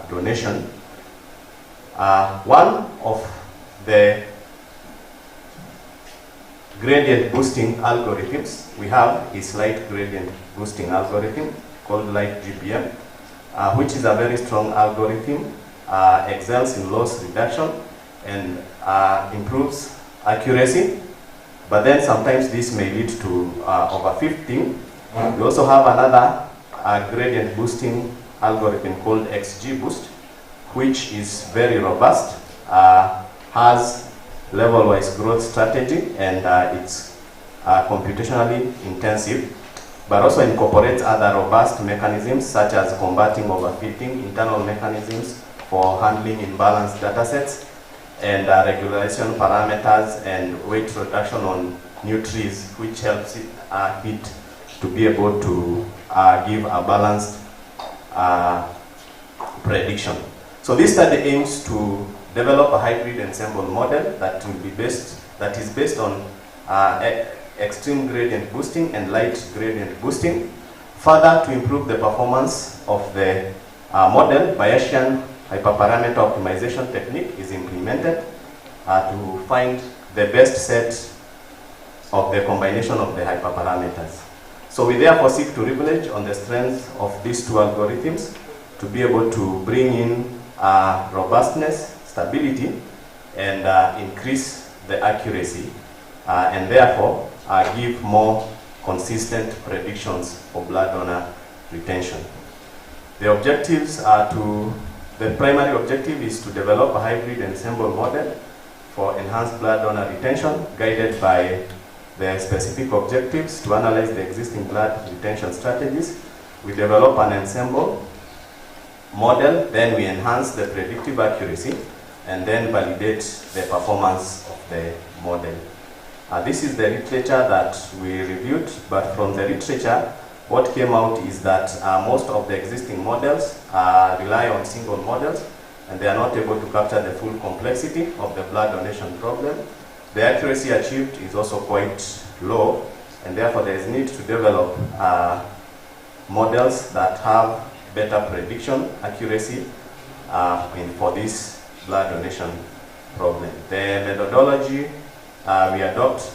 S10: donation. One of the gradient boosting algorithms we have is light gradient boosting algorithm called light GBM, which is a very strong algorithm, excels in loss reduction and improves accuracy, but then sometimes this may lead to overfitting. We also have another gradient boosting algorithm called XGBoost, which is very robust, has level-wise growth strategy, and it's computationally intensive, but also incorporates other robust mechanisms such as combating overfitting, internal mechanisms for handling imbalanced datasets, and regulation parameters and weight reduction on new trees, which helps it to be able to give a balanced prediction. So this study aims to develop a hybrid ensemble model that is based on extreme gradient boosting and light gradient boosting. Further, to improve the performance of the model, Bayesian hyperparameter optimization technique is implemented to find the best set of the combination of the hyperparameters. So we therefore seek to leverage on the strengths of these two algorithms to be able to bring in robustness, stability, and increase the accuracy, and therefore give more consistent predictions for blood donor retention. The primary objective is to develop a hybrid ensemble model for enhanced blood donor retention, guided by the specific objectives to analyze the existing blood retention strategies. We develop an ensemble model, then we enhance the predictive accuracy, and then validate the performance of the model. This is the literature that we reviewed, but from the literature, what came out is that most of the existing models rely on single models, and they are not able to capture the full complexity of the blood donation problem. The accuracy achieved is also quite low, and therefore there is need to develop models that have better prediction accuracy for this blood donation problem. The methodology, we adopt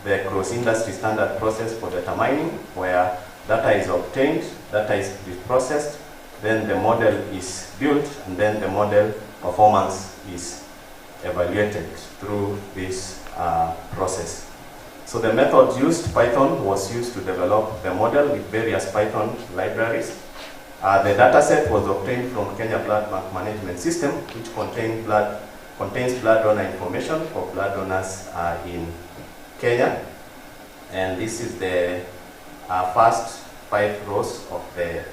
S10: the cross-industry standard process for determining where data is obtained, data is processed, then the model is built, and then the model performance is evaluated through this process. So the method used, Python, was used to develop the model with various Python libraries. The data set was obtained from Kenya Blood Bank Management System, which contains blood donor information for blood donors in Kenya. And this is the first 5 rows of the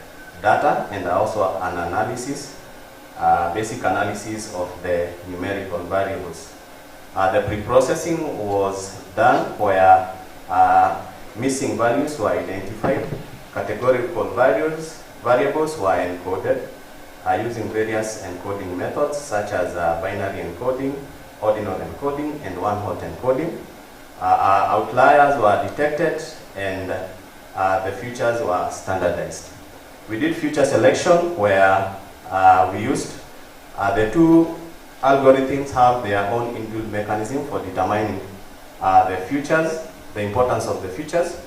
S10: data, and also an analysis, basic analysis of the numerical variables. The pre-processing was done where missing values were identified, categorical variables were encoded using various encoding methods such as binary encoding, ordinal encoding, and one-hot encoding. Outliers were detected, and the features were standardized. We did feature selection where we used the two algorithms have their own inbuilt mechanism for determining the features, the importance of the features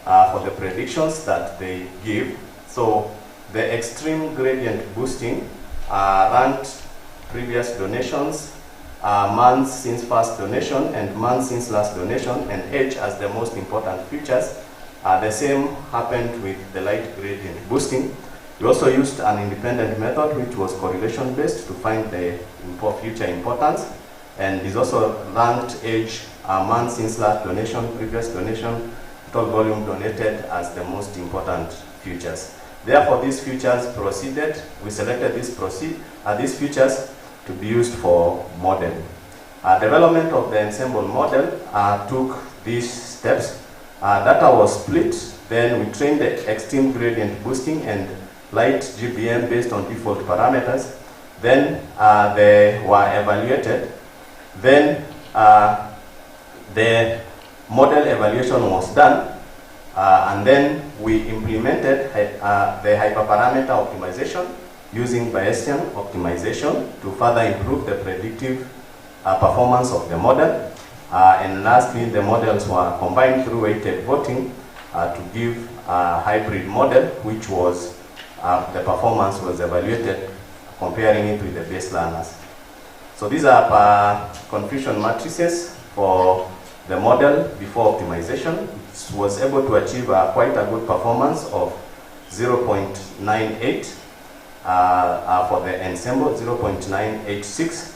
S10: for the predictions that they give. So the extreme gradient boosting ranked previous donations, months since first donation and months since last donation, and age as the most important features, The same happened with the light gradient boosting. We also used an independent method which was correlation based to find the future importance, and is also ranked age, month since last donation, previous donation, total volume donated as the most important futures. Therefore, these futures proceeded. We selected these futures to be used for modeling. Development of the ensemble model took these steps. Data was split. Then we trained the extreme gradient boosting and light GBM based on default parameters. Then they were evaluated. Then the model evaluation was done, and then we implemented the hyperparameter optimization using Bayesian optimization to further improve the predictive performance of the model. And lastly, the models were combined through weighted voting to give a hybrid model, which was the performance was evaluated comparing it with the base learners. So these are confusion matrices for the model before optimization. It was able to achieve quite a good performance of 0.98 for the ensemble, 0.986.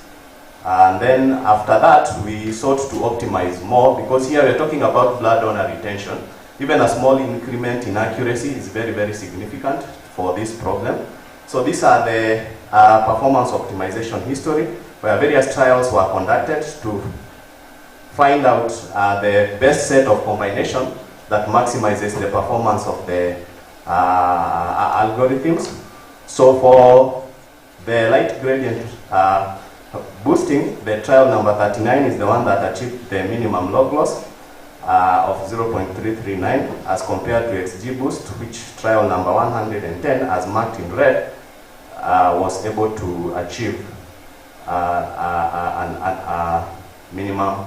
S10: And then after that, we sought to optimize more, because here we're talking about blood donor retention. Even a small increment in accuracy is very, very significant for this problem. So these are the performance optimization history, where various trials were conducted to find out the best set of combination that maximizes the performance of the algorithms. So for the light gradient boosting, the trial number 39 is the one that achieved the minimum log loss of 0.339 as compared to XGBoost, which trial number 110, as marked in red, was able to achieve a minimum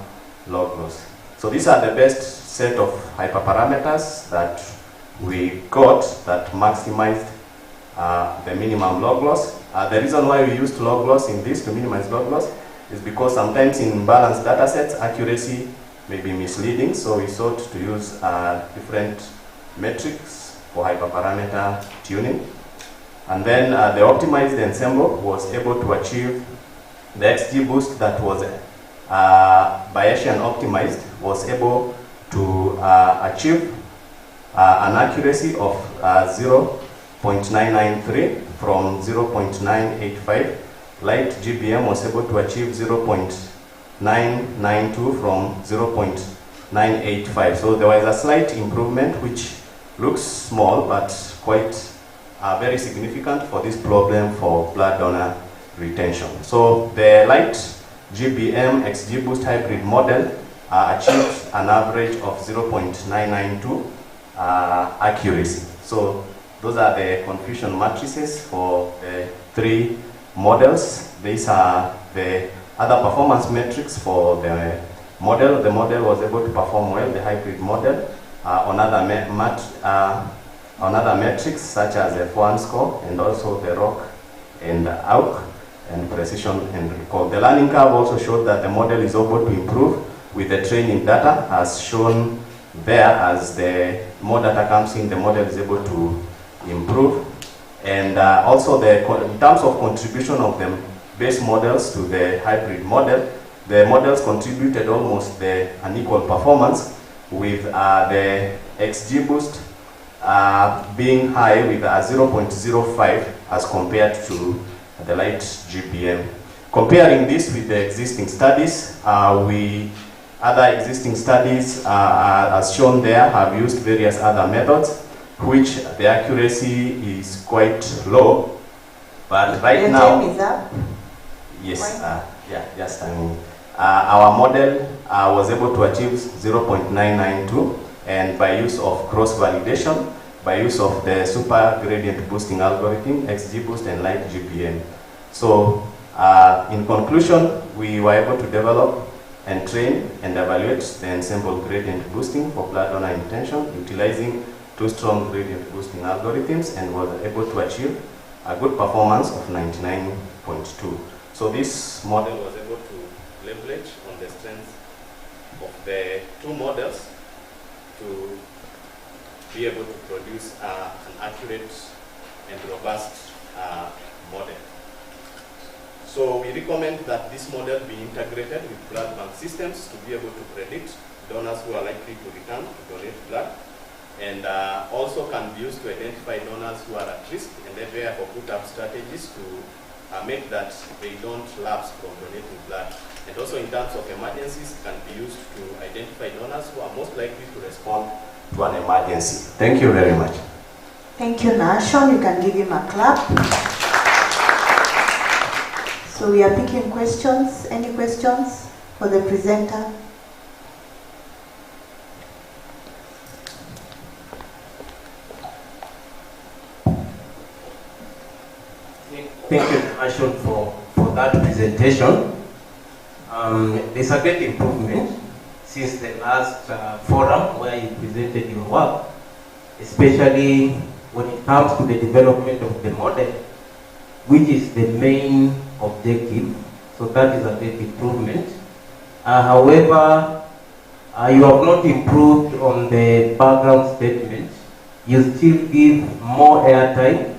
S10: log loss. So these are the best set of hyperparameters that we got that maximized the minimum log loss. The reason why we used log loss in this to minimize log loss is because sometimes in balanced data sets, accuracy may be misleading, so we sought to use different metrics for hyperparameter tuning. And then the optimized ensemble was able to achieve the XGBoost that was Bayesian optimized, was able to achieve an accuracy of 0.993 from 0.985. Light GBM was able to achieve 0.992 from 0.985. So there was a slight improvement, which looks small but quite very significant for this problem for blood donor retention. So the light GBM XGBoost hybrid model achieved an average of 0.992 accuracy. So those are the confusion matrices for the three models. These are the other performance metrics for the model. The model was able to perform well, the hybrid model, on other metrics such as the F1 score and also the ROC and AUC and precision and recall. The learning curve also showed that the model is able to improve with the training data, as shown there. As the more data comes in, the model is able to improve. And also in terms of contribution of the base models to the hybrid model, the models contributed almost an equal performance, with the XGBoost being high with 0.05 as compared to the light GBM. Comparing this with the existing studies, other existing studies, as shown there, have used various other methods, which the accuracy is quite low. But right now,
S17: time is up.
S10: Yes, just our model was able to achieve 0.992, and by use of cross-validation, by use of the super gradient boosting algorithm, XGBoost and light GBM. So in conclusion, we were able to develop and train and evaluate the ensemble gradient boosting for blood donor intention, utilizing two strong gradient boosting algorithms, and was able to achieve a good performance of 99.2. So this model was able to leverage on the strength of the two models to be able to produce an accurate and robust model. So we recommend that this model be integrated with blood bank systems to be able to predict donors who are likely to return to donate blood, and also can be used to identify donors who are at risk, and then therefore put up strategies to make that they don't lapse from donating blood. And also in terms of emergencies, can be used to identify donors who are most likely to respond to an emergency. Thank you very much.
S17: Thank you, Nashon. You can give him a clap. So we are picking questions. Any questions for the presenter?
S20: Thank you, Nashon, for that presentation. There's a great improvement since the last forum where you presented your work, especially when it comes to the development of the model, which is the main objective. So that is a great improvement. However, you have not improved on the background statement. You still give more airtime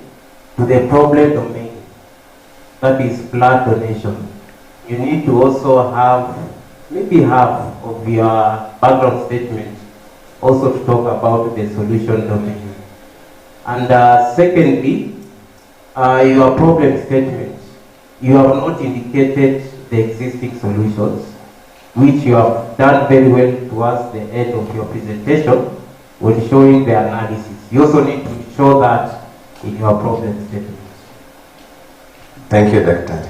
S20: to the problem domain, that is blood donation. You need to also have maybe half of your background statement also to talk about the solution domain. And secondly, your problem statement, you have not indicated the existing solutions, which you have done very well towards the end of your presentation when showing the analysis. You also need to show that in your problem statement.
S10: Thank you, Doctor.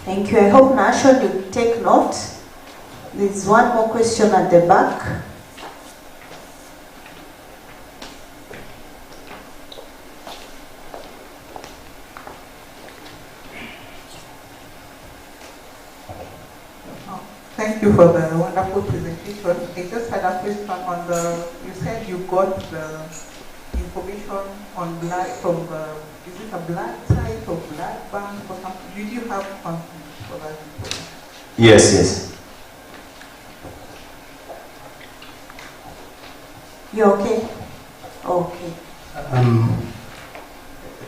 S17: Thank you. I hope, Nashon, you take note. There's one more question at the back.
S1: Thank you for the wonderful presentation. I just had a question on you said you got the information on blood from is it a blood type or blood bank or something? Did you have something for that information?
S10: Yes, yes.
S17: You okay? Okay.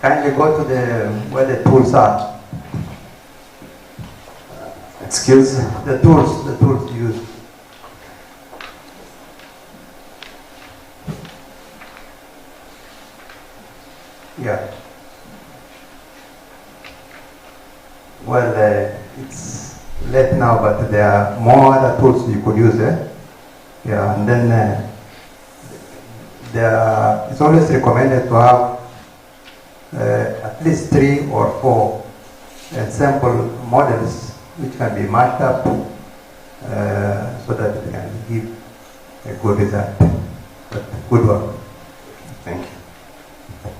S8: Kindly go to the where the tools are.
S10: Excuse?
S8: The tools used. Yeah. Well, it's late now, but there are more other tools you could use. Yeah, and then it's always recommended to have at least 3 or 4 sample models which can be matched up so that it can give a good result. But good work.
S10: Thank you.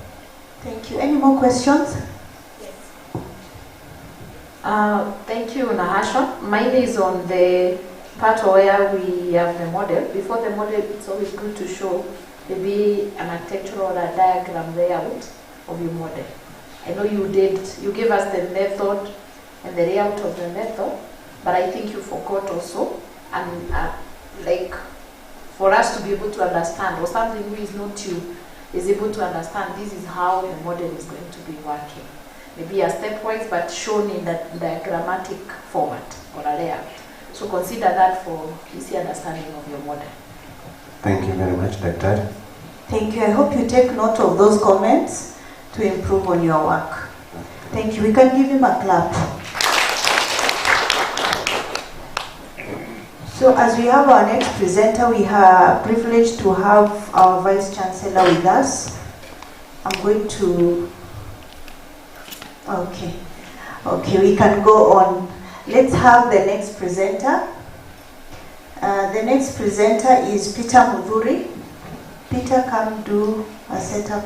S17: Thank you. Any more questions?
S9: Thank you, Nahashon. Mine is on the part where we have the model. Before the model, it's always good to show maybe an architectural or a diagram layout of your model. I know you gave us the method and the layout of the method, but I think you forgot also, and like for us to be able to understand, or something who is not you is able to understand, this is how the model is going to be working. Maybe a stepwise, but shown in the diagrammatic format or a layout. So consider that for easy understanding of your model.
S10: Thank you very much, Dr.
S17: Thank you. I hope you take note of those comments to improve on your work. Thank you. We can give him a clap. So as we have our next presenter, we are privileged to have our Vice Chancellor with us. I'm going to... Okay, we can go on. Let's have the next presenter. The next presenter is Peter Mudhuri. Peter, come do a setup.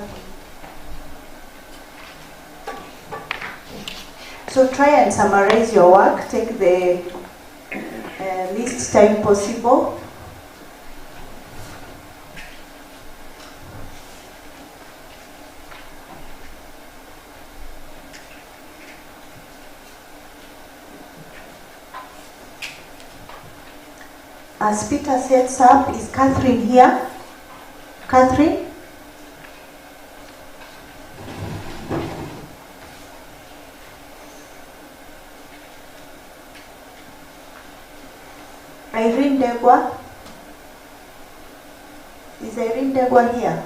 S17: So try and summarize your work. Take the least time possible. As Peter sets up, is Catherine here? Catherine? Irene Degwa. Is Irene Degwa here?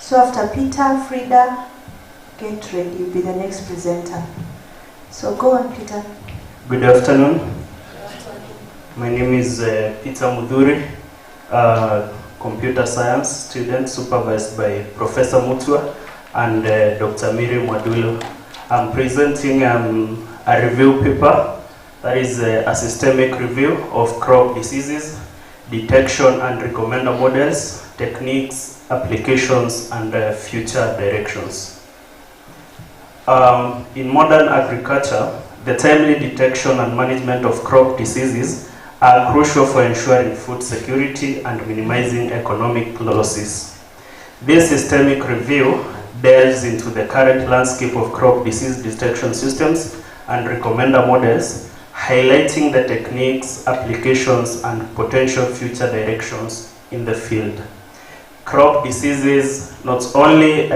S17: So after Peter, Frida, get ready, you'll be the next presenter. So go on, Peter.
S11: Good afternoon. My name is Peter Mudhuri, computer science student supervised by Professor Mutua and Dr. Meru Mwadulo. I'm presenting a review paper that is a systemic review of crop diseases, detection and recommender models, techniques, applications, and future directions. In modern agriculture, the timely detection and management of crop diseases are crucial for ensuring food security and minimizing economic losses. This systemic review delves into the current landscape of crop disease detection systems and recommender models, highlighting the techniques, applications, and potential future directions in the field. Crop diseases not only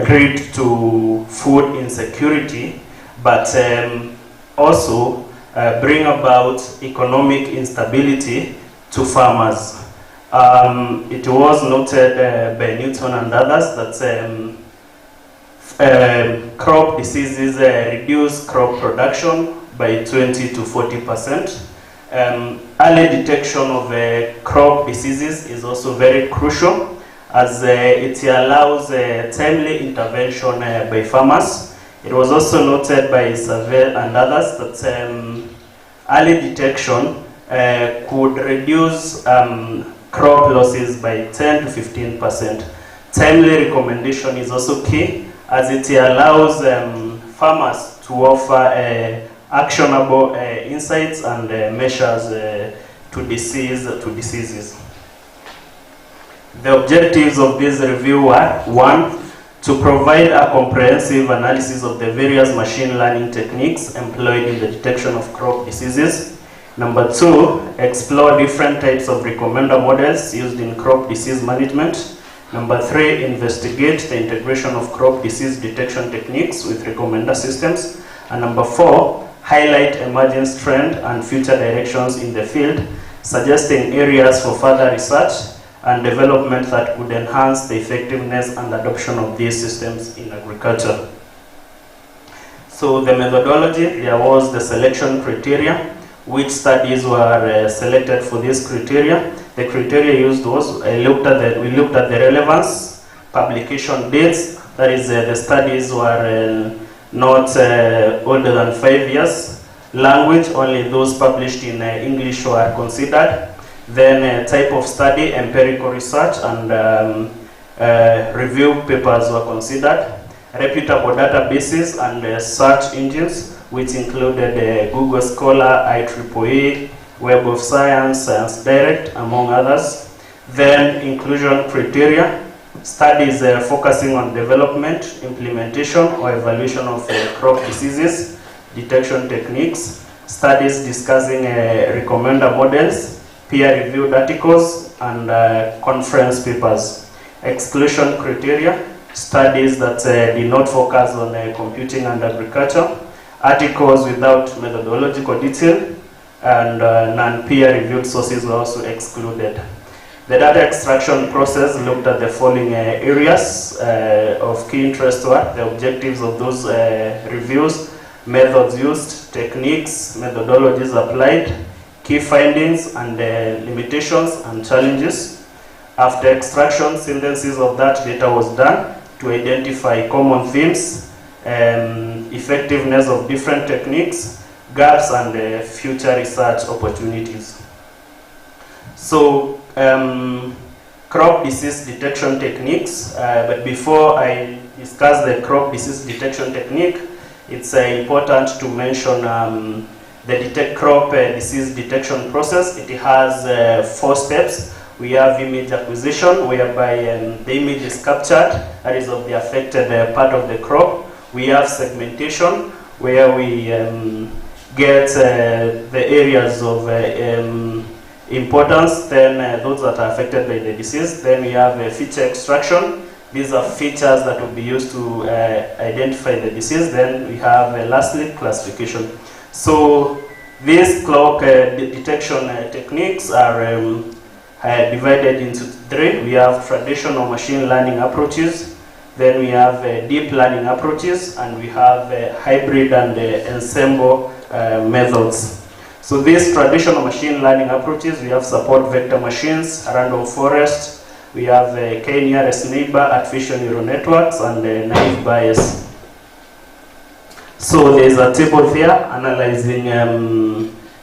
S11: lead to food insecurity, but also bring about economic instability to farmers. It was noted by Newton and others that crop diseases reduce crop production by 20 to 40%. Early detection of crop diseases is also very crucial, as it allows timely intervention by farmers. It was also noted by Savelle and others that early detection could reduce crop losses by 10 to 15%. Timely recommendation is also key, as it allows farmers to offer actionable insights and measures to diseases. The objectives of this review are: 1, to provide a comprehensive analysis of the various machine learning techniques employed in the detection of crop diseases. Number 2, explore different types of recommender models used in crop disease management. Number 3, investigate the integration of crop disease detection techniques with recommender systems. And number 4, highlight emerging trends and future directions in the field, suggesting areas for further research and development that could enhance the effectiveness and adoption of these systems in agriculture. So the methodology, there was the selection criteria, which studies were selected for this criteria. The criteria used was, we looked at the relevance, publication dates, that is the studies were not older than 5 years. Language, only those published in English were considered. Then type of study, empirical research, and review papers were considered. Reputable databases and search engines, which included Google Scholar, IEEE, Web of Science, Science Direct, among others. Then inclusion criteria, studies focusing on development, implementation, or evaluation of crop diseases, detection techniques, studies discussing recommender models, peer-reviewed articles, and conference papers. Exclusion criteria, studies that did not focus on computing and agriculture, articles without methodological detail, and non-peer-reviewed sources were also excluded. The data extraction process looked at the following areas of key interest were the objectives of those reviews, methods used, techniques, methodologies applied, key findings and limitations and challenges. After extraction, synthesis of that data was done to identify common themes, effectiveness of different techniques, gaps, and future research opportunities. So, crop disease detection techniques, but before I discuss the crop disease detection technique, it's important to mention the crop disease detection process. It has 4 steps. We have image acquisition, whereby the image is captured, that is of the affected part of the crop. We have segmentation, where we get the areas of importance, then those that are affected by the disease. Then we have feature extraction, These are features that will be used to identify the disease. Then we have lastly classification. So these clock detection techniques are divided into three. We have traditional machine learning approaches, then we have deep learning approaches, and we have hybrid and ensemble methods. So these traditional machine learning approaches, we have support vector machines, random forest, we have k-nearest neighbor, artificial neural networks, and naive bias. So there's a table here analyzing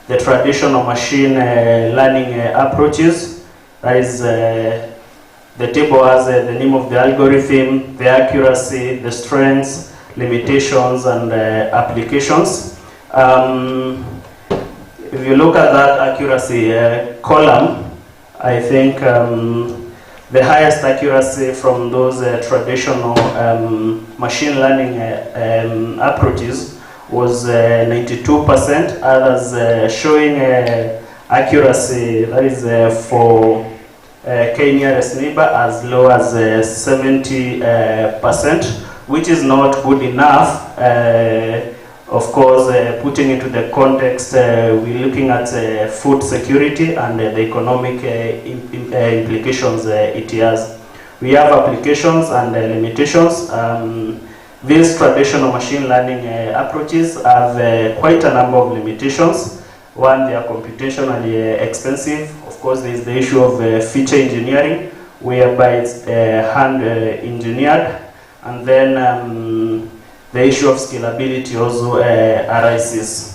S11: the traditional machine learning approaches. That is, the table has the name of the algorithm, the accuracy, the strengths, limitations, and applications. If you look at that accuracy column, I think the highest accuracy from those traditional machine learning approaches was 92%, others showing accuracy, that is for k-nearest neighbor, as low as 70%, which is not good enough. Of course, putting into the context, we're looking at food security and the economic implications it has. We have applications and limitations. These traditional machine learning approaches have quite a number of limitations. One, they are computationally expensive. Of course, there is the issue of feature engineering, whereby it's hand engineered, and then the issue of scalability also arises.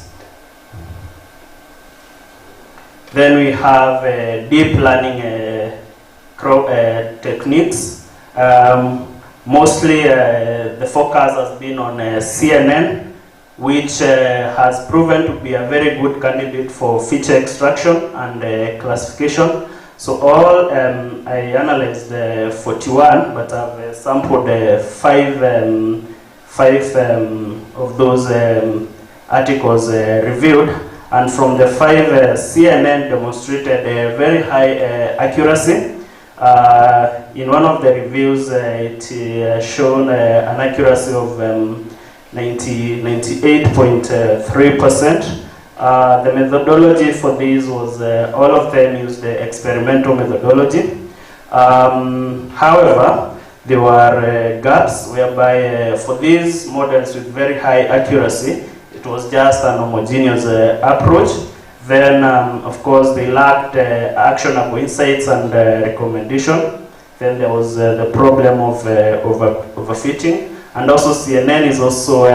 S11: Then we have deep learning techniques. Mostly the focus has been on CNN, which has proven to be a very good candidate for feature extraction and classification. So all, I analyzed 41, but I've sampled five of those articles reviewed, and from the 5, CNN demonstrated a very high accuracy. In one of the reviews, it shown an accuracy of 98.3%. The methodology for these was all of them used the experimental methodology. However, there were gaps whereby for these models with very high accuracy, it was just an homogeneous approach. Then, of course, they lacked actionable insights and recommendation. Then there was the problem of overfitting. And also CNN is also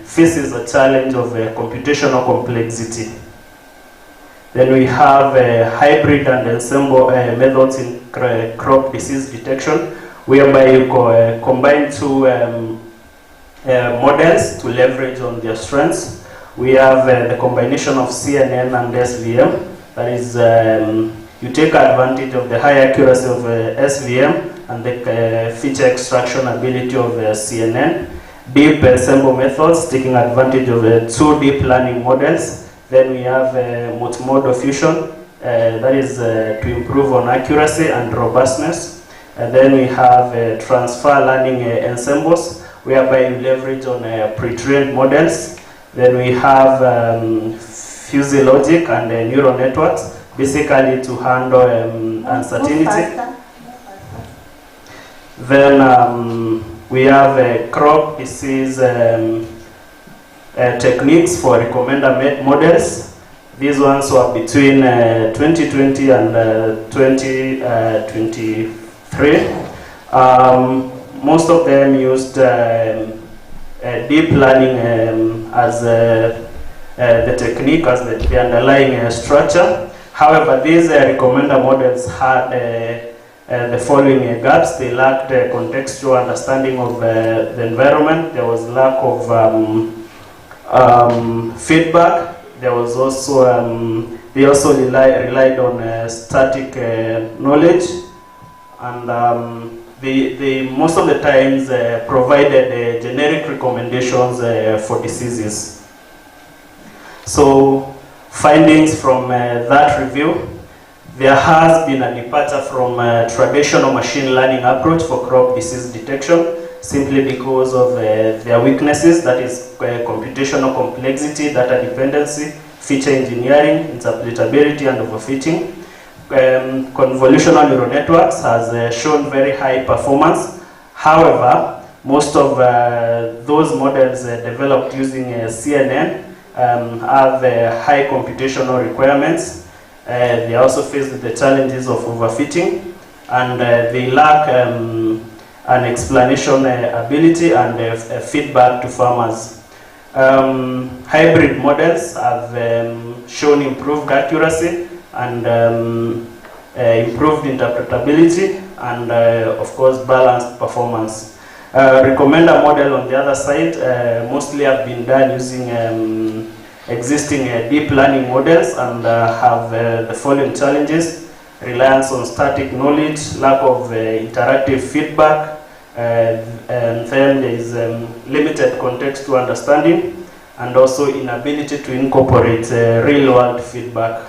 S11: faces a challenge of computational complexity. Then we have hybrid and ensemble methods in crop disease detection, whereby you combine two models to leverage on their strengths. We have the combination of CNN and SVM. That is, you take advantage of the high accuracy of SVM and the feature extraction ability of CNN. Deep ensemble methods, taking advantage of two deep learning models. Then we have multimodal fusion, that is to improve on accuracy and robustness. And then we have transfer learning ensembles, whereby you leverage on pre-trained models. Then we have fuzzy logic and neural networks, basically to handle uncertainty. Then we have crop disease techniques for recommender models. These ones were between 2020 and 2023. Most of them used deep learning as the technique, as the underlying structure. However, these recommender models had the following gaps. They lacked contextual understanding of the environment. There was lack of feedback. There was also, they also relied on static knowledge, and they most of the times provided generic recommendations for diseases. So findings from that review, there has been a departure from a traditional machine learning approach for crop disease detection, simply because of their weaknesses, that is computational complexity, data dependency, feature engineering, interpretability, and overfitting. Convolutional neural networks has shown very high performance. However, most of those models developed using CNN have high computational requirements. They also face the challenges of overfitting, and they lack an explanation ability and feedback to farmers. Hybrid models have shown improved accuracy and improved interpretability and of course balanced performance. Recommender model on the other side mostly have been done using existing deep learning models and have the following challenges: reliance on static knowledge, lack of interactive feedback, and then there is limited context to understanding, and also inability to incorporate real-world feedback.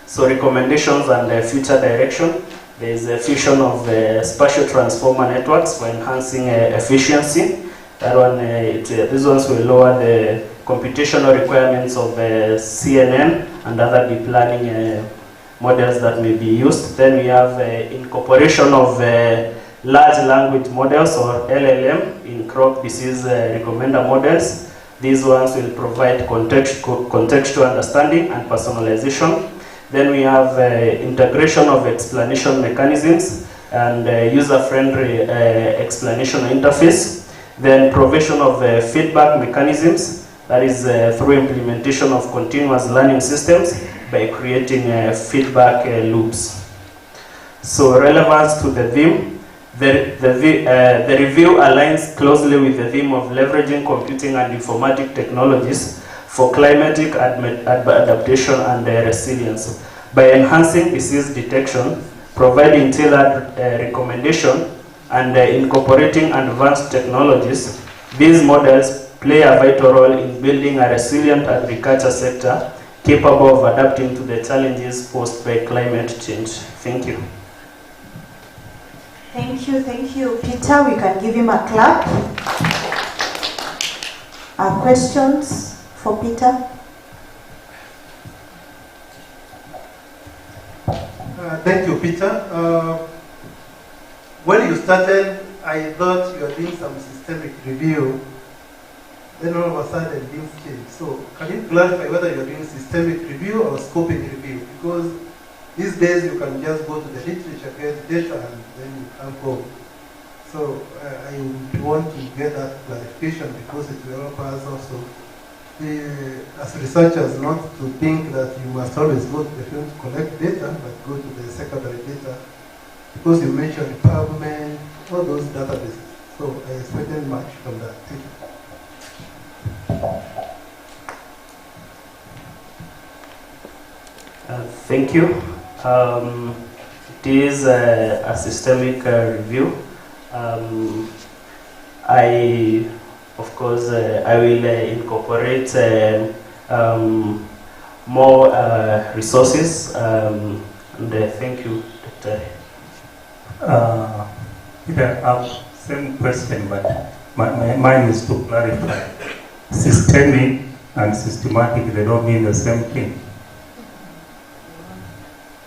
S11: So recommendations and future direction: there is a fusion of spatial transformer networks for enhancing efficiency. That one, these ones will lower the computational requirements of CNN and other deep learning models that may be used. Then we have incorporation of large language models or LLM in crop disease recommender models. These ones will provide contextual understanding and personalization. Then we have integration of explanation mechanisms and user-friendly explanation interface. Then provision of feedback mechanisms, that is through implementation of continuous learning systems by creating feedback loops. So relevance to the theme. The review aligns closely with the theme of leveraging computing and informatic technologies for climatic adaptation and resilience. By enhancing disease detection, providing tailored recommendation, and incorporating advanced technologies, these models play a vital role in building a resilient agriculture sector capable of adapting to the challenges posed by climate change. Thank you.
S17: Thank you, Peter. We can give him a clap. Questions for Peter?
S5: Thank you, Peter. When you started, I thought you were doing some systemic review. Then all of a sudden things changed. So can you clarify whether you're doing systemic review or scoping review? Because these days you can just go to the literature, get data, and then you can go. So I would want to get that clarification because it will help us also, as researchers, not to think that you must always go to the field to collect data, but go to the secondary data. Because you mentioned PubMed, all those databases. So I expected much from that. Thank you.
S11: Thank you. It is a systemic review. Of course, I will incorporate more resources. And thank you, Dr.
S6: Peter, same question, but mine is to clarify. Systemic and systematic, they don't mean the same thing.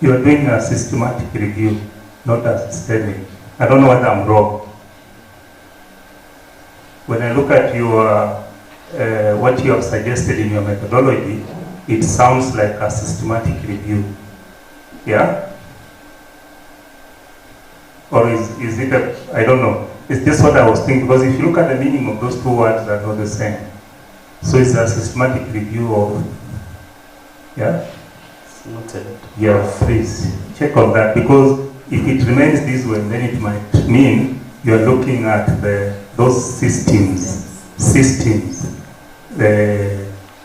S6: You are doing a systematic review, not a systemic. I don't know whether I'm wrong. When I look at your what you have suggested in your methodology, it sounds like a systematic review. Yeah? Or is it a, I don't know. It's just what I was thinking, because if you look at the meaning of those two words, they're not the same. So it's a systematic review of, yeah? Yeah, please check on that, because if it remains this way, then it might mean you're looking at those systems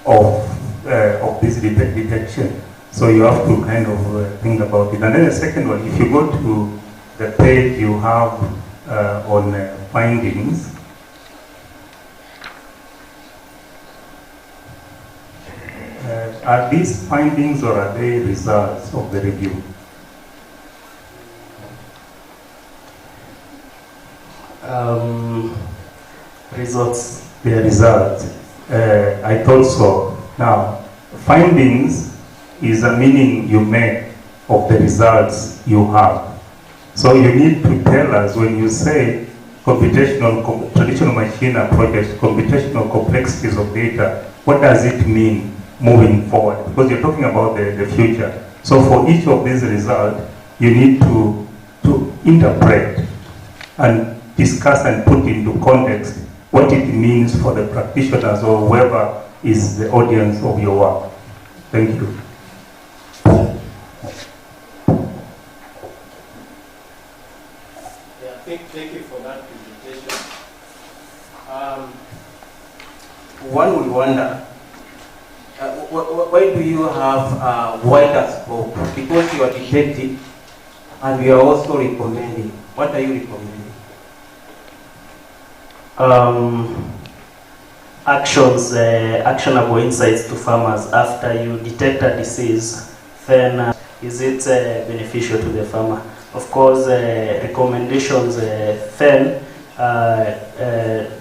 S6: of this detection. So you have to kind of think about it. And then the second one, if you go to the page you have on findings, are these findings or are they results of the review?
S11: Results.
S6: The results. I thought so. Now, findings is a meaning you make of the results you have. So you need to tell us when you say traditional machine approaches, computational complexities of data, what does it mean moving forward? Because you're talking about the future. So for each of these results, you need to interpret and discuss and put into context what it means for the practitioners or whoever is the audience of your work. Thank you.
S20: Thank you for that presentation. One would wonder, why do you have a wider scope? Because you are detective and we are also recommending. What are you recommending?
S11: Actionable insights to farmers after you detect a disease, then is it beneficial to the farmer? Of course, recommendations then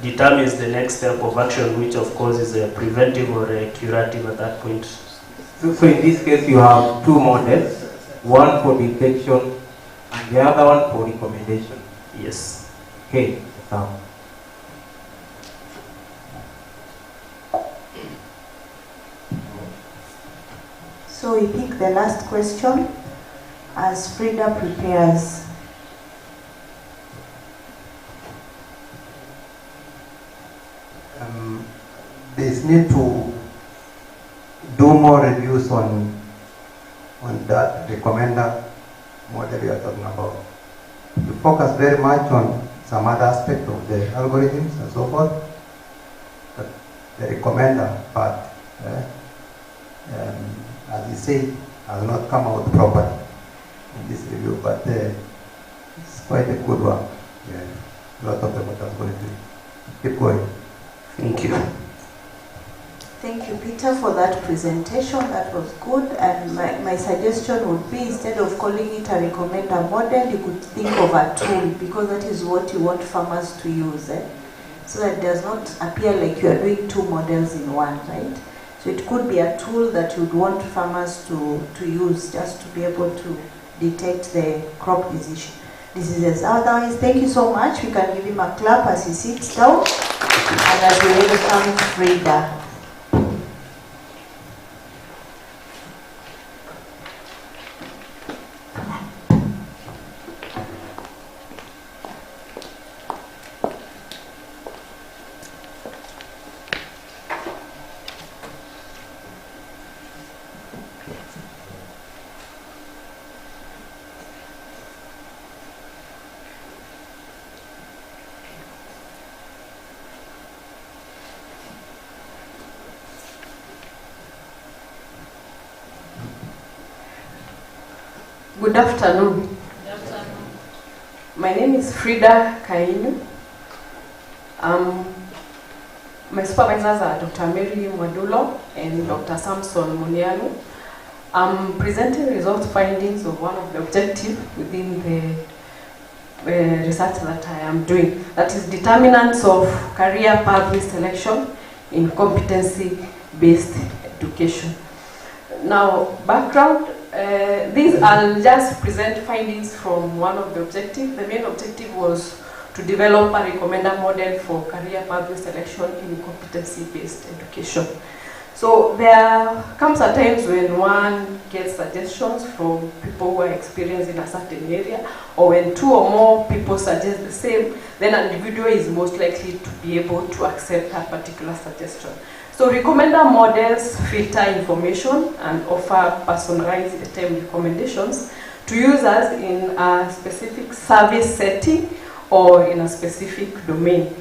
S11: determines the next step of action, which of course is preventive or curative at that point.
S20: So in this case, you have two models, one for detection and the other one for recommendation.
S11: Yes.
S20: Okay. Now.
S17: So we pick the last question as Frida prepares.
S8: There's need to do more reviews on that recommender model you are talking about. You focus very much on some other aspect of the algorithms and so forth, but the recommender part, as you say, has not come out properly in this review, but it's quite a good one. Yeah, a lot of them are going to keep going.
S11: Thank you.
S17: Thank you, Peter, for that presentation. That was good. And my suggestion would be, instead of calling it a recommender model, you could think of a tool, because that is what you want farmers to use, so that it does not appear like you are doing two models in one, right? So it could be a tool that you'd want farmers to use just to be able to detect the crop diseases. Otherwise, thank you so much. We can give him a clap as he sits down and as we welcome Frida.
S7: Good afternoon.
S21: Good afternoon.
S7: My name is Frida Kainu. My supervisors are Dr. Meru Mwadulo and Dr. Samson Munialu. I'm presenting results findings of one of the objectives within the research that I am doing. That is determinants of career pathway selection in competency-based education. Now, background. I'll just present findings from one of the objectives. The main objective was to develop a recommender model for career pathway selection in competency-based education. So there comes a times when one gets suggestions from people who are experienced in a certain area, or when two or more people suggest the same, then an individual is most likely to be able to accept that particular suggestion. So recommender models filter information and offer personalized term recommendations to users in a specific service setting or in a specific domain.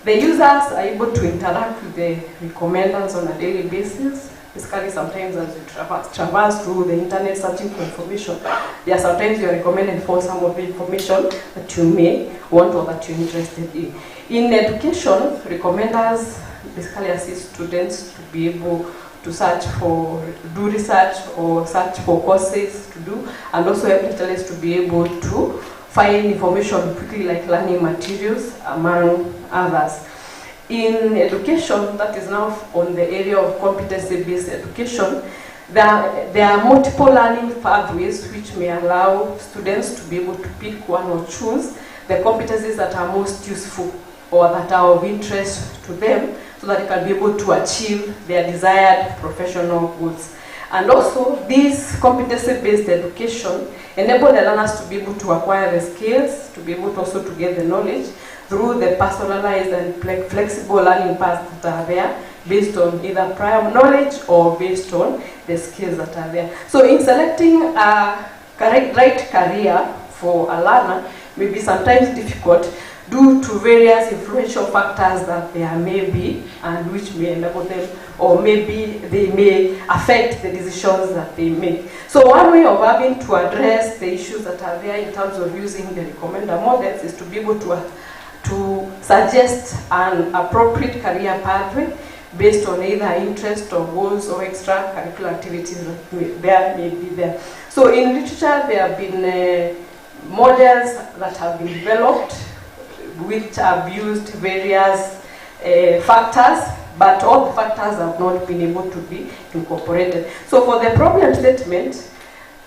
S7: The users are able to interact with the recommenders on a daily basis. Basically, sometimes as you traverse through the internet searching for information, there are sometimes you are recommended for some of the information that you may want or that you're interested in. In education, recommenders basically assist students to be able to to do research or search for courses to do, and also help literals to be able to find information quickly, like learning materials, among others. In education, that is now on the area of competency-based education, there are multiple learning pathways which may allow students to be able to pick one or choose the competencies that are most useful or that are of interest to them, so that they can be able to achieve their desired professional goals. And also, this competency-based education enables the learners to be able to acquire the skills, to be able to also to get the knowledge through the personalized and flexible learning paths that are there, based on either prior knowledge or based on the skills that are there. So in selecting a right career for a learner may be sometimes difficult due to various influential factors that there may be, and which may enable them, or maybe they may affect the decisions that they make. So one way of having to address the issues that are there in terms of using the recommender models is to be able to suggest an appropriate career pathway based on either interest or goals or extracurricular activities that may be there. So in literature, there have been models that have been developed which have used various factors, but all the factors have not been able to be incorporated. So for the problem statement,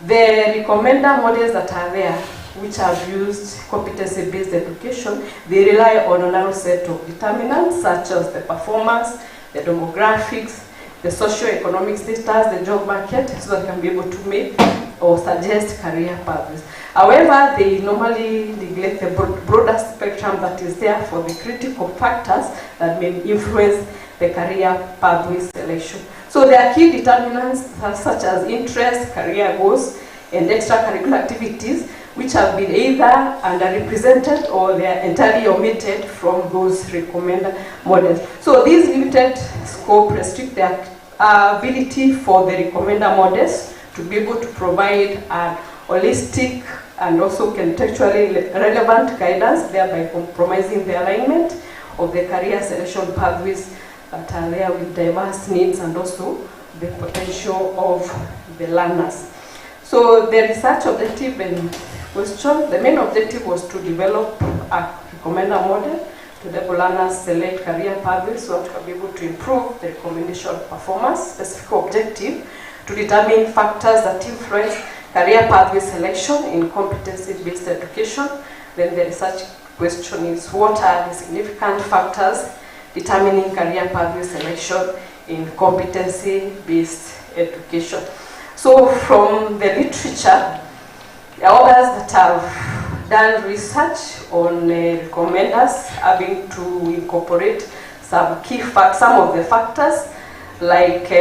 S7: the recommender models that are there, which have used competency-based education, they rely on a narrow set of determinants such as the performance, the demographics, the socio-economic status, the job market, so that they can be able to make or suggest career pathways. However, they normally neglect the broader spectrum that is there for the critical factors that may influence the career pathway selection. So there are key determinants such as interest, career goals, and extracurricular activities, which have been either underrepresented or they are entirely omitted from those recommender models. So these limited scope restrict the ability for the recommender models to be able to provide an holistic and also contextually relevant guidance, thereby compromising the alignment of the career selection pathways that are there with diverse needs and also the potential of the learners. So the research objective and question, the main objective was to develop a recommender model to enable learners select career pathways so that we can be able to improve the recommendation performance. Specific objective to determine factors that influence career pathway selection in competency-based education. Then the research question is, what are the significant factors determining career pathway selection in competency-based education? So from the literature, others that have done research on recommenders having to incorporate some of the factors like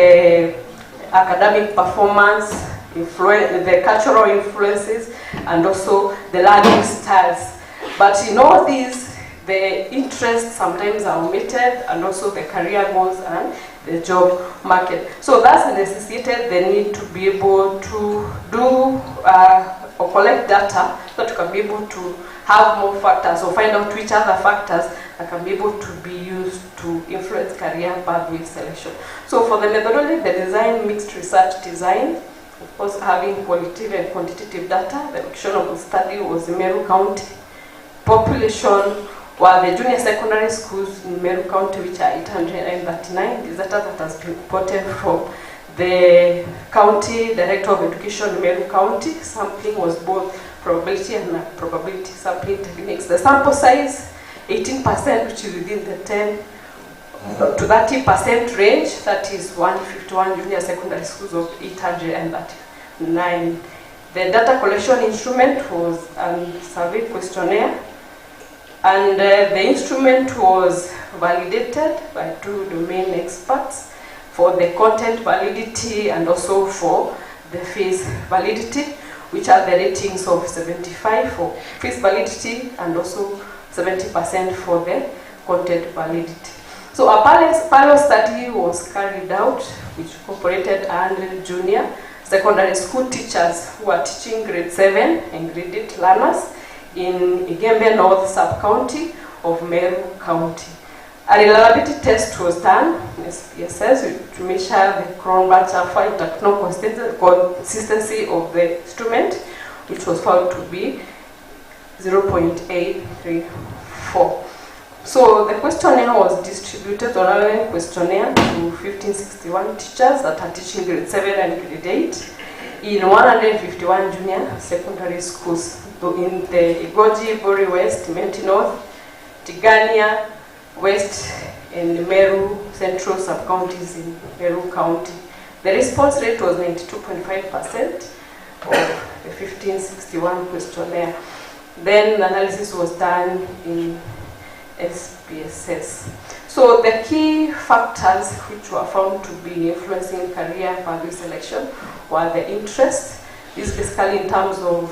S7: academic performance, the cultural influences, and also the learning styles. But in all these, the interests sometimes are omitted, and also the career goals and the job market. So that's necessitated the need to be able to do or collect data so that you can be able to have more factors or find out which other factors that can be able to be used to influence career pathway selection. So for the methodology, the design mixed research design, of course having qualitative and quantitative data. The location of the study was in Meru County. Population were the junior secondary schools in Meru County, which are 839. This data that has been reported from the County Director of Education in Meru County. Sampling was both probability and probability sampling techniques. The sample size, 18%, which is within the 10 to 30% range. That is 151 junior secondary schools of 839. The data collection instrument was a survey questionnaire, and the instrument was validated by 2 domain experts for the content validity and also for the phase validity, which are the ratings of 75 for phase validity and also 70% for the content validity. So a parallel study was carried out, which incorporated 100 junior secondary school teachers who are teaching grade 7 and grade 8 learners in Igembe North Sub-County of Meru County. A reliability test was done in SPSS to measure the Cronbach alpha intertechno consistency of the instrument, which was found to be 0.834. So the questionnaire was distributed, oral questionnaire, to 1561 teachers that are teaching grade 7 and grade 8 in 151 junior secondary schools in the Igoji, Bori West, Menti North, Tigania West, and Meru Central sub-counties in Meru County. The response rate was 92.5% of the 1561 questionnaire. Then analysis was done in SPSS. So the key factors which were found to be influencing career pathway selection were the interest. This is basically in terms of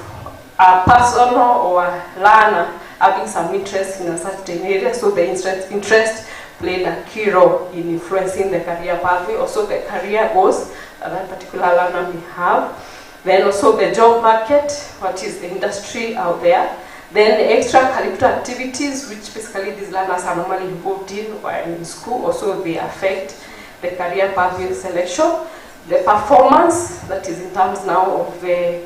S7: a person or a learner having some interest in a certain area, so the interest played a key role in influencing the career pathway, also the career goals that particular learner may have. Then also the job market, what is the industry out there. Then extracurricular activities, which basically these learners are normally involved in while in school, also they affect the career pathway selection. The performance, that is in terms now of the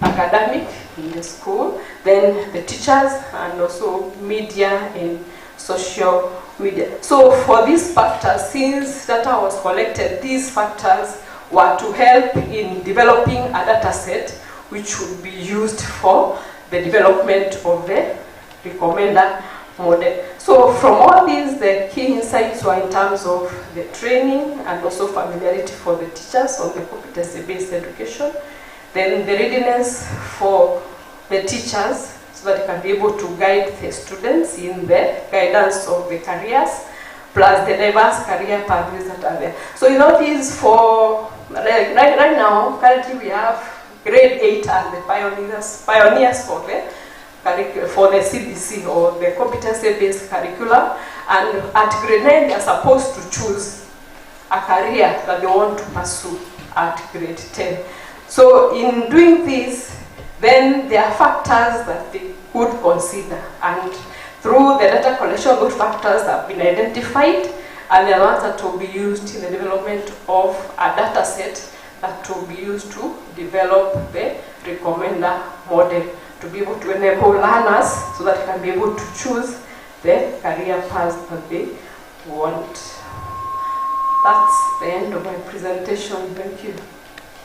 S7: academic in the school, then the teachers, and also media and social media. So for these factors, since data was collected, these factors were to help in developing a data set which would be used for the development of the recommender model. So from all these, the key insights were in terms of the training and also familiarity for the teachers on the competency-based education, then the readiness for the teachers so that they can be able to guide the students in the guidance of the careers, plus the diverse career pathways that are there. So you notice for, right now, currently we have grade 8 and the pioneers for the CBC or the competency-based curriculum, and at grade 9 they are supposed to choose a career that they want to pursue at grade 10. So in doing this, then there are factors that they could consider, and through the data collection, those factors have been identified, and they are ones that will be used in the development of a data set that will be used to develop the recommender model to be able to enable learners so that they can be able to choose the career paths that they want. That's the end of my presentation. Thank you.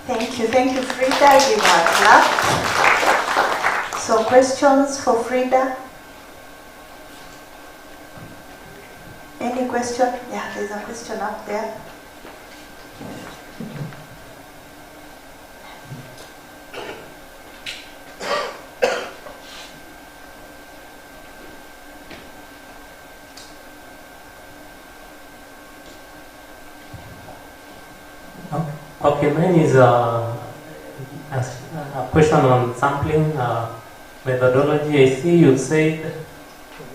S17: Thank you, Frida. Give her a clap. So questions for Frida? Any question? Yeah, there's a question up there.
S3: Okay, mine is a question on sampling methodology. I see you said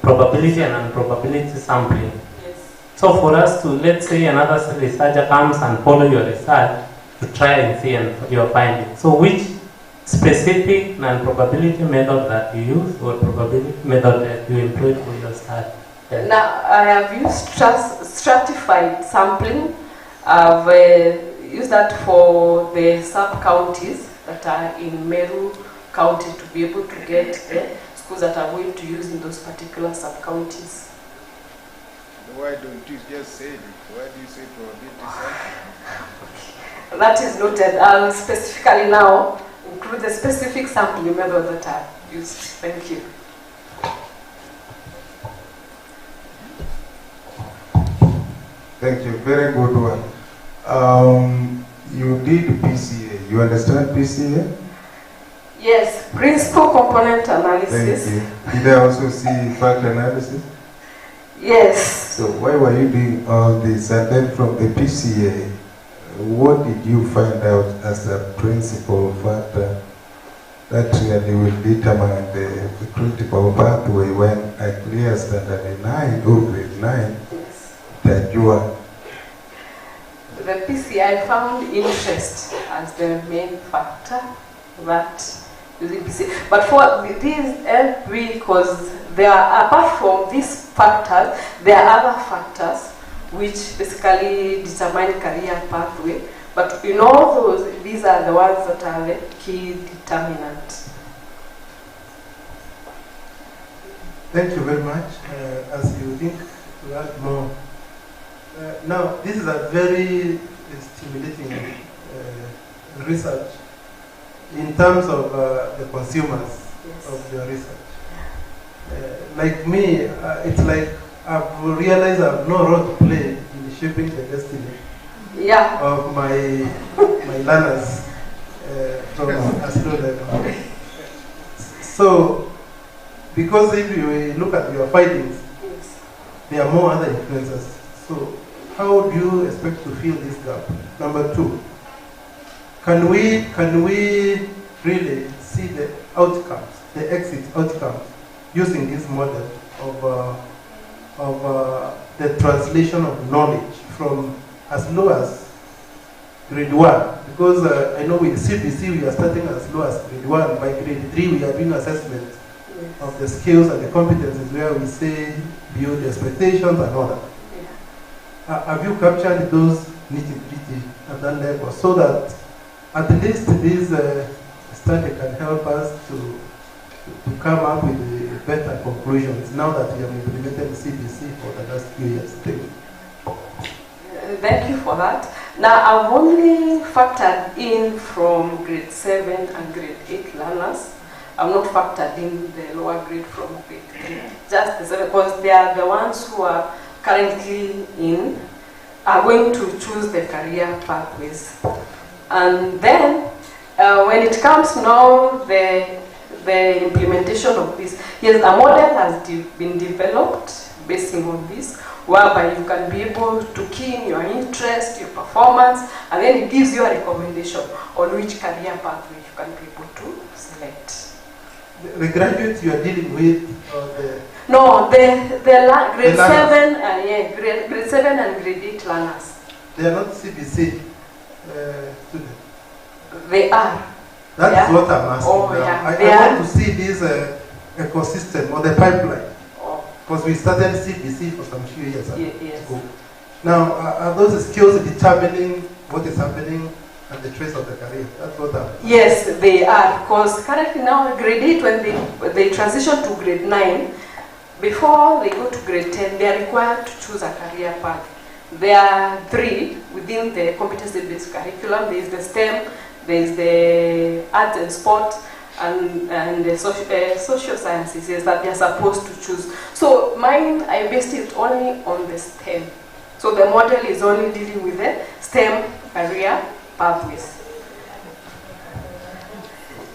S3: probability and unprobability sampling.
S7: Yes.
S3: So for us to, let's say another researcher comes and follow your research to try and see and your findings. So which specific non-probability method that you use or probability method that you employ for your study? Yes.
S7: Now, I have used stratified sampling. I've used that for the sub-counties that are in Meru County to be able to get the schools that are going to use in those particular sub-counties.
S13: Why don't you just say it? Why do you say probability sampling?
S7: That is noted. I'll specifically now include the specific sampling method that I've used. Thank you.
S13: Thank you. Very good one. You did PCA. You understand PCA?
S7: Yes, principal component analysis.
S13: Thank you. Did I also see fact analysis?
S7: Yes.
S13: So why were you doing all this? And then from the PCA, what did you find out as a principal factor that really will determine the critical pathway when I clear standard 9 or grade 9 that you are?
S7: The PCI found interest as the main factor that But for these LP, because there are, apart from these factors, there are other factors which basically determine career pathway. But in all those, these are the ones that are the key determinants.
S5: Thank you very much. As you think to add more. Now, this is a very stimulating research in terms of the consumers of the research. Like me, it's like I've realized I have no role to play in shaping the destiny of my learners from as low level. So, because if you look at your findings, there are more other influences. So, how do you expect to fill this gap? Number two, can we really see the outcomes, the exit outcomes, using this model of the translation of knowledge from as low as grade 1? Because I know with CBC we are starting as low as grade 1. By grade 3 we are doing assessment of the skills and the competencies where we say build expectations and all that. Have you captured those nitty-gritty at that level so that at least this study can help us to come up with better conclusions now that we have implemented CBC for the last few years? Thank you.
S7: Thank you for that. Now, I've only factored in from grade 7 and grade 8 learners. I've not factored in the lower grade from grade 3. Just the 7, because they are the ones who are currently are going to choose the career pathways. And then, when it comes now, the implementation of this, yes, a model has been developed based on this, whereby you can be able to key in your interest, your performance, and then it gives you a recommendation on which career pathway you can be able to select.
S5: The graduates you are dealing with,
S7: no, the grade 7 and grade 7 and grade 8 learners.
S5: They are not CBC students.
S7: They are.
S5: That is what I'm asking.
S7: Oh,
S5: now.
S7: yeah.
S5: I want to see this ecosystem or the pipeline. Because we started CBC for some few years ago. Now, are those skills determining what is happening at the trace of the career? That's what I'm asking.
S7: Yes, they are. Because currently now, grade 8, when they transition to grade 9, before they go to grade 10, they are required to choose a career path. There are 3 within the competency-based curriculum. There is the STEM, there is the art and sport, and the social sciences, is that they are supposed to choose. So mine, I based it only on the STEM. So the model is only dealing with the STEM career pathways.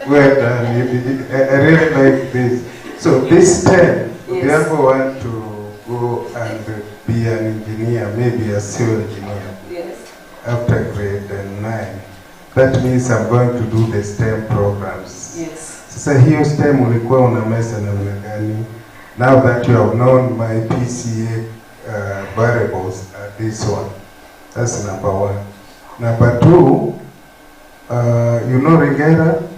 S13: Well done. I really like this. So this STEM, if you ever want to go and be an engineer, maybe a civil engineer, after grade 9, that means I'm going to do the STEM programs.
S7: Yes.
S13: Sasa hiyo STEM ulikuwa unamesa namna gani? Now that you have known my PCA variables are this one. That's number 1. Number 2, you know Ringera?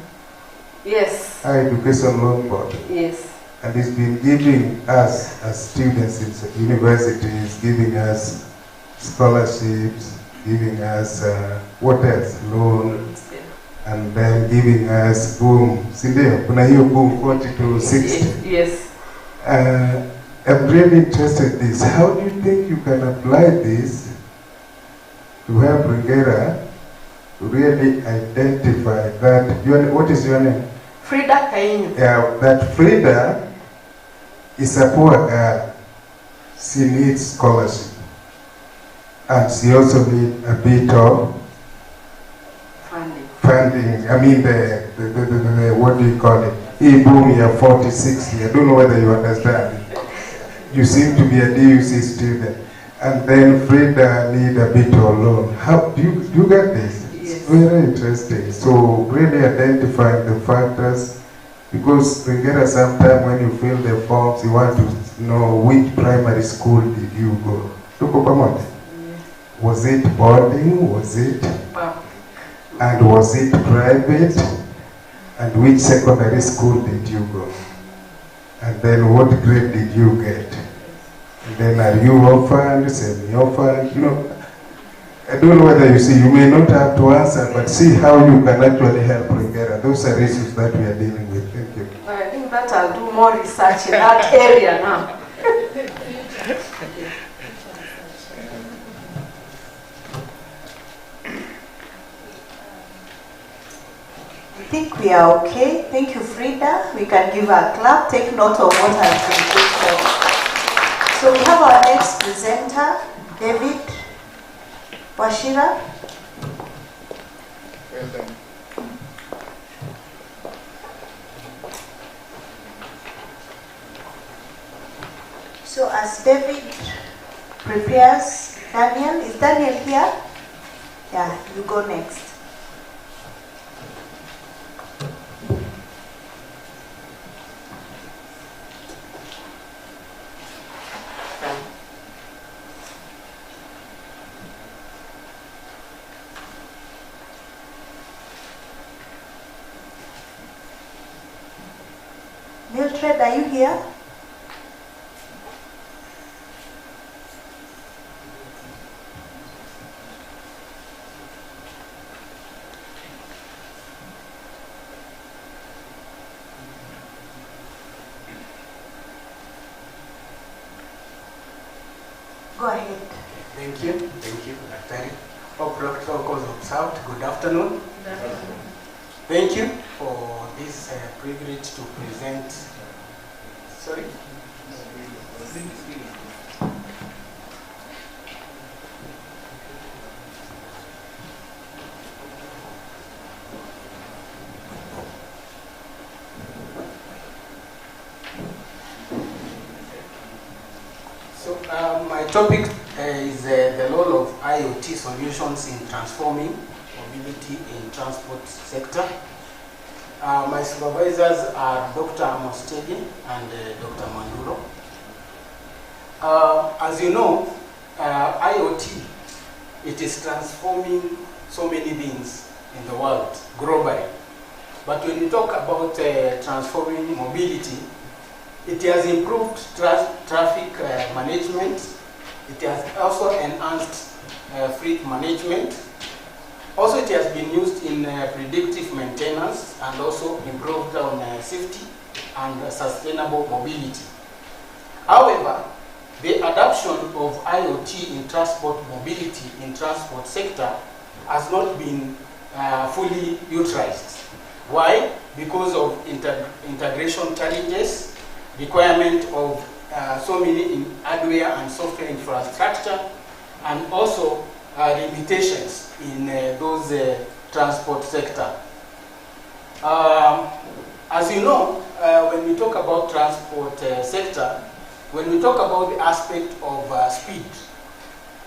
S7: Yes.
S13: Higher Education Loan Board.
S7: Yes.
S13: And it's been giving us, as students in universities, giving us scholarships, giving us, what else? Loans, and then giving us boom. Sindio, kuna hiyo boom 40 to 60.
S7: Yes.
S13: I'm really interested in this. How do you think you can apply this to help Ringera to really identify that? What is your name?
S7: Frida Kainyo.
S13: Yeah, that Frida is a poor girl. She needs scholarship. And she also needs a bit of funding. I mean, the what do you call it? E-boom year 40, 60. I don't know whether you understand. You seem to be a DUC student. And then Frida need a bit of loan. How do you get this?
S7: Yes.
S13: It's very interesting. So really identifying the factors, because Ringera, sometimes when you fill the forms, you want to know which primary school did you go. Was it boarding? Was it? And was it private? And which secondary school did you go? And then what grade did you get? And then are you orphaned, semi-orphaned? You know, I don't know whether you may not have to answer, but see how you can actually help Ringera. Those are issues that we are dealing with. Thank you.
S7: I think that I'll do more research in that area now.
S17: I think we are okay. Thank you, Frida. We can give her a clap. Take note of what has been said. So we have our next presenter, David Washira.
S14: Well done.
S17: So as David prepares, Daniel, is Daniel here? Yeah, you go next. Mildred, are you here? Go ahead.
S18: Thank you, Daktari. All protocols observed. Good afternoon.
S7: Good afternoon.
S18: Thank you for this privilege to present. Sorry? So my topic is the role of IoT solutions in transforming mobility in transport sector. My supervisors are Dr. Mostegi and Dr. Manduro. As you know, IoT, it is transforming so many things in the world, globally. But when you talk about transforming mobility, it has improved traffic management. It has also enhanced fleet management. Also, it has been used in predictive maintenance and also improved on safety and sustainable mobility. However, the adoption of IoT in transport mobility in transport sector has not been fully utilized. Why? Because of integration challenges, requirement of so many hardware and software infrastructure, and also limitations in those transport sector. As you know, when we talk about transport sector, when we talk about the aspect of speed,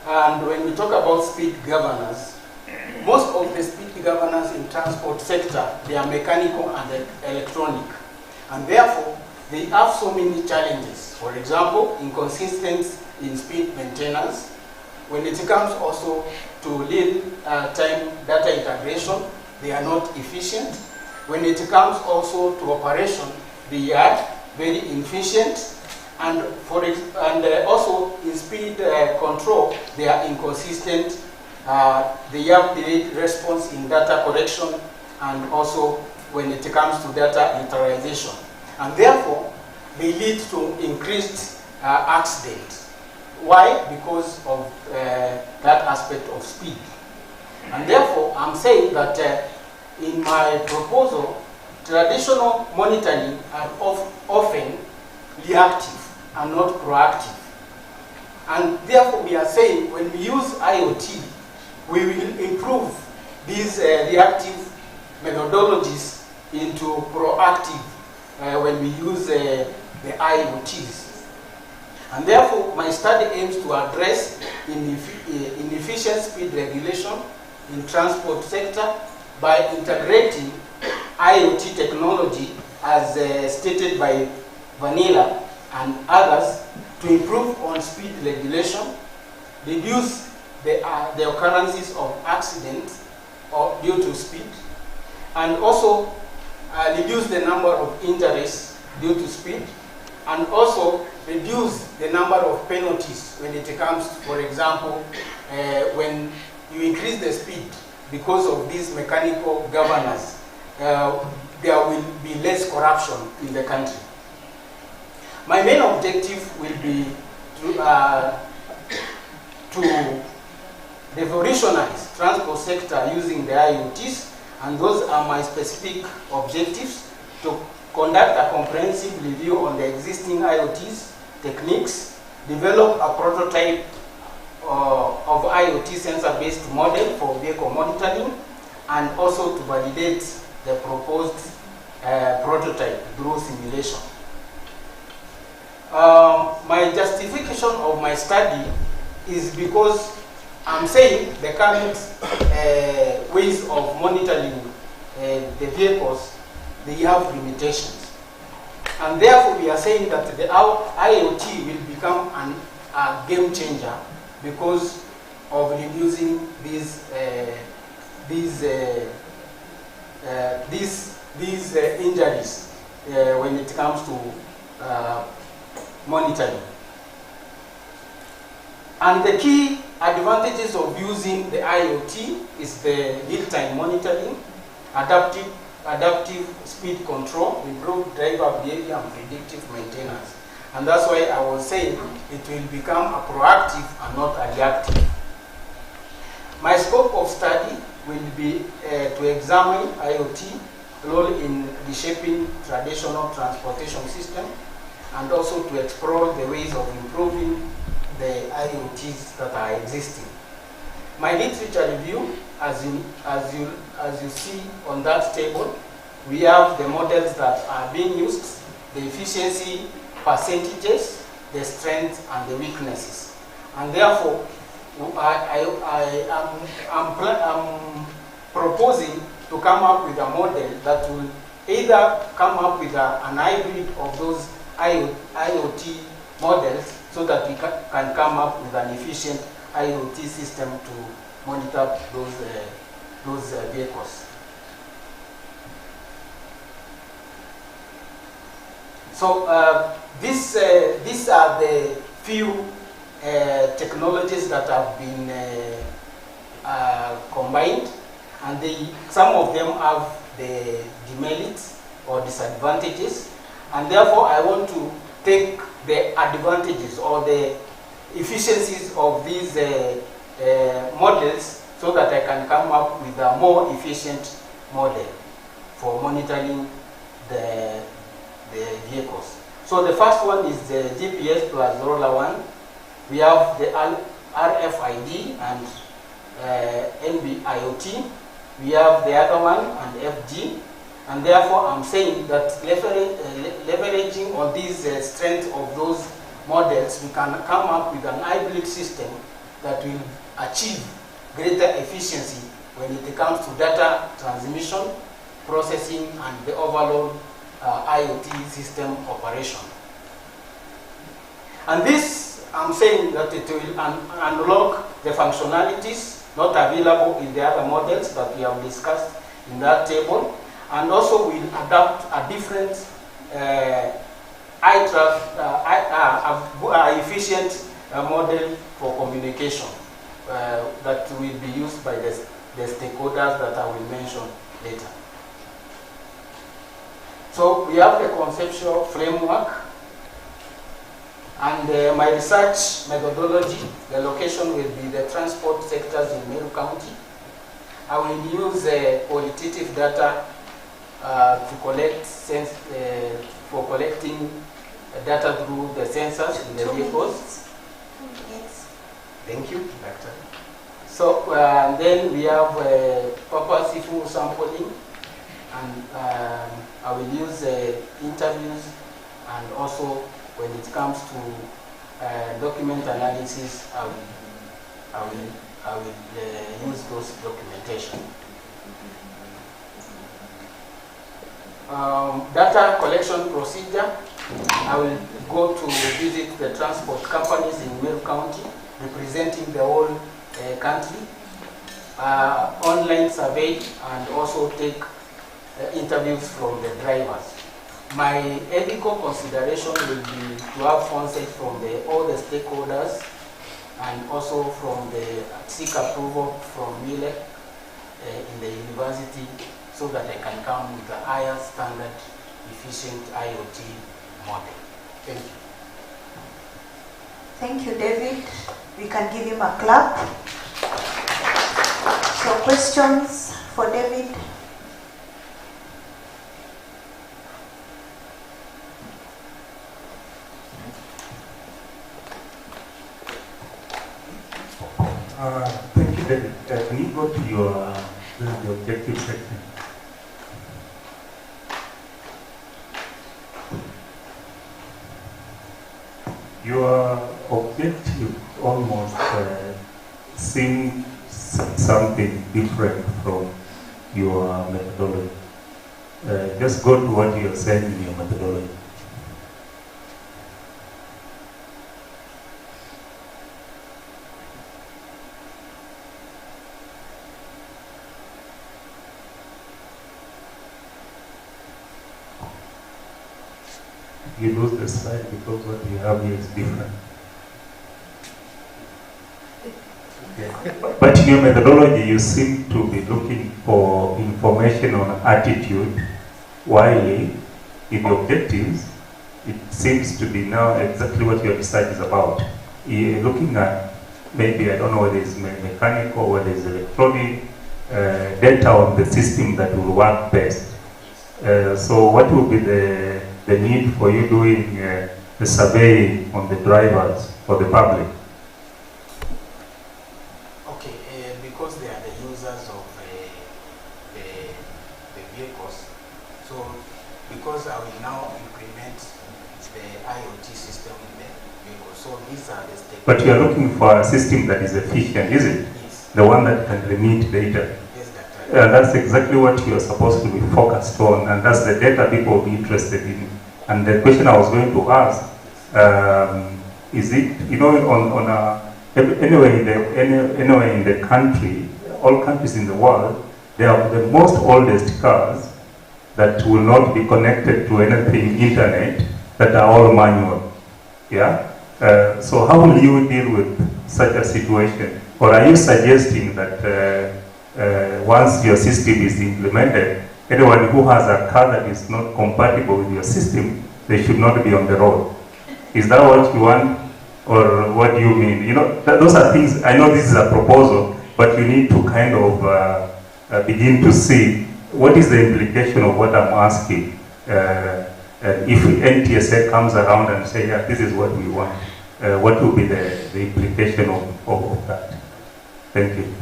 S18: and when we talk about speed governance, most of the speed governance in transport sector, they are mechanical and electronic, and therefore they have so many challenges. For example, inconsistency in speed maintenance. When it comes also to real-time data integration, they are not efficient. When it comes also to operation, they are very inefficient. And also in speed control, they are inconsistent. They have delayed response in data collection, and also when it comes to data utilization. And therefore, they lead to increased accidents. Why? Because of that aspect of speed. And therefore, I'm saying that in my proposal, traditional monitoring are often reactive and not proactive. And therefore, we are saying when we use IoT, we will improve these reactive methodologies into proactive when we use the IoTs. And therefore, my study aims to address inefficient speed regulation in transport sector by integrating IoT technology as stated by Vanilla and others to improve on speed regulation, reduce the occurrences of accidents due to speed, and also reduce the number of injuries due to speed, and also reduce the number of penalties when it comes, for example, when you increase the speed because of these mechanical governors, there will be less corruption in the country. My main objective will be to revolutionize transport sector using the IoTs, and those are my specific objectives: to conduct a comprehensive review on the existing IoTs techniques, develop a prototype of IoT sensor-based model for vehicle monitoring, and also to validate the proposed prototype through simulation. My justification of my study is because I'm saying the current ways of monitoring the vehicles, they have limitations. And therefore we are saying that the IoT will become a game changer because of reducing these injuries when it comes to monitoring. And the key advantages of using the IoT is the real-time monitoring, adaptive speed control, improved driver behavior, and predictive maintenance. And that's why I was saying it will become a proactive and not a reactive. My scope of study will be to examine IoT role in reshaping traditional transportation system, and also to explore the ways of improving the IoTs that are existing. My literature review, as you see on that table, we have the models that are being used, the efficiency percentages, the strengths and the weaknesses. And therefore, I'm proposing to come up with a model that will either come up with an hybrid of those IoT models, so that we can come up with an efficient IoT system to monitor those vehicles. So these are the few technologies that have been combined, and some of them have the demerits or disadvantages, and therefore I want to take the advantages or the efficiencies of these models, so that I can come up with a more efficient model for monitoring the vehicles. So the first one is the GPS plus Roller 1. We have the RFID and NB-IoT. We have the other one, and FG. And therefore, I'm saying that leveraging on these strengths of those models, we can come up with an hybrid system that will achieve greater efficiency when it comes to data transmission, processing, and the overall IoT system operation. And this, I'm saying that it will unlock the functionalities not available in the other models that we have discussed in that table, and also will adopt a different efficient model for communication that will be used by the stakeholders that I will mention later. So we have the conceptual framework, and my research methodology, the location will be the transport sectors in Meru County. I will use qualitative data to collect for collecting data through the sensors in the vehicles. Thank you, Doctor. So then we have purposeful sampling, and I will use interviews, and also when it comes to document analysis, I will use those documentation. Data collection procedure, I will go to visit the transport companies in Meru County, representing the whole country, online survey, and also take interviews from the drivers. My ethical consideration will be to have consent from all the stakeholders and also from seek approval from MILE in the university so that I can come with a higher standard, efficient IoT model. Thank you.
S17: Thank you, David. We can give him a clap. So questions for David?
S6: Thank you, David. Can you go to the objective section? Your objective almost seems something different from your methodology. Just go to what you're saying in your methodology. You lose the slide because what you have here is different. Okay. But in your methodology, you seem to be looking for information on attitude, while in the objectives, it seems to be now exactly what your research is about. You're looking at maybe, I don't know whether it's mechanical or whether it's electronic, data on the system that will work best. So what will be the need for you doing the survey on the drivers for the public?
S18: Okay, because they are the users of the vehicles, so because I will now implement the IoT system in the vehicle, so these are the stakeholders.
S6: But you are looking for a system that is efficient, is it?
S18: Yes.
S6: The one that can remit data.
S18: Yes, that's right.
S6: That's exactly what you are supposed to be focused on, and that's the data people will be interested in. And the question I was going to ask, is it, you know, anyway in the country, all countries in the world, they have the most oldest cars that will not be connected to anything internet, that are all manual. Yeah? So how will you deal with such a situation? Or are you suggesting that once your system is implemented, anyone who has a car that is not compatible with your system, they should not be on the road? Is that what you want, or what do you mean? You know, those are things, I know this is a proposal, but you need to kind of begin to see what is the implication of what I'm asking. If NTSA comes around and say, yeah, this is what we want, what will be the implication of that? Thank you.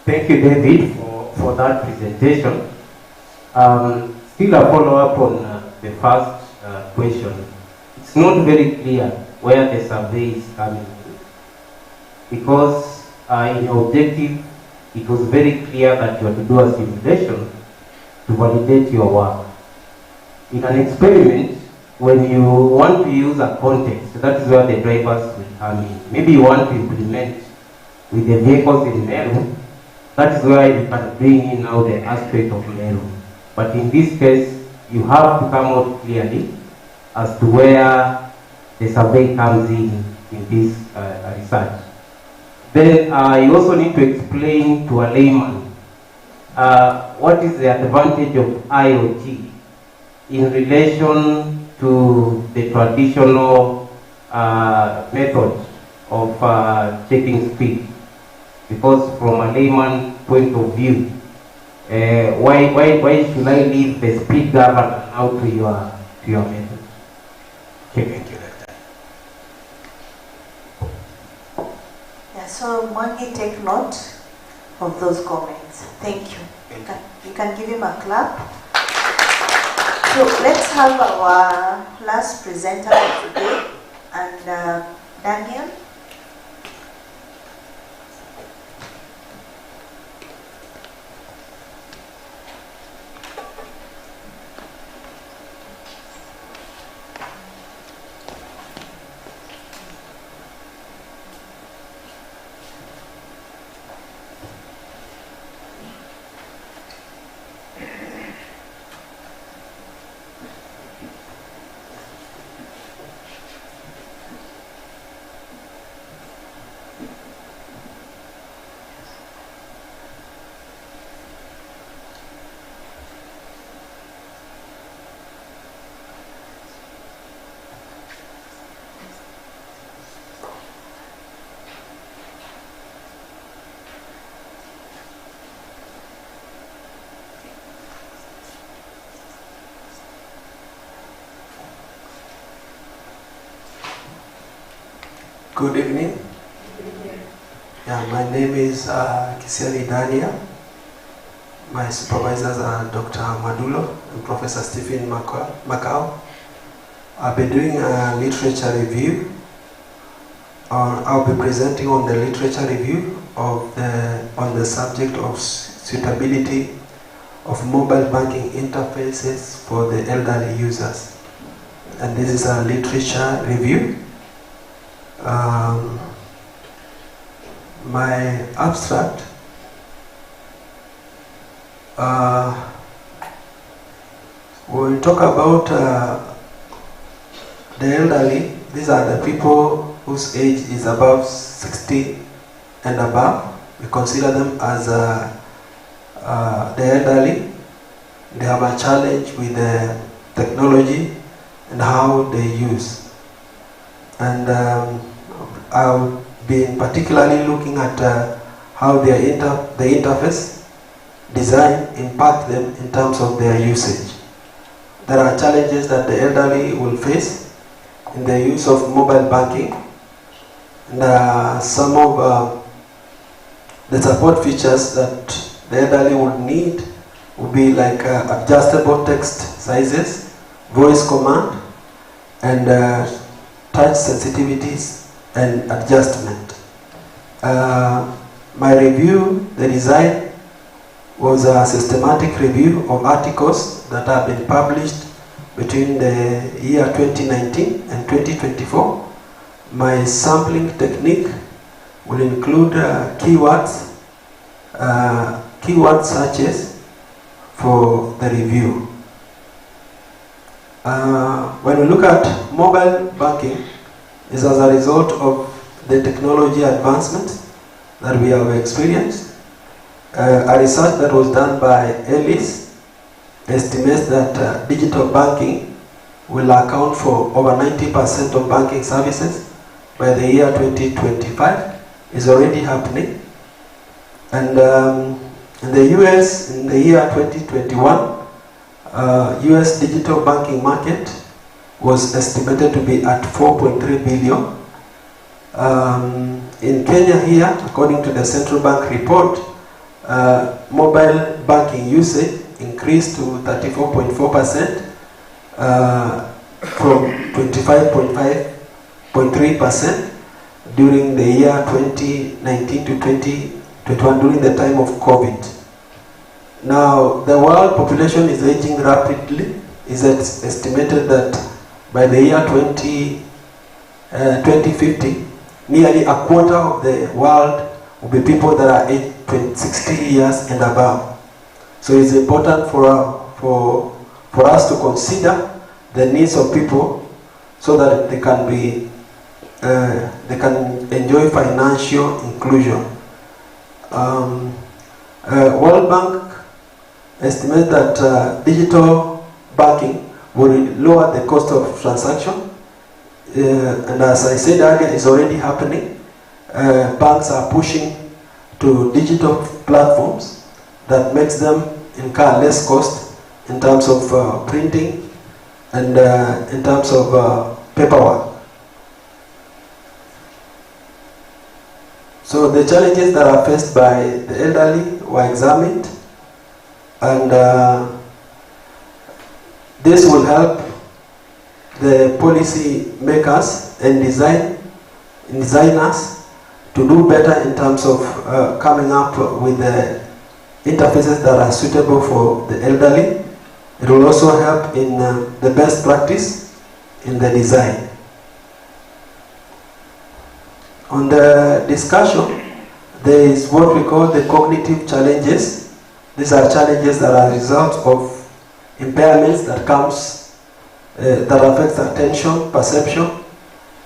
S20: Thank you, David, for that presentation. Still a follow-up on the first question. It's not very clear where the survey is coming from, because in your objective, it was very clear that you have to do a simulation to validate your work. In an experiment, when you want to use a context, that is where the drivers will come in. Maybe you want to implement with the vehicles in Meru, that is where you can bring in now the aspect of Meru. But in this case, you have to come out clearly as to where the survey comes in this research. Then you also need to explain to a layman what is the advantage of IoT in relation to the traditional method of checking speed. Because from a layman point of view, why should I leave the speed governor now to your method?
S18: Thank you.
S17: Yeah, so Mwangi, take note of those comments. Thank you. You can give him a clap. So let's have our last presenter for today, and Daniel.
S14: Good evening. Yeah, my name is Kisiani Dania. My supervisors are Dr. Madulo and Professor Stephen Macau. I'll be doing a literature review. I'll be presenting on the literature review on the subject of suitability of mobile banking interfaces for the elderly users. And this is a literature review. My abstract we'll talk about the elderly. These are the people whose age is above 60 and above. We consider them as the elderly. They have a challenge with the technology and how they use. And I'll be particularly looking at how the interface design impact them in terms of their usage. There are challenges that the elderly will face in the use of mobile banking, and some of the support features that the elderly would need would be like adjustable text sizes, voice command, and touch sensitivities and adjustment. My review, the design, was a systematic review of articles that have been published between the year 2019 and 2024. My sampling technique will include keywords, keyword searches for the review. When we look at mobile banking, is as a result of the technology advancements that we have experienced. A research that was done by Ellis estimates that digital banking will account for over 90% of banking services by the year 2025. Is already happening. And in the US, in the year 2021, US digital banking market was estimated to be at 4.3 billion. In Kenya here, according to the central bank report, mobile banking usage increased to 34.4% from 25.3% during the year 2019 to 2021, during the time of COVID. Now, the world population is aging rapidly. It's estimated that by the year 2050, nearly a quarter of the world will be people that are aged 60 years and above. So it's important for us to consider the needs of people so that they can enjoy financial inclusion. World Bank estimates that digital banking will lower the cost of transaction, and as I said earlier, it's already happening. Banks are pushing to digital platforms that makes them incur less cost in terms of printing and in terms of paperwork. So the challenges that are faced by the elderly were examined, and this will help the policy makers and designers to do better in terms of coming up with the interfaces that are suitable for the elderly. It will also help in the best practice in the design. On the discussion, there is what we call the cognitive challenges. These are challenges that are a result of impairments that affects attention, perception.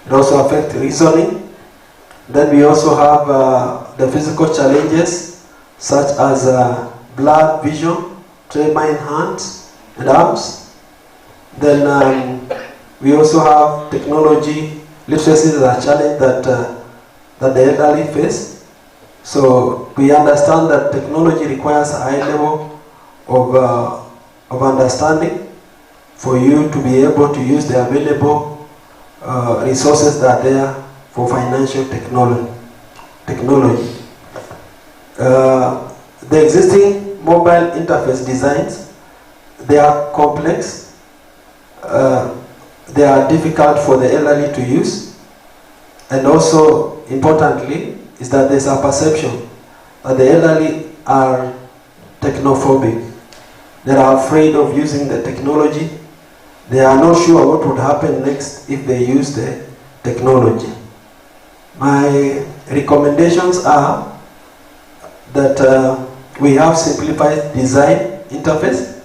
S14: It also affects reasoning. Then we also have the physical challenges such as blurred vision, tremor in hands and arms. Then we also have technology literacy as a challenge that the elderly face. So we understand that technology requires a high level of understanding for you to be able to use the available resources that are there for financial technology. The existing mobile interface designs, they are complex, they are difficult for the elderly to use, and also importantly is that there's a perception that the elderly are technophobic. They are afraid of using the technology. They are not sure what would happen next if they use the technology. My recommendations are that we have simplified design interface.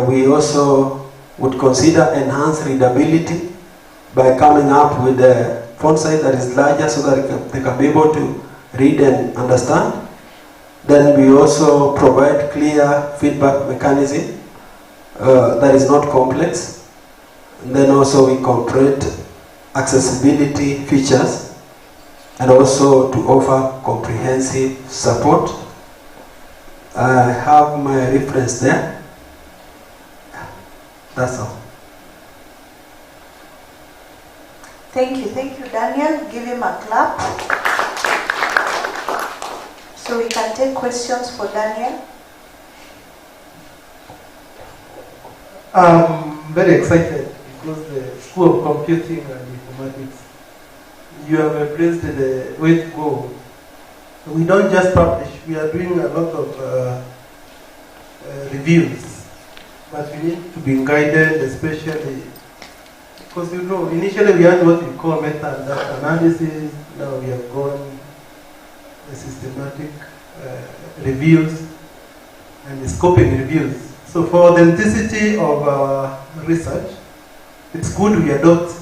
S14: We also would consider enhanced readability by coming up with a font size that is larger so that they can be able to read and understand. Then we also provide clear feedback mechanism that is not complex. And then also we incorporate accessibility features and also to offer comprehensive support. I have my reference there. That's all.
S17: Thank you, Daniel. Give him a clap. So we can take questions for Daniel.
S5: I'm very excited because the School of Computing and Informatics, you have embraced the way to go. We don't just publish, we are doing a lot of reviews, but we need to be guided, especially because initially we had what we call meta analysis, now we have gone the systematic reviews and the scoping reviews. So for authenticity of our research, it's good we adopt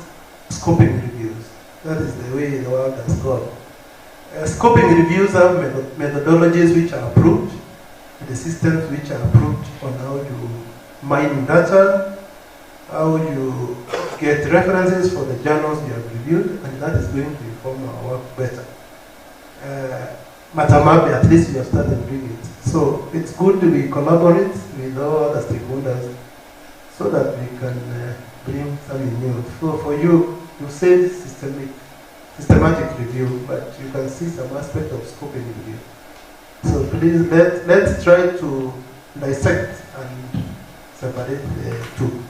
S5: scoping reviews. That is the way the world has gone. Scoping reviews have methodologies which are approved, the systems which are approved on how you mine data, how you get references for the journals you have reviewed, and that is going to inform our work better. Matamabe, at least we have started doing it. So it's good we collaborate with all other stakeholders so that we can bring something new. So for you, you said systematic review, but you can see some aspect of scoping review. So please let's try to dissect and separate the two.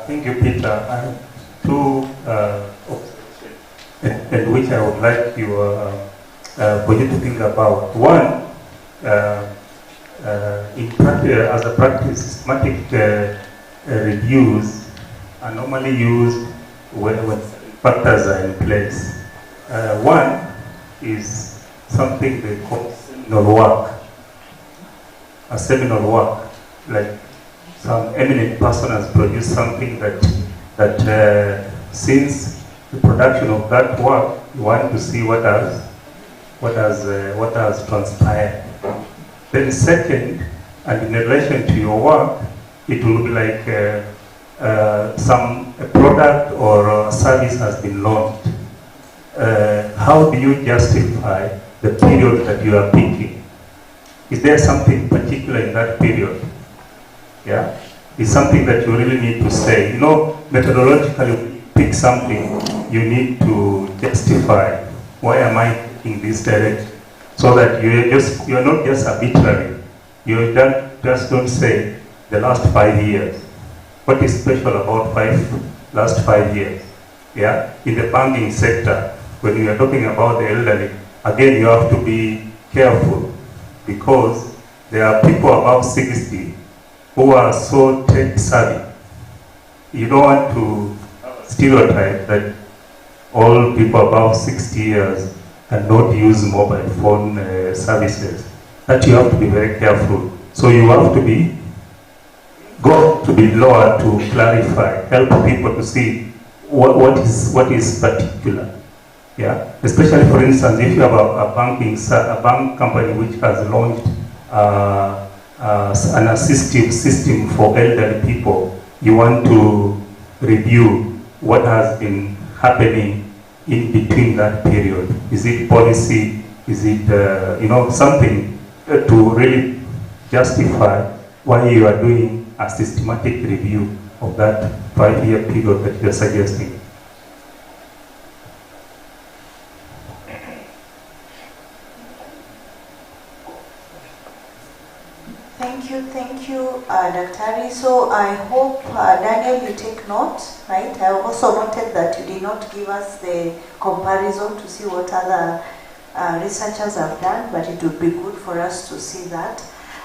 S6: Thank you, Peter. I have two observations, and which I would like you for you to think about. One, in practice, as a practice, systematic reviews are normally used when factors are in place. One is something they call seminal work. A seminal work, like some eminent person has produced something that since the production of that work, you want to see what has transpired. Then second, and in relation to your work, it will be like a product or a service has been launched. How do you justify the period that you are picking? Is there something particular in that period? Yeah, it's something that you really need to say. Methodologically, when you pick something, you need to justify why am I in this direction, so that you're not just arbitrary. You don't say the last 5 years. What is special about last 5 years? Yeah, in the banking sector, when you are talking about the elderly, again you have to be careful because there are people above 60 who are so tech savvy. You don't want to stereotype that all people above 60 years cannot use mobile phone services. That you have to be very careful. So you have to go to the law to clarify, help people to see what is particular. Yeah, especially for instance, if you have a bank company which has launched an assistive system for elderly people, you want to review what has been happening in between that period. Is it policy? Is it something to really justify why you are doing a systematic review of that 5-year period that you are suggesting.
S17: Thank you, Dr. So I hope, Daniel, you take note, right? I also noted that you did not give us the comparison to see what other researchers have done, but it would be good for us to see that.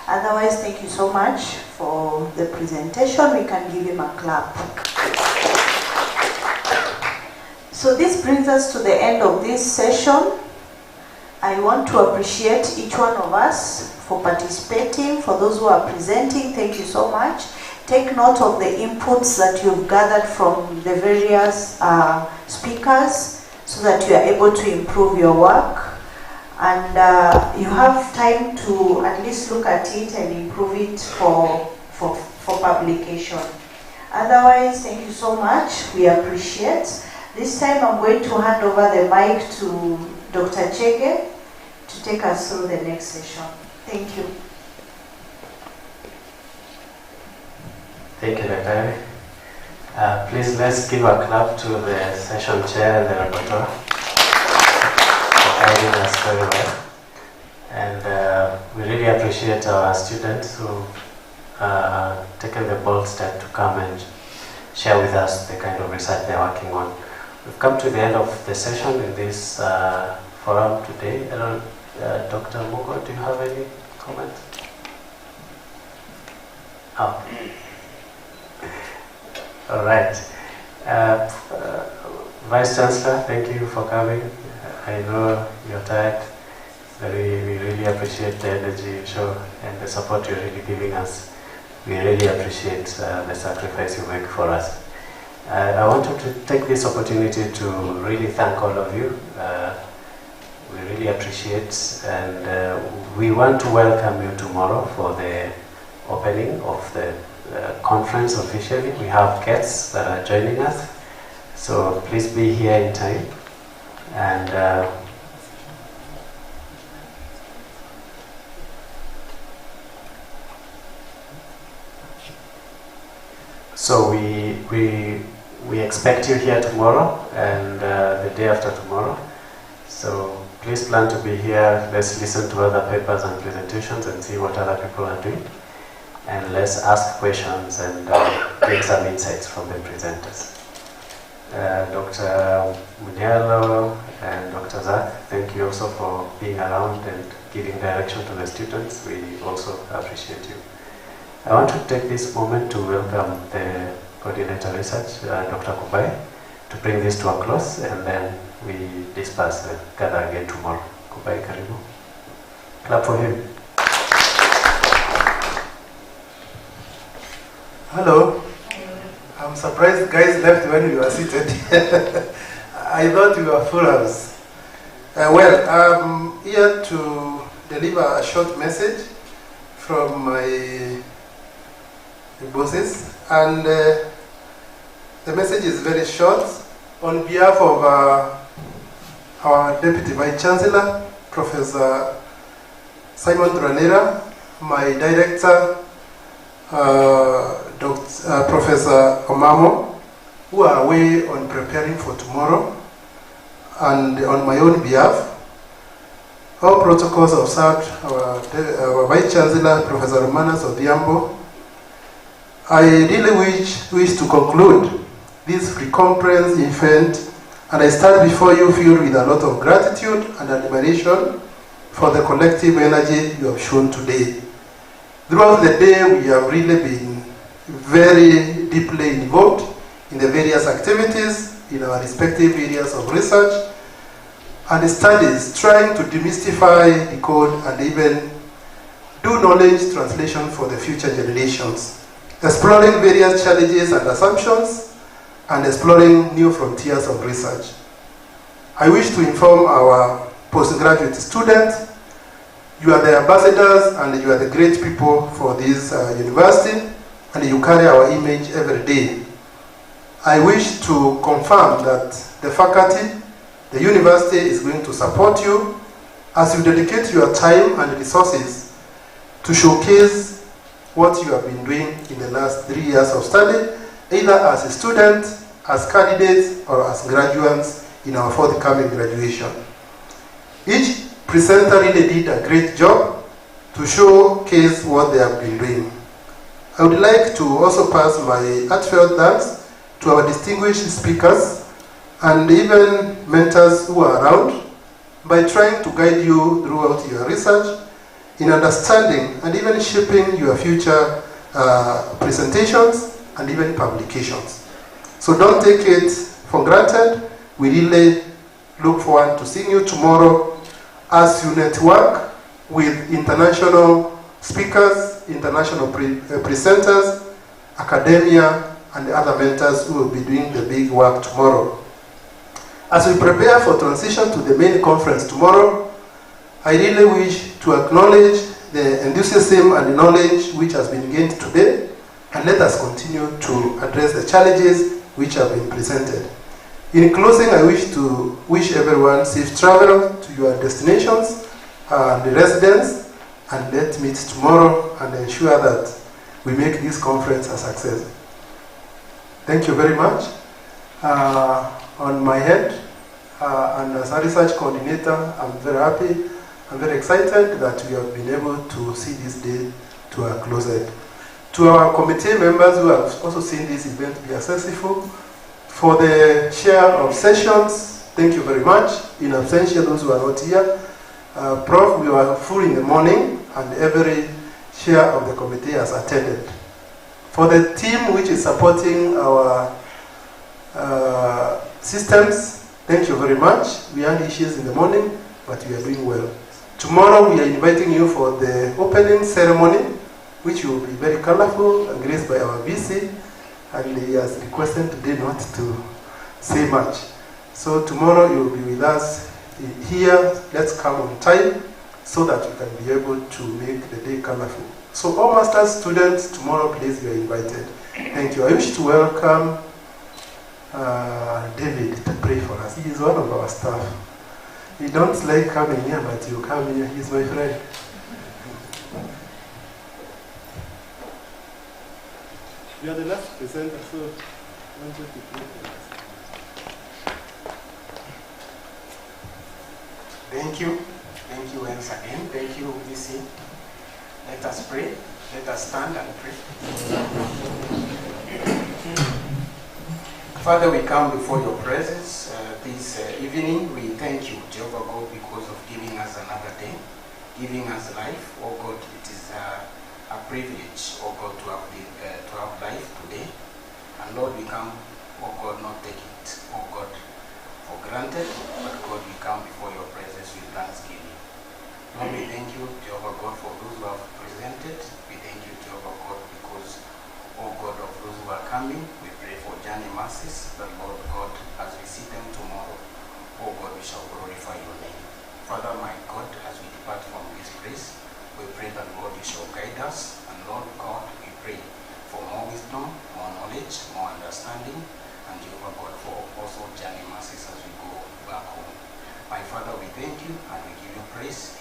S17: Otherwise, thank you so much for the presentation. We can give him a clap. So this brings us to the end of this session. I want to appreciate each one of us for participating. For those who are presenting, thank you so much. Take note of the inputs that you've gathered from the various speakers so that you are able to improve your work. And you have time to at least look at it and improve it for publication. Otherwise, thank you so much. We appreciate. This time I'm going to hand over the mic to Dr. Chege to take us through the next session. Thank you.
S3: Thank you, Dr. Please let's give a clap to the session chair and the rapporteur for guiding us very well. And we really appreciate our students who taken the bold step to come and share with us the kind of research they're working on. We've come to the end of the session in this forum today. Dr. Mugo, do you have any comments? Oh. All right. Vice Chancellor, thank you for coming. I know you're tired. We really appreciate the energy you show and the support you're really giving us. We really appreciate the sacrifice you make for us. I wanted to take this opportunity to really thank all of you. We really appreciate, and we want to welcome you tomorrow for the opening of the conference officially. We have guests that are joining us, so please be here in time. And so we expect you here tomorrow and the day after tomorrow. So please plan to be here. Let's listen to other papers and presentations and see what other people are doing. And let's ask questions and get some insights from the presenters. Dr. Munialo and Dr. Zach, thank you also for being around and giving direction to the students. We also appreciate you. I want to take this moment to welcome the coordinator research, Dr. Kubai, to bring this to a close, and then we disperse and gather again tomorrow. Kubai, karibu. Clap for him.
S5: Hello. I'm surprised guys left when we were seated. I thought we were full house. Well, I'm here to deliver a short message from my bosses, and the message is very short. On behalf of our Deputy Vice Chancellor, Professor Simon Duranera, my Director, Professor Omamo, who are away on preparing for tomorrow, and on my own behalf, all protocols observed, our Vice Chancellor, Professor Romanas Odhiambo. I really wish to conclude this free conference event, and I stand before you filled with a lot of gratitude and admiration for the collective energy you have shown today. Throughout the day, we have really been very deeply involved in the various activities in our respective areas of research and studies, trying to demystify, decode, and even do knowledge translation for the future generations, exploring various challenges and assumptions, and exploring new frontiers of research. I wish to inform our postgraduate students, you are the ambassadors and you are the great people for this university, and you carry our image every day. I wish to confirm that the faculty, the university is going to support you as you dedicate your time and resources to showcase what you have been doing in the last 3 years of study, either as a student, as candidates, or as graduates in our forthcoming graduation. Each presenter really did a great job to showcase what they have been doing. I would like to also pass my heartfelt thanks to our distinguished speakers and even mentors who are around by trying to guide you throughout your research in understanding and even shaping your future presentations and even publications. So don't take it for granted. We really look forward to seeing you tomorrow as you network with international speakers, international presenters, academia, and other mentors who will be doing the big work tomorrow. As we prepare for transition to the main conference tomorrow, I really wish to acknowledge the enthusiasm and knowledge which has been gained today, and let us continue to address the challenges which have been presented. In closing, I wish to wish everyone safe travel to your destinations and the residents, and let's meet tomorrow and ensure that we make this conference a success. Thank you very much. On my head, and as a research coordinator, I'm very happy, I'm very excited that we have been able to see this day to a close end. To our committee members who have also seen this event be successful, for the share of sessions, thank you very much. In absentia, those who are not here, Prof, we were full in the morning and every share of the committee has attended. For the team which is supporting our systems, thank you very much. We had issues in the morning, but we are doing well. Tomorrow we are inviting you for the opening ceremony, which will be very colorful and graced by our VC, and he has requested today not to say much. So tomorrow you will be with us here. Let's come on time so that we can be able to make the day colorful. So all master's students, tomorrow please, you are invited. Thank you. I wish to welcome David to pray for us. He is one of our staff. He don't like coming here, but you come here. He's my friend. You are the last presenter, so I want you to pray for us.
S12: Thank you. Thank you once again. Thank you, VC. Let us pray. Let us stand and pray. Father, we come before your presence this evening. We thank you, Jehovah God, because of giving us another day, giving us life. Oh God, it is a privilege, oh God, to have life today. And Lord, we come, oh God, not take it, oh God, for granted, but God, we come before your presence with thanksgiving. Lord, we thank you, Jehovah God, for those who have presented. We thank you, Jehovah God, because, oh God, of those who are coming. We pray for journey mercies, that Lord God, as we see them tomorrow, oh God, we shall glorify your name. Father, my God, as we depart from this place, we pray that, Lord, you shall guide us. And Lord God, we pray for more wisdom, more knowledge, more understanding, and Jehovah God, for also journey mercies as we go back home. My Father, we thank you and we give you praise.